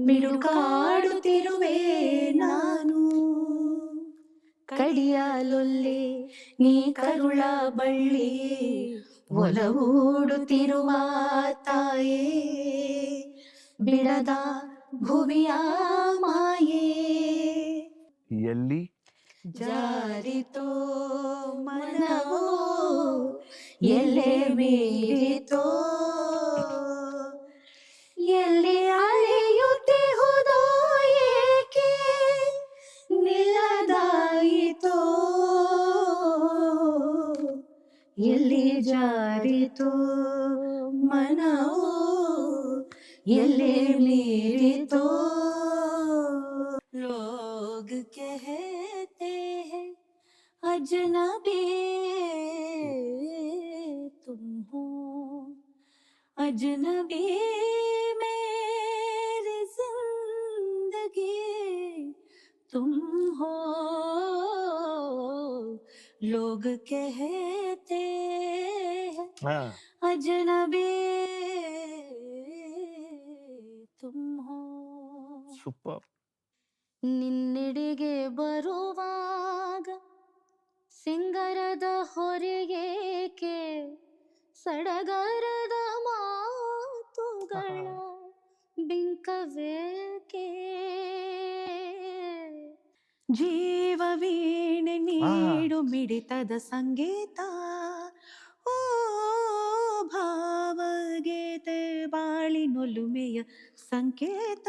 ಮಿಡುಕಾಡುತ್ತಿರುವೆ ನಾನು, ಕಡಿಯಲೊಲ್ಲೆ ನೀ ಕರುಳ ಬಳ್ಳಿ, ಒಲವೂಡುತ್ತಿರುವ ತಾಯೇ, ಬಿಡದ ಭುವಿಯ ಮಾಯೇ, ಎಲ್ಲಿ ಜಾರಿತೋ ಮನವೋ ಎಲ್ಲೆ ಮೀರಿತೋ, ಎಲ್ಲಿ ಅಲೆಯುತ್ತಿಹುದೋ ಏಕೆ ನಿಲ್ಲದಾಯಿತೋ, ಎಲ್ಲಿ ಜಾರಿತೋ ಮನವು ಎಲ್ಲೇ ಮೀರಿತೋ लोग कहते हैं अजनबी तुम हो अजनबी मेरी जिंदगी तुम हो लोग कहते हैं अजनबी तुम हो ಸೂಪರ್. ನಿನ್ನೆಡೆಗೆ ಬರುವಾಗ ಸಿಂಗರದ ಹೊರೆಗೇಕೆ ಸಡಗರದ ಮಾತುಗಳ ಬಿಂಕವೇಕೆ ಜೀವವೀಣೆ ನೀಡು ಮಿಡಿತದ ಸಂಗೀತ ಓ ಭಾವಗೀತೆ ಬಾಳಿನೊಲುಮೆಯ ಸಂಕೇತ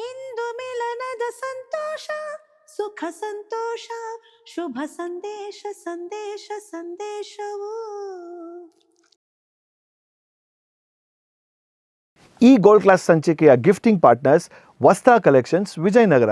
ಇಂದು ಮಿಲನದ ಸಂತೋಷ ಸುಖ ಸಂತೋಷ ಶುಭ ಸಂದೇಶ ಸಂದೇಶ ಸಂದೇಶವು. ಈ ಗೋಲ್ಡ್ ಕ್ಲಾಸ್ ಸಂಚಿಕೆಯ gifting partners Vastra collections Vijayanagara.